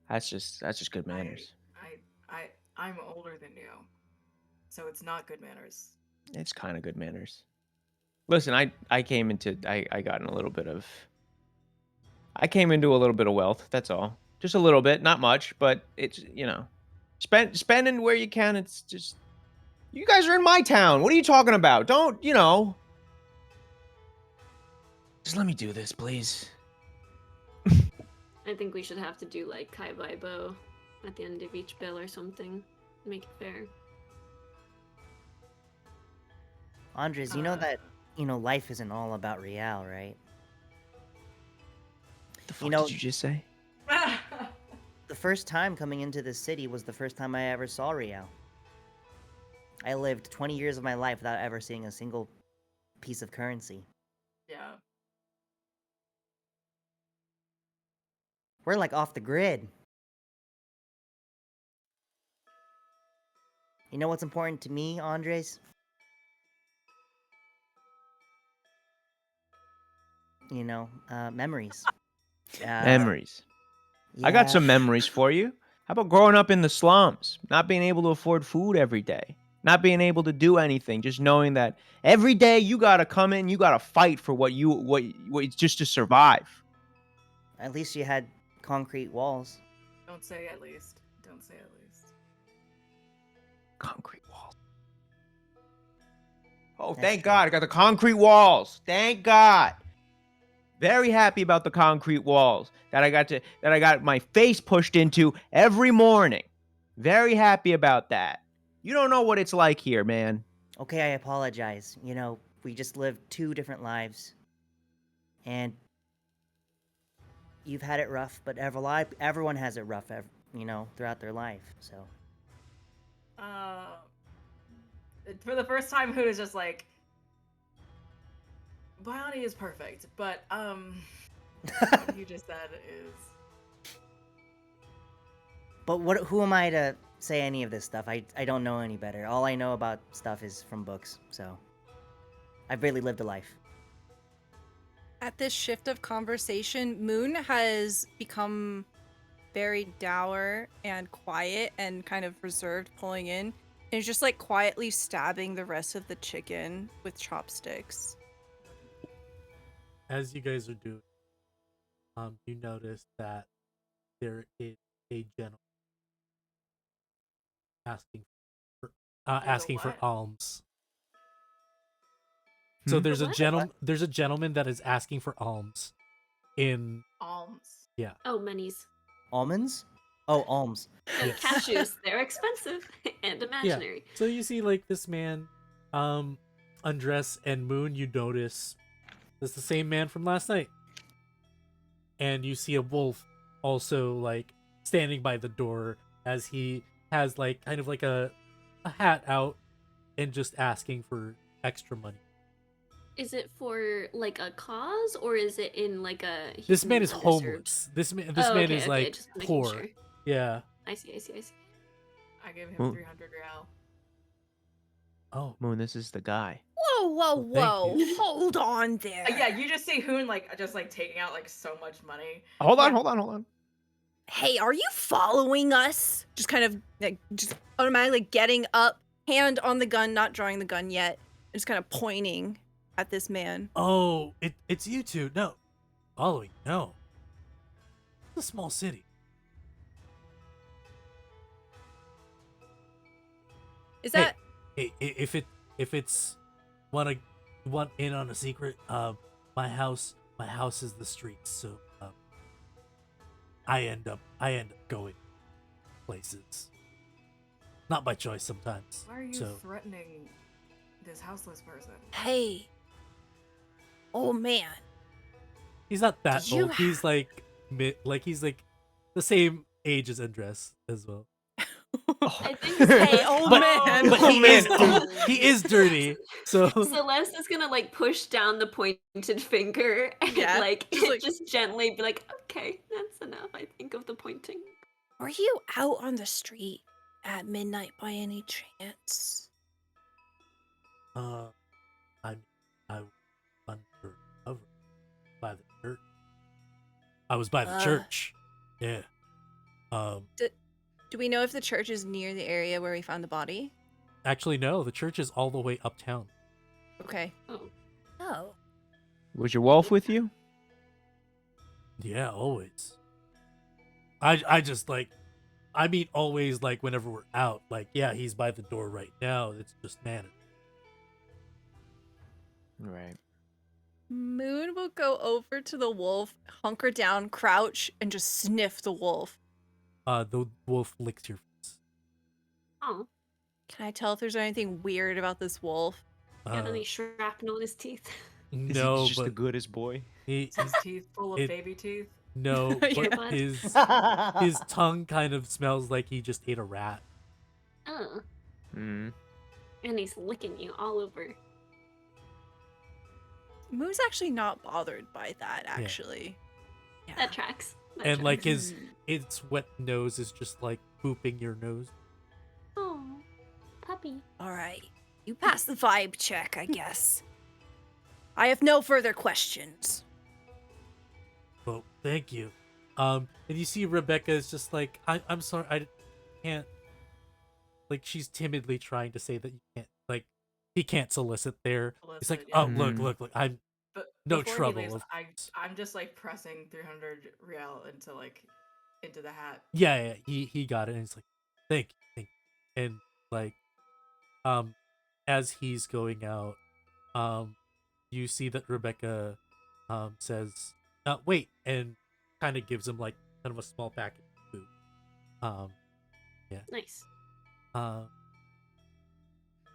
that's just good manners. I'm older than you. so it's not good manners. It's kind of good manners. Listen, I came into I got in a little bit of I came into a little bit of wealth. That's all. Just a little bit, not much, but it's spending where you can. It's just you guys are in my town. What are you talking about? Don't just let me do this, please. I think we should have to do like Kai Bai Bo at the end of each bill or something to make it fair. Andres, you know that life isn't all about real, right? The fuck know- did you just say? The first time coming into this city was the first time I ever saw real. I lived 20 years of my life without ever seeing a single piece of currency. Yeah. We're like off the grid. You know what's important to me, Andres? Memories. Memories. I got Yeah. some memories for you. How about growing up in the slums, not being able to afford food every day, not being able to do anything, just knowing that every day you gotta come in, you gotta fight for what just to survive. At least you had concrete walls. Don't say at least. Don't say at least. Concrete walls. Oh, That's thank true. God, I got the concrete walls. Thank God. Very happy about the concrete walls that I got my face pushed into every morning. Very happy about that. You don't know what it's like here, man. Okay, I apologize. We just lived two different lives. And you've had it rough, but everyone has it rough, throughout their life. So, For the first time, who is just like, Bioni is perfect, but what you just said is. But who am I to say any of this stuff? I don't know any better. All I know about stuff is from books, so I've barely lived a life. At this shift of conversation, Moon has become very dour and quiet and kind of reserved, pulling in, and is just like quietly stabbing the rest of the chicken with chopsticks. As you guys are doing, you notice that there is a gentleman asking for what? alms. So there's The a what? there's a gentleman that is asking for alms in Alms. Oh, monies. Almonds? Oh, alms. Like Yes. cashews. They're expensive and imaginary. So you see like this man undress, and Moon, you notice it's the same man from last night. And you see a wolf also like standing by the door as he has like kind of like a hat out and just asking for extra money. Is it for like a cause or is it in like a? This man is underserved- homeless. This man okay, is okay, like just making poor. sure. Yeah. I see. I give him Well- 300 real. Oh. Moon, this is the guy. Whoa, whoa, Well, thank whoa! you. Hold on there. Yeah, you just see Hoon just taking out like so much money. Hold on, Yeah. hold on, hold on. Hey, are you following us? Just kind of like just automatically getting up, hand on the gun, not drawing the gun yet, and just kind of pointing at this man. Oh, it's you two. No. Following. No. It's a small city. Is Hey. that Hey, if it's want in on a secret, my house is the streets, so I end up going places. Not by choice sometimes. Why are you So threatening this houseless person? hey? Oh man. he's not that Did you old. He's like he's like the same age as Andres as well. I think Hey, old But- man. But he is dirty. So Celeste is gonna like push down the pointed finger and Yeah, like just, like- just gently be like, okay, that's enough. I think of the pointing. Are you out on the street at midnight by any chance? I was under cover by the church. I was by the church. Yeah. Do we know if the church is near the area where we found the body? Actually, no. The church is all the way uptown. Okay. Oh, Oh. Was your wolf with you? Yeah, always. I just like, I mean, always like whenever we're out. Like, yeah, he's by the door right now. It's just managed. Right. Moon will go over to the wolf, hunker down, crouch, and just sniff the wolf. The wolf licks your face. oh, Can I tell if there's anything weird about this wolf? got Uh, any shrapnel in his teeth? Is no, he just the but goodest boy? he, Is his teeth full of It- baby teeth? no, Yeah. but his tongue kind of smells like he just ate a rat. Oh, Mm. and he's licking you all over. Moon's actually not bothered by that, actually. Yeah. That tracks. That And like tracks. his wet nose is just like booping your nose. Oh, puppy. All right. You passed the vibe check, I guess. I have no further questions. Well, thank you. And you see Rebecca is just like, I'm sorry, I can't. Like, she's timidly trying to say that you can't, like, he can't solicit there. He's like, Solicit, yeah. oh, look, Mm. look, I'm But no before trouble. He leaves, of course." I'm just like pressing 300 real into the hat. Yeah, he got it, and he's like, thank you. And like, as he's going out, you see that Rebecca, says, wait, and kind of gives him like kind of a small packet of food. Nice.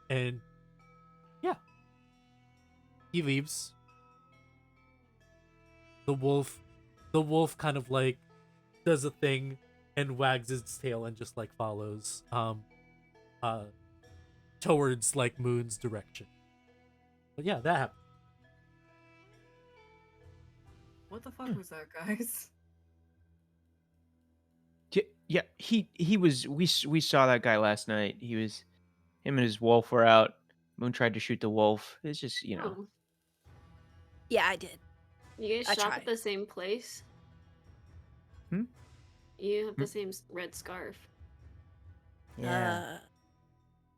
And yeah, he leaves. The wolf kind of like does a thing and wags its tail and just like follows towards like Moon's direction. But yeah, that happened. What the fuck was that, guys? Yeah, he was. We saw that guy last night. Him and his wolf were out. Moon tried to shoot the wolf. It's just Oh, Yeah, I did. you guys I shop tried. at the same place? Hmm? You have Hmm? the same red scarf. Yeah.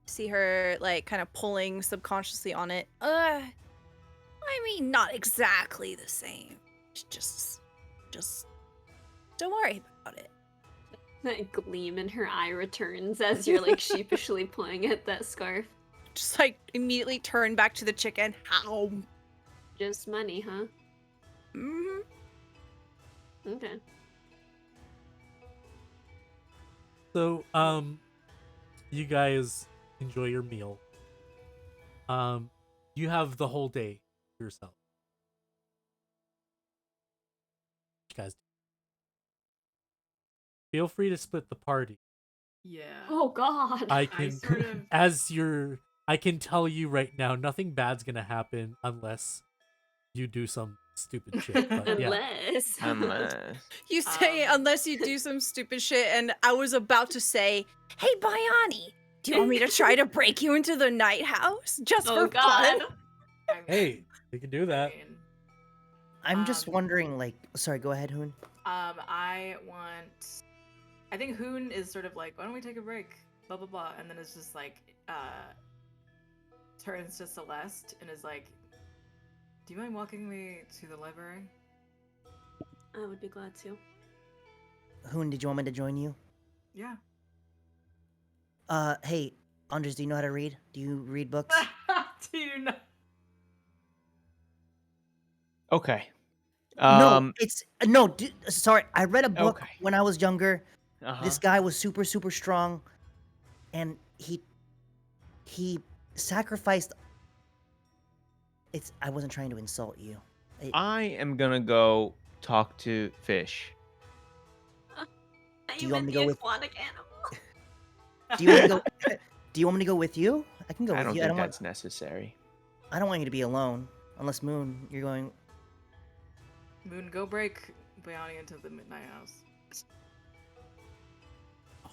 See her like kind of pulling subconsciously on it. I mean, not exactly the same. It's just don't worry about it. That gleam in her eye returns as you're like sheepishly pulling at that scarf. Just like immediately turn back to the chicken. How? Just money, huh? hmm Okay. So you guys enjoy your meal. You have the whole day to yourself. What you guys do? Feel free to split the party. Yeah. Oh God. I can sort of- I can tell you right now, nothing bad's gonna happen unless you do some stupid shit. But yeah. Unless. You say unless you do some stupid shit, and I was about to say, "Hey, Bayani, do you want me to try to break you into the night house just Oh for fun?" God. I mean, Hey, you can do I that. mean, I'm just Um, wondering, like, sorry, go ahead, Hoon. I think Hoon is sort of like, why don't we take a break? Blah blah blah, and then it's just like, turns to Celeste and is like, do you mind walking me to the library? I would be glad to. Hoon, did you want me to join you? Yeah. Hey, Andres, do you know how to read? Do you read books? Do you know? Okay. No, it's no. Sorry, I read a book Okay. when I was younger. Uh-huh. This guy was super, super strong, and he sacrificed. I wasn't trying to insult you. I am gonna go talk to Fish. Do you want me to go the with- aquatic animal? Do you want me to go? Do you want me to go with you? I can go I with don't you. think that's necessary. I don't want you to be alone. Unless Moon, you're going. Moon, go break Bayani into the midnight house.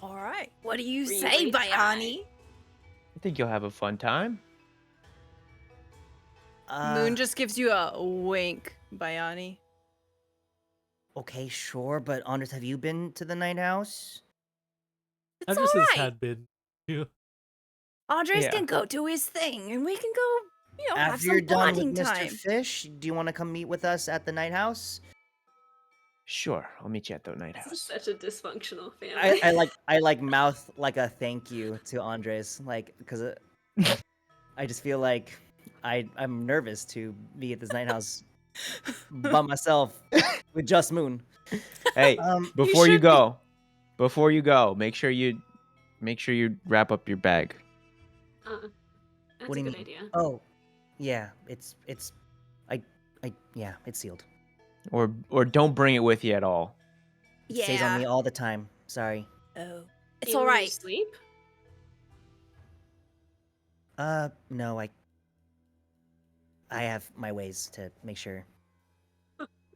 All right. What do you Really say, high. Bayani? I think you'll have a fun time. Moon just gives you a wink, Bayani. Okay, sure, but Andres, have you been to the night house? It's Andres all has right. had been. Andres Yeah. can go do his thing, and we can go, have After some you're done with bonding Mr. time. Fish, do you want to come meet with us at the Night House? Sure, I'll meet you at the night This is house. such a dysfunctional family. I like mouth like a thank you to Andres, like because I just feel like I'm nervous to be at this Night House by myself with just Moon. Hey, Um, before you should be. go, make sure you wrap up your bag. That's what a do you good mean? idea. Oh, yeah, it's sealed. Or don't bring it with you at all. It stays on Yeah. me all the time. Sorry. Oh, it's In all your right. sleep? No, I have my ways to make sure.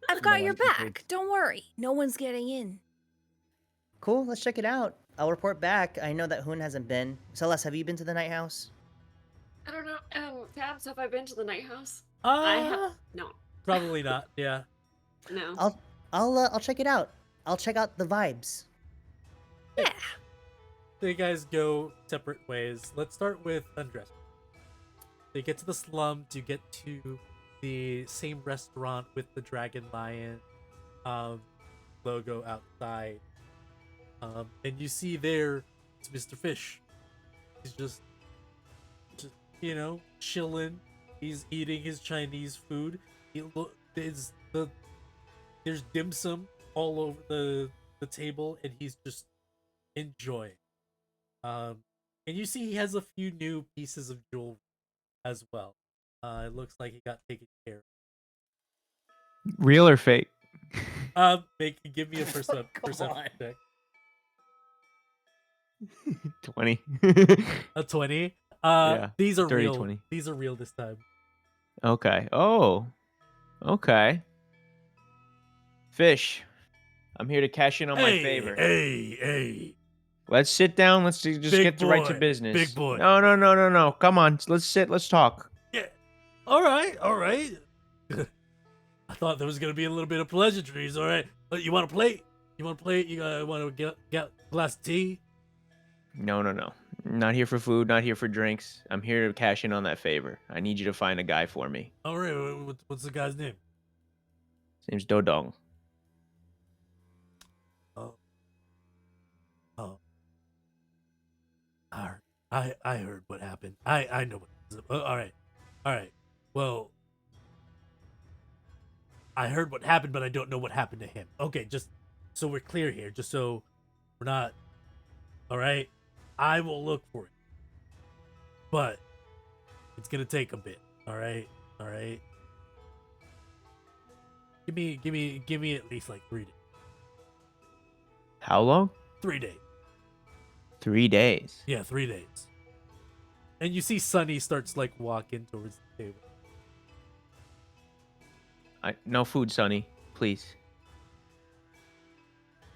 I've got No your one back. intrudes. Don't worry. No one's getting in. Cool, let's check it out. I'll report back. I know that Hoon hasn't been. Celeste, have you been to the Night House? I don't know. Tabs, have I been to the night house? I have no. Probably not. Yeah. No. I'll check it out. I'll check out the vibes. Yeah. So you guys go separate ways. Let's start with undress. So you get to the slums. You get to the same restaurant with the dragon lion logo outside. And you see there, it's Mr. Fish. He's just chilling. He's eating his Chinese food. There's dim sum all over the table, and he's just enjoying. And you see he has a few new pieces of jewelry as well. It looks like he got taken care Real or fake? of. Give me a Come perception on. check. 20. A 20. Yeah, These are dirty real. 20. These are real this time. Okay. Oh. Okay. Fish. I'm here to cash in on my favor. Hey. Let's sit down. Let's just Big get right to boy, business. big boy. No. Come on. Let's sit. Let's talk. Yeah. All right. I thought there was gonna be a little bit of pleasantries. All right. You want to play? You want to play? You want to get a glass of tea? No. Not here for food. Not here for drinks. I'm here to cash in on that favor. I need you to find a guy for me. All right. What's the guy's name? His name's Dodong. Oh. I heard what happened. I know what. All right. Well, I heard what happened, but I don't know what happened to him. Okay, just so we're clear here, just so we're not. All right, I will look for it, but it's gonna take a bit. All right. Give me at least like 3 days. How long? 3 days. 3 days. Yeah, 3 days. And you see Sunny starts like walking towards the table. No food, Sonny. Please.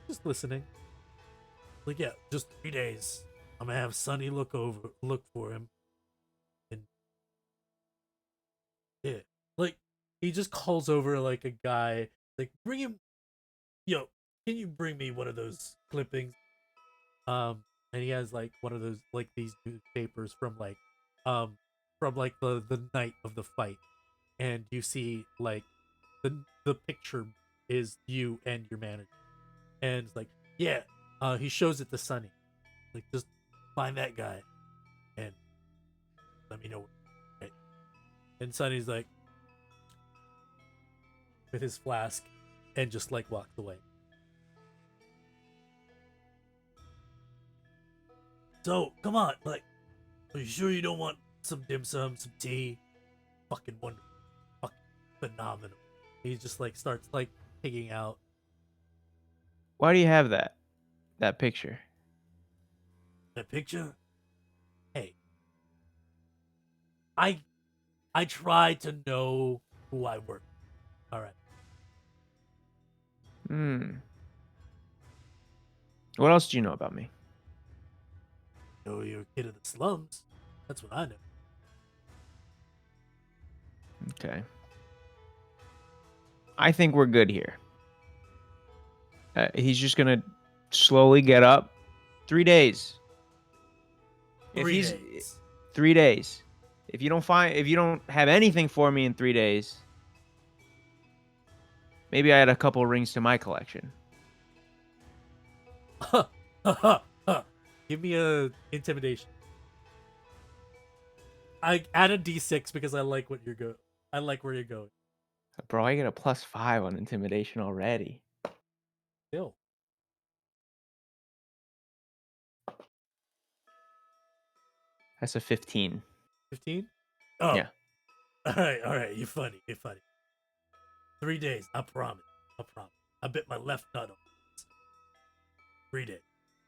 Just listening. Like, yeah, just 3 days. I'm gonna have Sunny look for him. And yeah. Like, he just calls over like a guy, like, bring him can you bring me one of those clippings? And he has like one of those like these newspapers from like the night of the fight. And you see like the picture is you and your manager. And it's like, yeah, he shows it to Sunny. Like, just find that guy and let me know. Okay. And Sunny's like with his flask and just like walks away. So, come on, like, are you sure you don't want some dim sum, some tea? Fucking wonderful. Fucking phenomenal. He just like starts like picking out. Why do you have that picture? That picture? Hey. I try to know who I work with. Alright. What else do you know about me? Know you're a kid of the slums. That's what I know. Okay. I think we're good here. He's just gonna slowly get up. 3 days. 3 days. 3 days. If you don't have anything for me in 3 days, maybe I add a couple rings to my collection. Give me a intimidation. I add a d6 because I like what you're go. I like where you're going. Bro, I get a +5 on intimidation already. Still. That's a 15. 15? Oh. Yeah. All right. You're funny. 3 days. I promise. I bet my left nut on this. 3 days.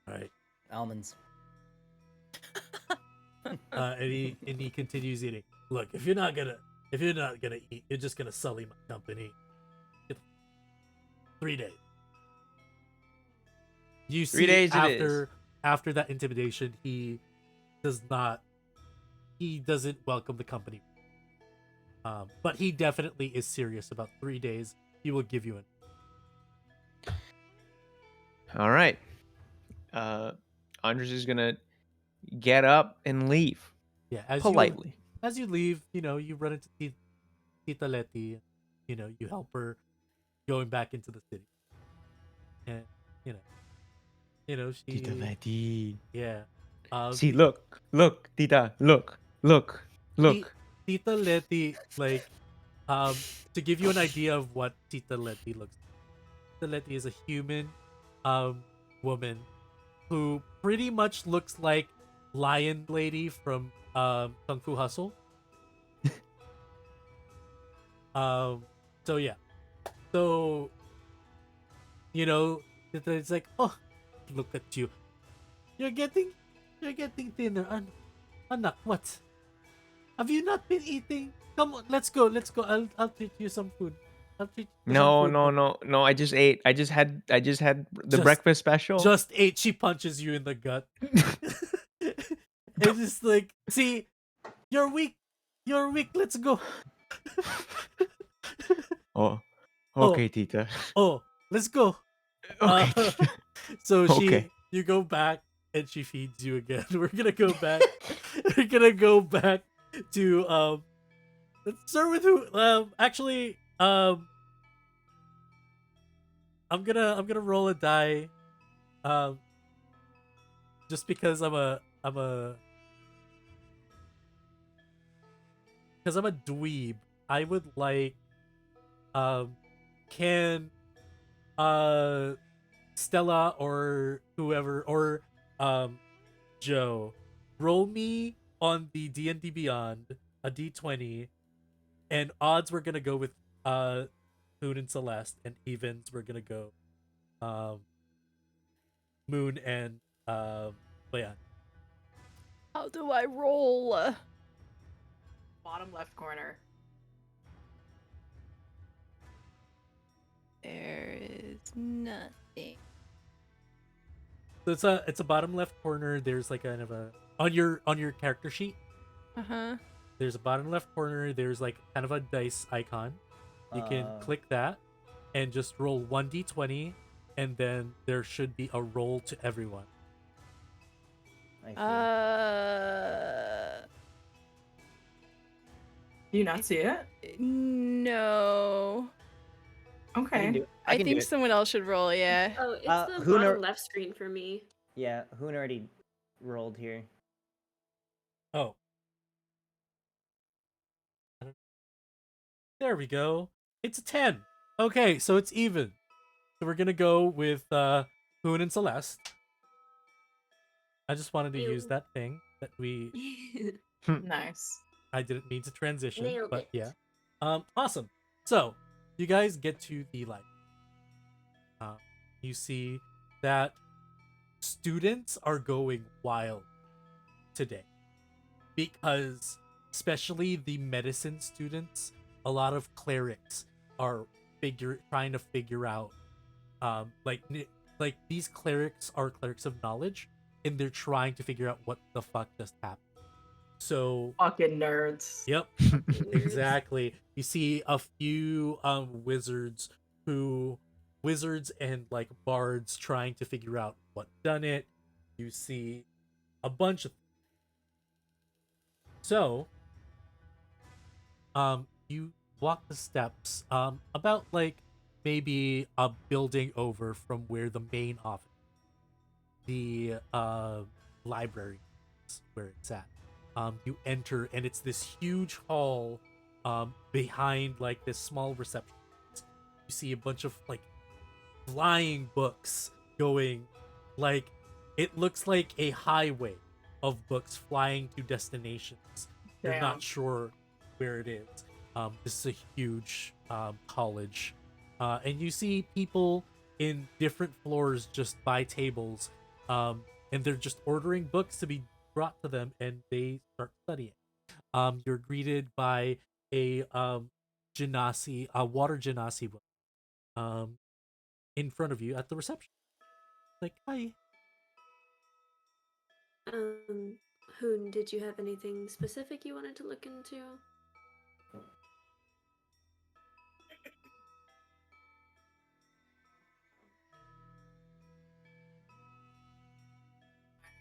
All right. Almonds. And he continues eating. Look, if you're not gonna eat, you're just gonna sully my company. 3 days. You see 3 days it is. after that intimidation, he doesn't welcome the company. But he definitely is serious about 3 days. He will give you an. All right. Andres is gonna get up and leave Yeah, politely. As you leave, you run into Tita Letty. You help her going back into the city. And she. Tita Letty. Yeah. See, look, Tita, look. Tita Letty, to give you an idea of what Tita Letty looks like. Tita Letty is a human woman who pretty much looks like Lion Lady from Kung Fu Hustle. So yeah. So it's like, oh, look at you. You're getting thinner. Anak, what? Have you not been eating? Come on, let's go. I'll treat you some food. No. I just ate. I just had the breakfast special. Just ate. She punches you in the gut. It's just like, see, you're weak. Let's go. Oh, okay, Tita. Oh, let's go. Okay. So Okay. you go back and she feeds you again. We're gonna go back. We're gonna go back to let's start with who. Actually, I'm gonna roll a die. Just because I'm a dweeb, I would like can Stella or whoever or Joe roll me on the D&D Beyond a D20, and odds we're gonna go with Moon and Celeste, and evens we're gonna go Moon and Leon. How do I roll? Bottom left corner. There is nothing. So it's a bottom left corner. There's like kind of a on your character sheet. Uh-huh. There's a bottom left corner. There's like kind of a dice icon. You can click that and just roll 1d20, and then there should be a roll to everyone. I see. Do you not see it? No. I can Okay. do it. I can do think it. someone else should roll, yeah. Oh, it's the who bottom nor- left screen for me. Yeah, Hoon already rolled here. Oh. There we go. It's a 10. Okay, so it's even. So we're gonna go with Hoon and Celeste. I just wanted to use that thing that Nice. I didn't mean to transition, Nailed but it. yeah. Awesome. So you guys get to the light. You see that students are going wild today because, especially the medicine students, a lot of clerics are trying to figure out, like these clerics are clerics of knowledge, and they're trying to figure out what the fuck just happened. So Fucking nerds. yep. Exactly. You see a few wizards and like bards trying to figure out what done it. You see a bunch of So, you walk the steps, about like maybe a building over from where the main office, the library is where it's at. You enter, and it's this huge hall, behind like this small reception. You see a bunch of like flying books going, like it looks like a highway of books flying to destinations. You're Damn. not sure where it is. This is a huge college, and you see people in different floors just by tables, and they're just ordering books to be brought to them, and they start studying. You're greeted by a genasi, a water genasi book, um, in front of you at the reception. Like, hi. Hoon, did you have anything specific you wanted to look into?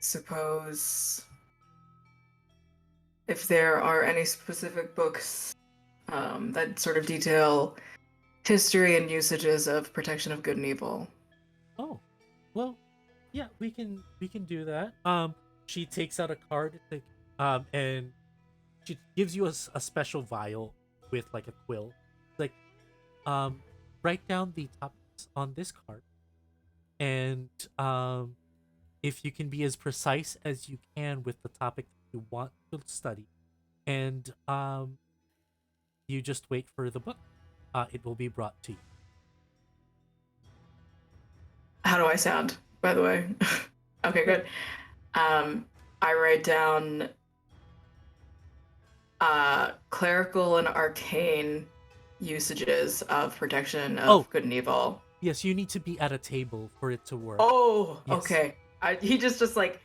Suppose if there are any specific books that sort of detail history and usages of protection of good and evil. Oh, well, yeah, we can do that. She takes out a card, like, and she gives you a special vial with like a quill. Like, write down the topics on this card, and if you can be as precise as you can with the topic that you want to study, and you just wait for the book. It will be brought to you. How do I sound, by the way? Okay, good. I write down clerical and arcane usages of protection of good and evil. Yes, you need to be at a table for it to work. Oh, Yes. okay. He just like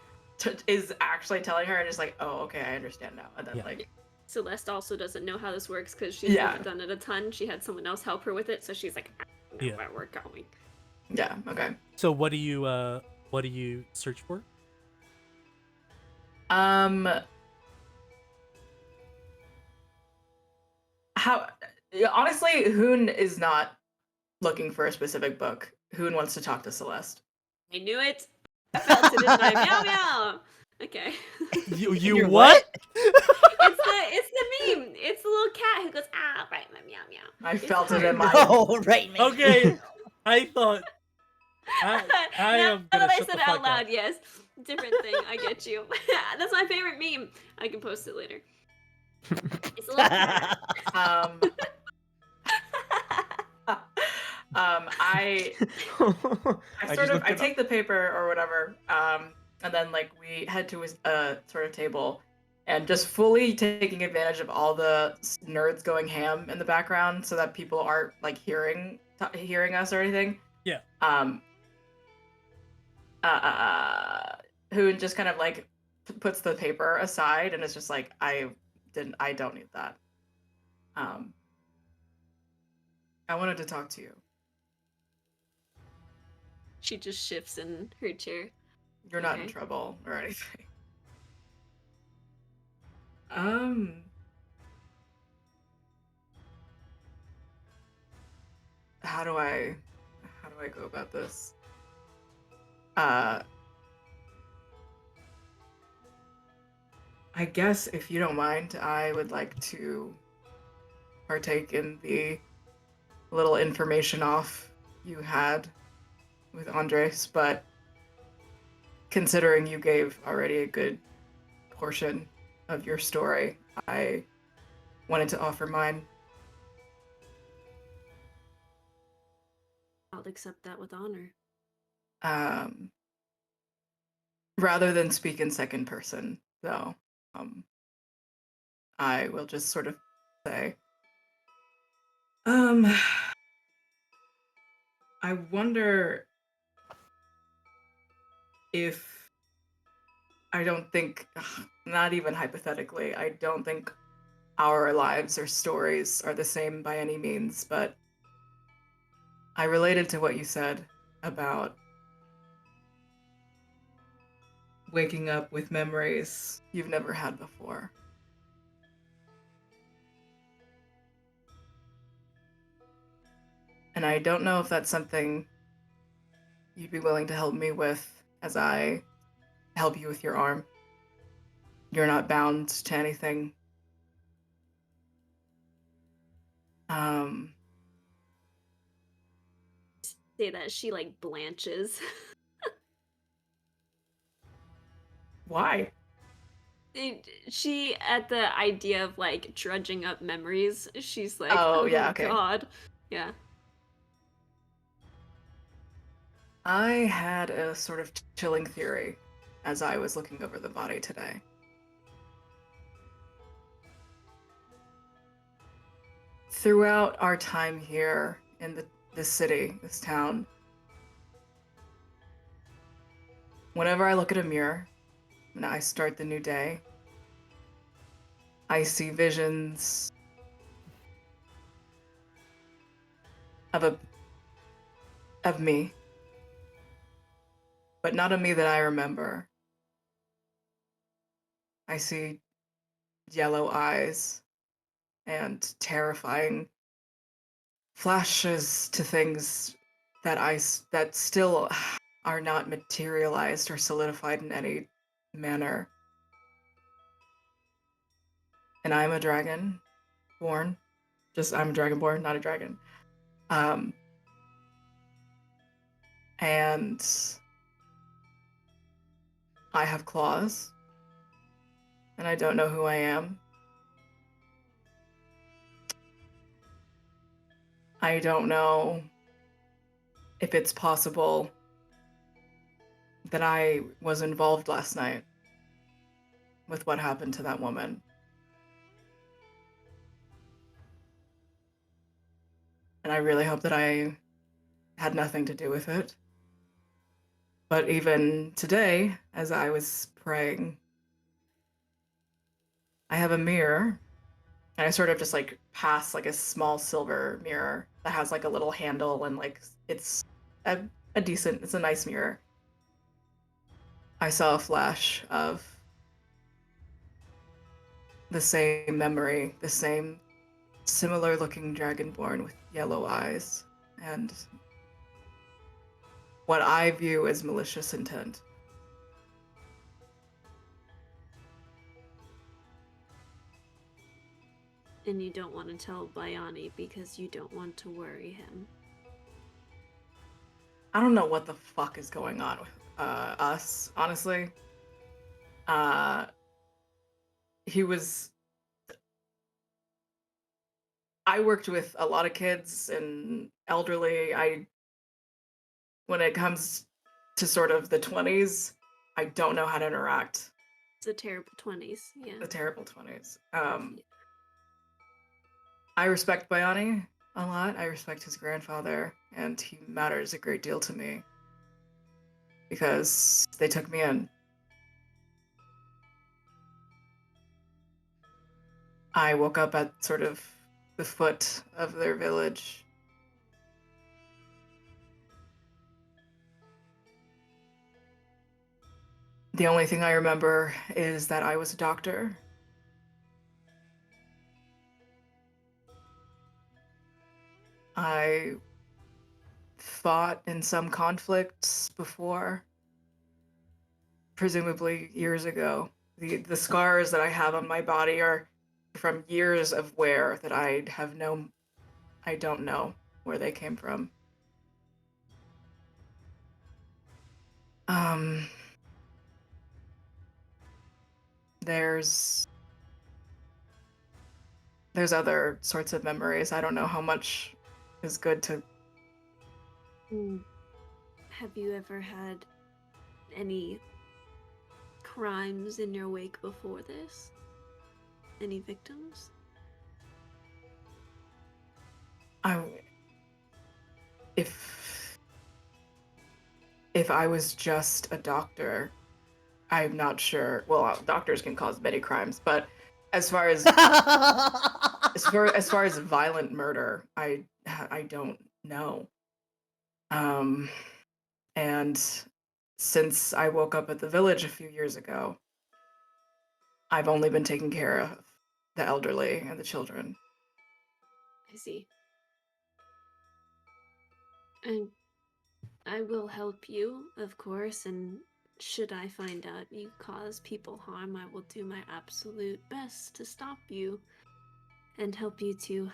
is actually telling her, and just like, oh, okay, I understand now. And then Yeah. like, Celeste also doesn't know how this works because she's Yeah. not done it a ton. She had someone else help her with it, so she's like, I don't know Yeah. where we're going. yeah, okay. So what do you search for? How? Honestly, Hoon is not looking for a specific book. Hoon wants to talk to Celeste. I knew it. I felt it in my meow meow. Okay. You You're what? It's the meme. It's the little cat who goes, ah, right, my meow meow. I It's felt it hard. in my. Oh, right, man. Okay, I thought I now am that gonna I shut said the it out fuck loud, up. yes. Different thing. I get you. That's my favorite meme. I can post it later. It's a little cat. I I take the paper or whatever, and then like we head to a sort of table, and just fully taking advantage of all the nerds going ham in the background, so that people aren't like hearing us or anything. Yeah. Who just kind of like puts the paper aside and is just like, I don't need that. I wanted to talk to you. She just shifts in her chair. You're not in Okay. trouble or anything. How do I go about this? I guess if you don't mind, I would like to partake in the little information off you had with Andres, but considering you gave already a good portion of your story, I wanted to offer mine. I'll accept that with honor. Rather than speak in second person, though, I will just sort of say, I wonder if I don't think, not even hypothetically, I don't think our lives or stories are the same by any means, but I related to what you said about waking up with memories you've never had before. And I don't know if that's something you'd be willing to help me with as I help you with your arm. You're not bound to anything. Say that she like blanches. Why? She at the idea of like drudging up memories, she's like, Oh, yeah, okay. God. Yeah. I had a sort of chilling theory as I was looking over the body today. Throughout our time here in this city, this town, whenever I look at a mirror and I start the new day, I see visions of me, but not a me that I remember. I see yellow eyes and terrifying flashes to things that still are not materialized or solidified in any manner. And I'm a dragon born. I'm a dragonborn, not a dragon. And I have claws. And I don't know who I am. I don't know if it's possible that I was involved last night with what happened to that woman. And I really hope that I had nothing to do with it. But even today, as I was praying, I have a mirror, and I sort of just like pass like a small silver mirror that has like a little handle, and like it's a it's a nice mirror. I saw a flash of the same memory, the same similar looking dragonborn with yellow eyes, and what I view as malicious intent. And you don't want to tell Bayani because you don't want to worry him. I don't know what the fuck is going on with us, honestly. I worked with a lot of kids and elderly. When it comes to sort of the 20s, I don't know how to interact. It's a terrible 20s, yeah. The terrible 20s. I respect Bayani a lot. I respect his grandfather, and he matters a great deal to me because they took me in. I woke up at sort of the foot of their village. The only thing I remember is that I was a doctor. I fought in some conflicts before, presumably years ago. The scars that I have on my body are from years of wear that I don't know where they came from. There's other sorts of memories. I don't know how much is good to. Have you ever had any crimes in your wake before this? Any victims? If I was just a doctor, I'm not sure. Well, doctors can cause many crimes, but as far as as far as violent murder, I don't know. And since I woke up at the village a few years ago, I've only been taking care of the elderly and the children. I see. And I will help you, of course, and should I find out you cause people harm, I will do my absolute best to stop you and help you to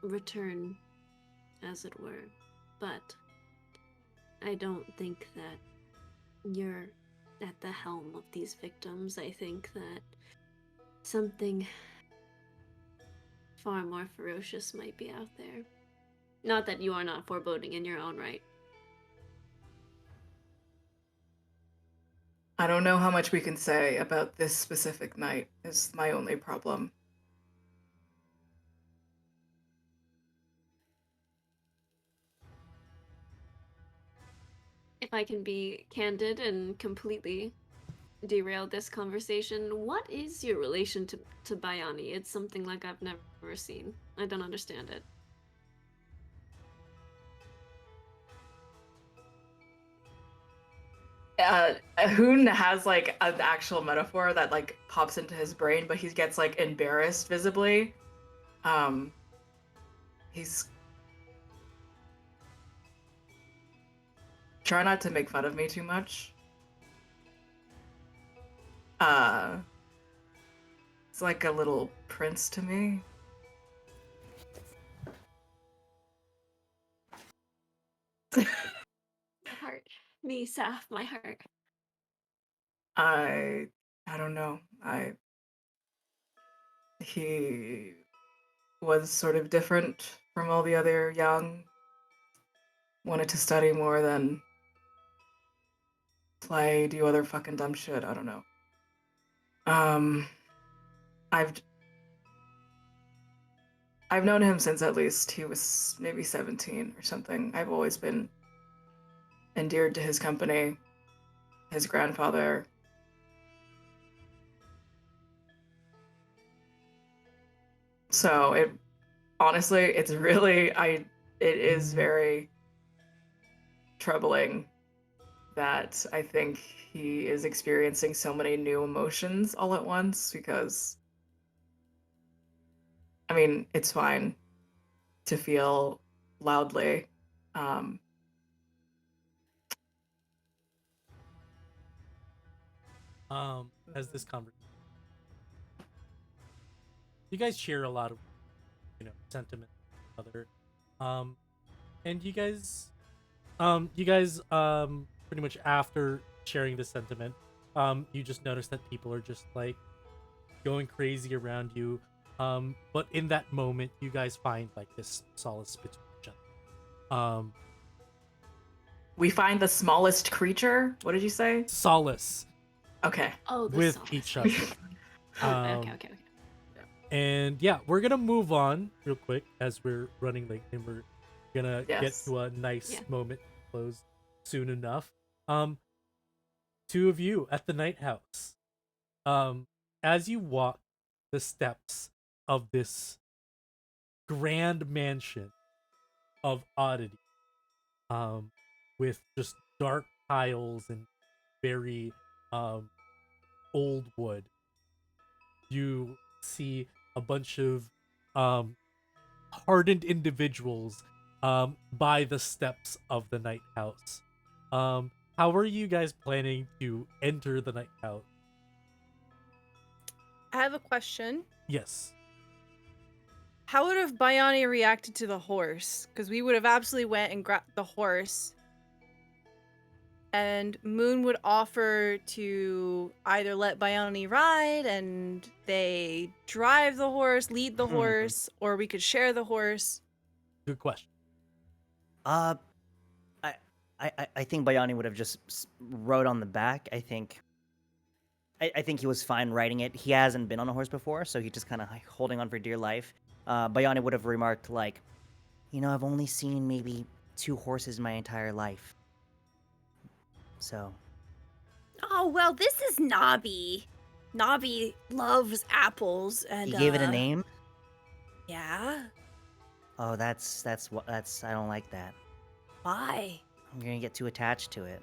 return, as it were. But I don't think that you're at the helm of these victims. I think that something far more ferocious might be out there. Not that you are not foreboding in your own right. I don't know how much we can say about this specific night, is my only problem. If I can be candid and completely derail this conversation, what is your relation to Bayani? It's something like I've never seen. I don't understand it. Hoon has like an actual metaphor that like pops into his brain, but he gets like embarrassed visibly. He's try not to make fun of me too much. It's like a little prince to me. My heart. Me, Saf, my heart. I don't know. He was sort of different from all the other young. Wanted to study more than play, do other fucking dumb shit. I don't know. I've known him since at least he was maybe 17 or something. I've always been endeared to his company, his grandfather. So it honestly, it's really it is very troubling that I think he is experiencing so many new emotions all at once, because I mean, it's fine to feel loudly. As this conversation, you guys share a lot of, sentiment with each other, and you guys pretty much after sharing this sentiment, you just notice that people are just like going crazy around you, but in that moment, you guys find like this solace between each other. We find the smallest creature. What did you say? Solace Okay. Oh, the with solace. each other. Okay. And yeah, we're gonna move on real quick as we're running late, and we're gonna get Yes. to a nice Yeah. moment to close soon enough. Two of you at the night house. As you walk the steps of this grand mansion of oddity, with just dark tiles and very old wood, you see a bunch of hardened individuals by the steps of the night house. How are you guys planning to enter the night house? I have a question. Yes. How would have Bayani reacted to the horse? Because we would have absolutely went and grabbed the horse. And Moon would offer to either let Bayani ride and they drive the horse, lead the horse, or we could share the horse. Good question. I think Bayani would have just rode on the back. I think he was fine riding it. He hasn't been on a horse before, so he just kind of holding on for dear life. Bayani would have remarked like, I've only seen maybe 2 horses my entire life. So. Oh, well, this is Nabi. Nabi loves apples, and He gave it a name? Yeah. Oh, that's I don't like that. Why? I'm gonna get too attached to it.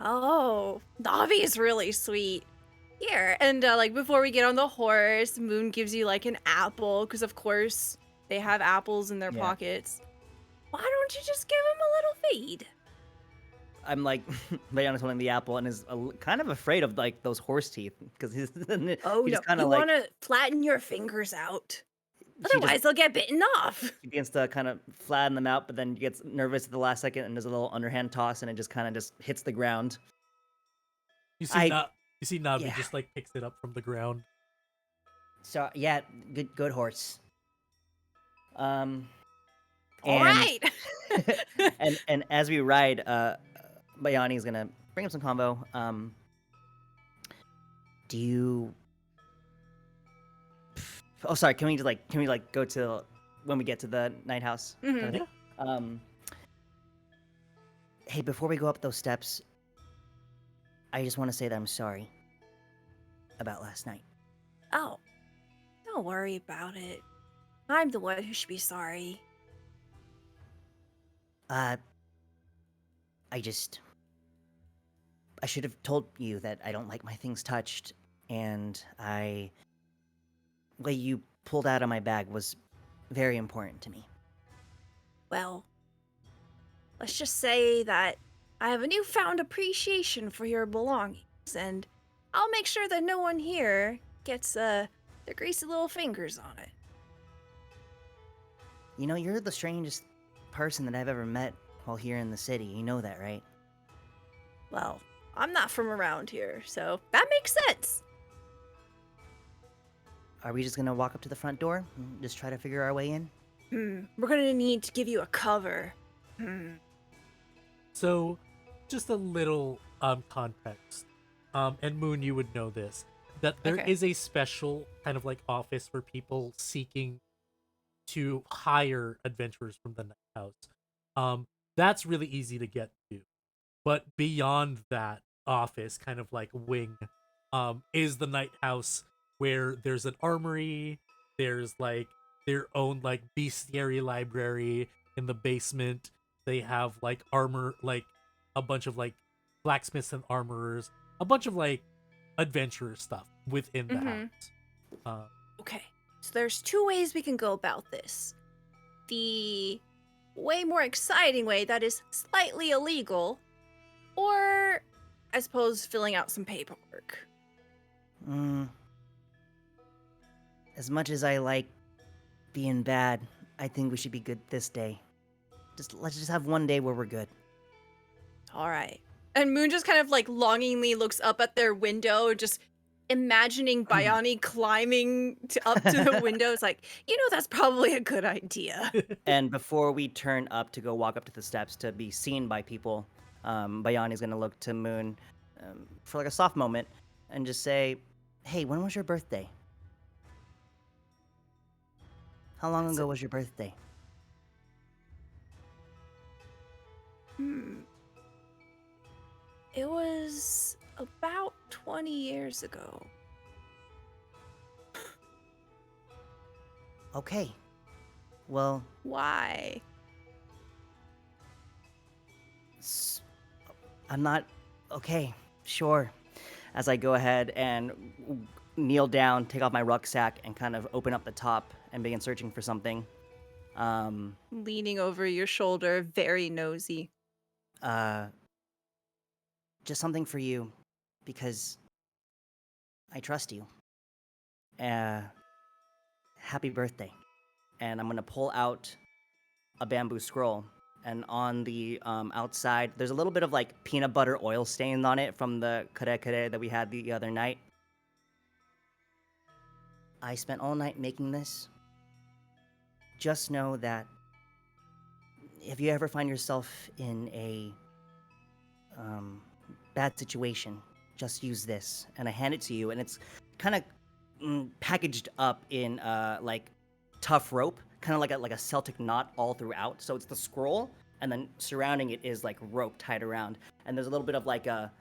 Oh, Navi is really sweet. Here, and like before we get on the horse, Moon gives you like an apple, because of course they have apples in their Yeah. pockets. Why don't you just give him a little feed? I'm like, Bayana's holding the apple and is kind of afraid of like those horse teeth because he's Oh he no, just kind you of like want to flatten your fingers out. she Otherwise, just they'll get bitten off. he begins to kind of flatten them out, but then gets nervous at the last second and does a little underhand toss and it just kind of just hits the ground. You see, I- you see Navi yeah. just like picks it up from the ground. So yeah, good horse. All And right. and as we ride, Bayani is gonna bring up some combo. Do you? Oh, sorry. Can we go to when we get to the night house? Mhm. Kinda thing? Hey, before we go up those steps, I just want to say that I'm sorry about last night. Oh, don't worry about it. I'm the one who should be sorry. I should have told you that I don't like my things touched, and what you pulled out of my bag was very important to me. Well, let's just say that I have a newfound appreciation for your belongings, and I'll make sure that no one here gets their greasy little fingers on it. You know, you're the strangest person that I've ever met while here in the city. You know that, right? Well, I'm not from around here, so that makes sense. Are we just gonna walk up to the front door and just try to figure our way in? We're gonna need to give you a cover. So, just a little context. And Moon, you would know this, that there is Okay. a special kind of like office for people seeking to hire adventurers from the Night House. That's really easy to get to. But beyond that office, kind of like wing, is the Night House, where there's an armory, there's like their own like bestiary library in the basement. They have like armor, like a bunch of like blacksmiths and armorers, a bunch of like adventurer stuff within the Mhm. house. Okay, so there's two ways we can go about this. The way more exciting way that is slightly illegal, or I suppose filling out some paperwork. As much as I like being bad, I think we should be good this day. Let's just have one day where we're good. All right. And Moon just kind of like longingly looks up at their window, just imagining Bayani climbing up to the window. It's like, that's probably a good idea. And before we turn up to go walk up to the steps to be seen by people, Bayani's gonna look to Moon for like a soft moment and just say, "Hey, when was your birthday? How long ago was your birthday?" It was about 20 years ago. Okay. Well, Why? I'm not. Okay, sure. As I go ahead and kneel down, take off my rucksack, and kind of open up the top and begin searching for something. Leaning over your shoulder, very nosy. Just something for you, because I trust you. Happy birthday. And I'm gonna pull out a bamboo scroll, and on the outside, there's a little bit of like peanut butter oil stain on it from the kare kare that we had the other night. I spent all night making this. Just know that if you ever find yourself in a bad situation, just use this. And I hand it to you, and it's kind of packaged up in like tough rope, kind of like a Celtic knot all throughout. So it's the scroll, and then surrounding it is like rope tied around, and there's a little bit of like a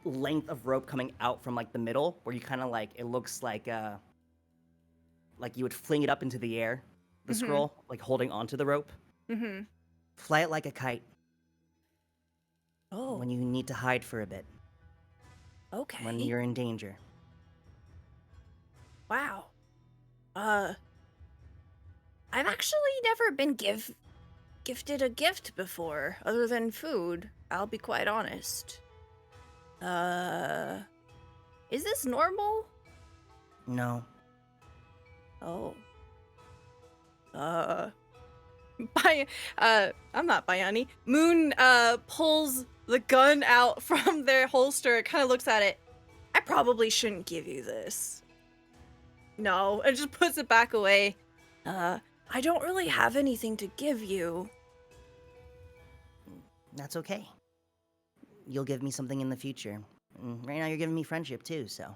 length of rope coming out from like the middle, where you kind of like, it looks like you would fling it up into the air, the scroll, like holding onto the rope. Mm-hmm. Fly it like a kite Oh, when you need to hide for a bit, okay. when you're in danger. Wow. I've actually never been gifted a gift before, other than food. I'll be quite honest. Is this normal? No. Oh. I'm not Bayani. Moon, pulls the gun out from their holster, kind of looks at it. I probably shouldn't give you this. No, and just puts it back away. I don't really have anything to give you. That's okay. You'll give me something in the future. Right now you're giving me friendship too, so.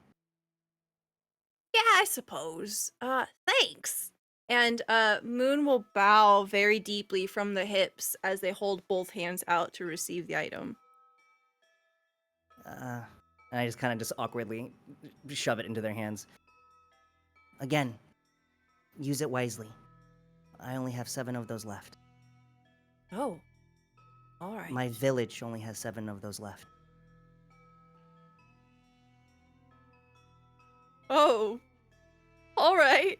Yeah, I suppose. Thanks. And Moon will bow very deeply from the hips as they hold both hands out to receive the item. And I just kind of just awkwardly shove it into their hands. Again, use it wisely. I only have 7 of those left. Oh. All right. My village only has 7 of those left. Oh. All right.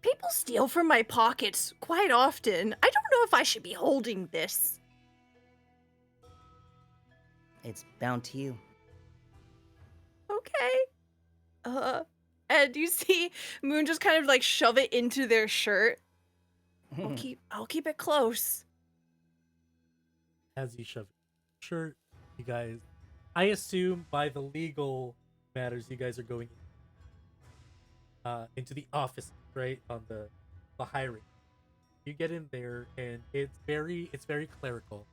People steal from my pockets quite often. I don't know if I should be holding this. It's bound to you. Okay. And you see Moon just kind of like shove it into their shirt. I'll keep it close. As you shove it. Sure, you guys. I assume by the legal matters, you guys are going into the office, right? On the hiring. You get in there, and it's very clerical.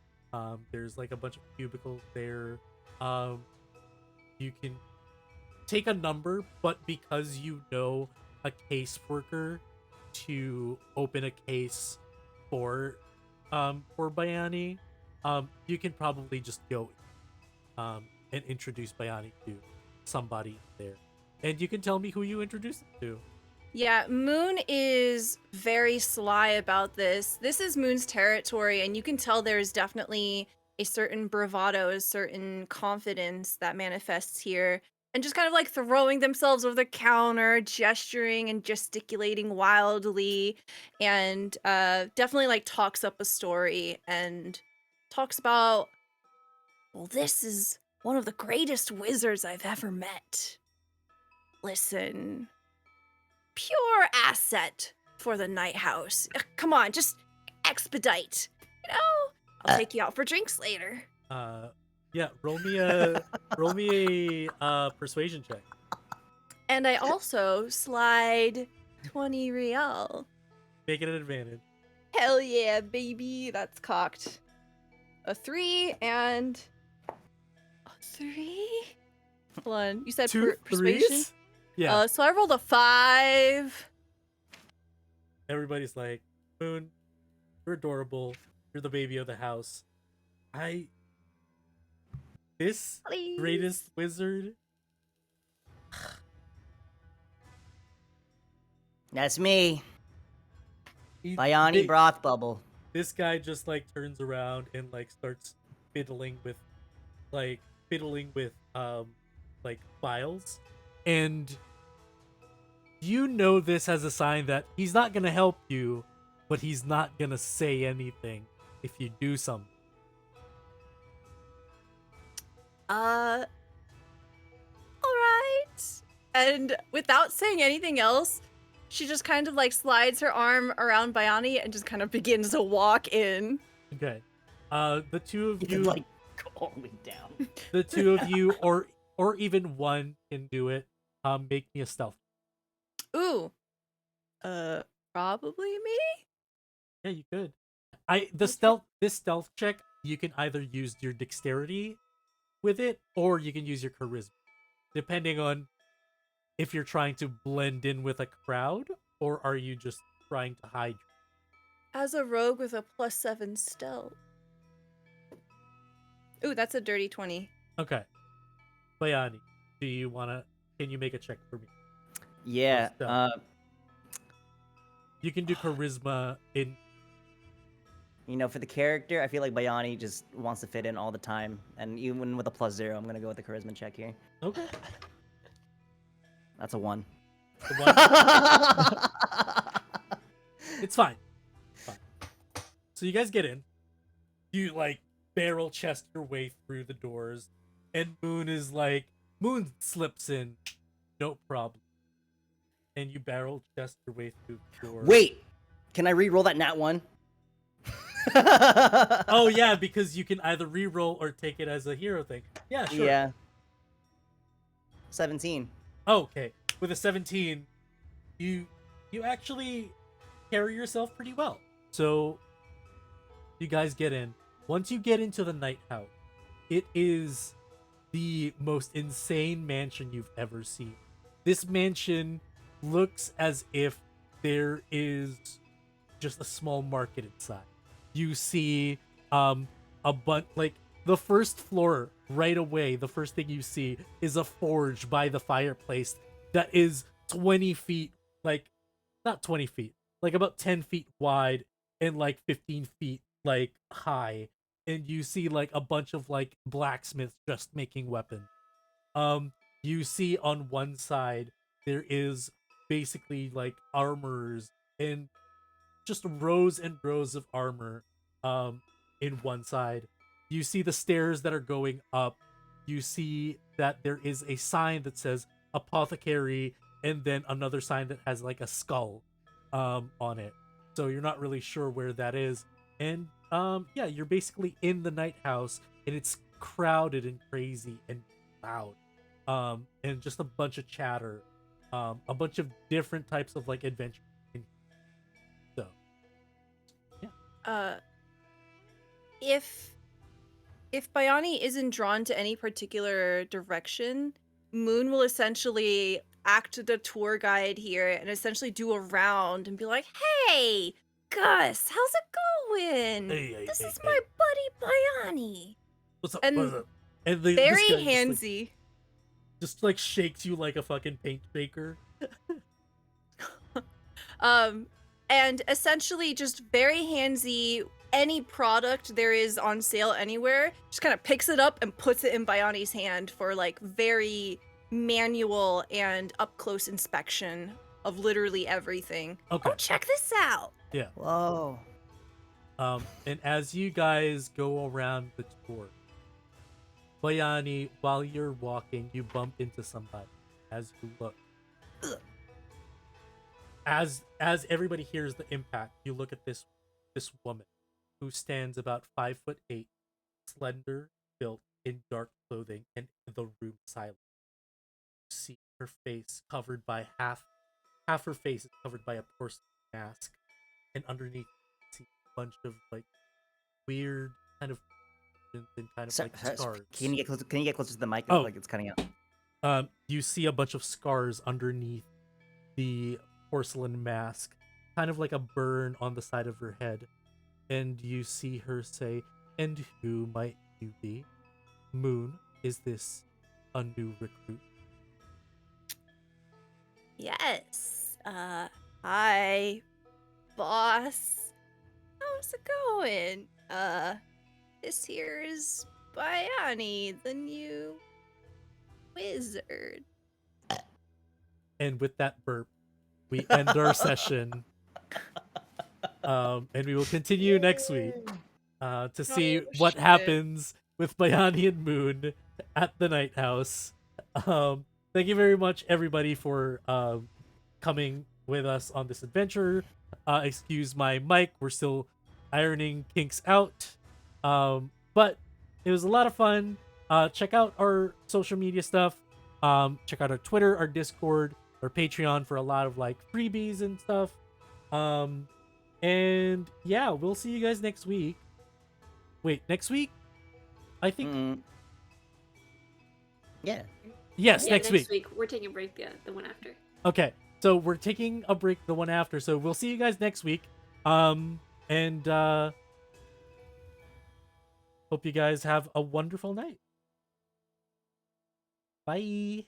There's like a bunch of cubicles there. You can take a number, but because you know a caseworker to open a case for Bayani, you can probably just go and introduce Bayani to somebody there. And you can tell me who you introduce him to. Yeah, Moon is very sly about this. This is Moon's territory, and you can tell there's definitely a certain bravado, a certain confidence that manifests here. And just kind of like throwing themselves over the counter, gesturing and gesticulating wildly, and definitely like talks up a story and talks about, well, this is one of the greatest wizards I've ever met. Listen, pure asset for the Night House. Come on, just expedite. You know, I'll take you out for drinks later. Yeah, roll me a persuasion check. And I also slide 20 real. Make it an advantage. Hell yeah, baby. That's cocked. A 3 and a 3. Hold on. You said Two persuasion? threes? Yeah. So I rolled a 5. Everybody's like, Moon, you're adorable. You're the baby of the house. This Please. greatest wizard. That's me, He- Bayani they- Broth Bubble. This guy just like turns around and like starts fiddling with like files. And you know this as a sign that he's not gonna help you, but he's not gonna say anything if you do something. All right. And without saying anything else, she just kind of like slides her arm around Bayani and just kind of begins to walk in. Okay. The two of you, Like, all the way down. the two of you, or even one can do it. Make me a stealth. Ooh. Probably me? Yeah, you could. This stealth check, you can either use your dexterity with it, or you can use your charisma, depending on if you're trying to blend in with a crowd, or are you just trying to hide. As a rogue with a +7 stealth. Ooh, that's a dirty 20. Okay. Bayani, can you make a check for me? Yeah. Stealth. You can do charisma in. You know, for the character, I feel like Bayani just wants to fit in all the time. And even with a +0, I'm going to go with the charisma check here. Okay. That's a 1. The one- It's fine. Fine. So you guys get in. You like barrel chest your way through the doors, and Moon slips in, no problem. And you barrel chest your way through the door. Wait, can I re-roll that nat 1? Oh yeah, because you can either re-roll or take it as a hero thing. Yeah, sure. Yeah. 17. Oh, okay. With a 17, you actually carry yourself pretty well. So you guys get in. Once you get into the night house, it is the most insane mansion you've ever seen. This mansion looks as if there is just a small market inside. You see a bunch, like, the first floor right away, the first thing you see is a forge by the fireplace that is 20 feet, like, not 20 feet, like about 10 feet wide and like 15 feet like high. And you see like a bunch of like blacksmiths just making weapons. You see on one side there is basically like armors and just rows and rows of armor in one side. You see the stairs that are going up. You see that there is a sign that says apothecary and then another sign that has like a skull on it. So you're not really sure where that is. And yeah, you're basically in the night house and it's crowded and crazy and loud. And just a bunch of chatter. A bunch of different types of like adventure. So yeah. If Bayani isn't drawn to any particular direction, Moon will essentially act the tour guide here and essentially do a round and be like, "Hey, Gus, how's it going? Hey, This hey, is hey. my buddy Bayani." What's up? And What's up? And this Very guy handsy. just like shakes you like a fucking paint shaker. And essentially just very handsy. Any product there is on sale anywhere, just kind of picks it up and puts it in Bayani's hand for like very manual and up close inspection of literally everything. Okay. Oh, check this out. Yeah. Whoa. And as you guys go around the tour, Bayani, while you're walking, you bump into somebody as you look. As everybody hears the impact, you look at this woman who stands about 5'8", slender, built in dark clothing, and the room silent. You see her face covered by half her face is covered by a porcelain mask, and underneath you see a bunch of like weird kind of and kind of like scars. Can you get closer to the mic? Oh. Like it's cutting out. You see a bunch of scars underneath the porcelain mask, kind of like a burn on the side of her head. And you see her say, "And who might you be? Moon, is this a new recruit?" Yes. Hi, boss. How's it going? This here is Bayani, the new wizard. And with that burp, we end our session. And we will continue next week to see what shit. happens with Bayani and Moon at the Night House. Thank you very much, everybody, for coming with us on this adventure. Excuse my mic, we're still ironing kinks out. But it was a lot of fun. Check out our social media stuff. Check out our Twitter, our Discord, our Patreon for a lot of like freebies and stuff. And yeah, we'll see you guys next week. Wait, next week? I think. Yeah. Yes, Yeah, next week. We're taking a break the one after. Okay, so we're taking a break the one after. So we'll see you guys next week. And hope you guys have a wonderful night. Bye.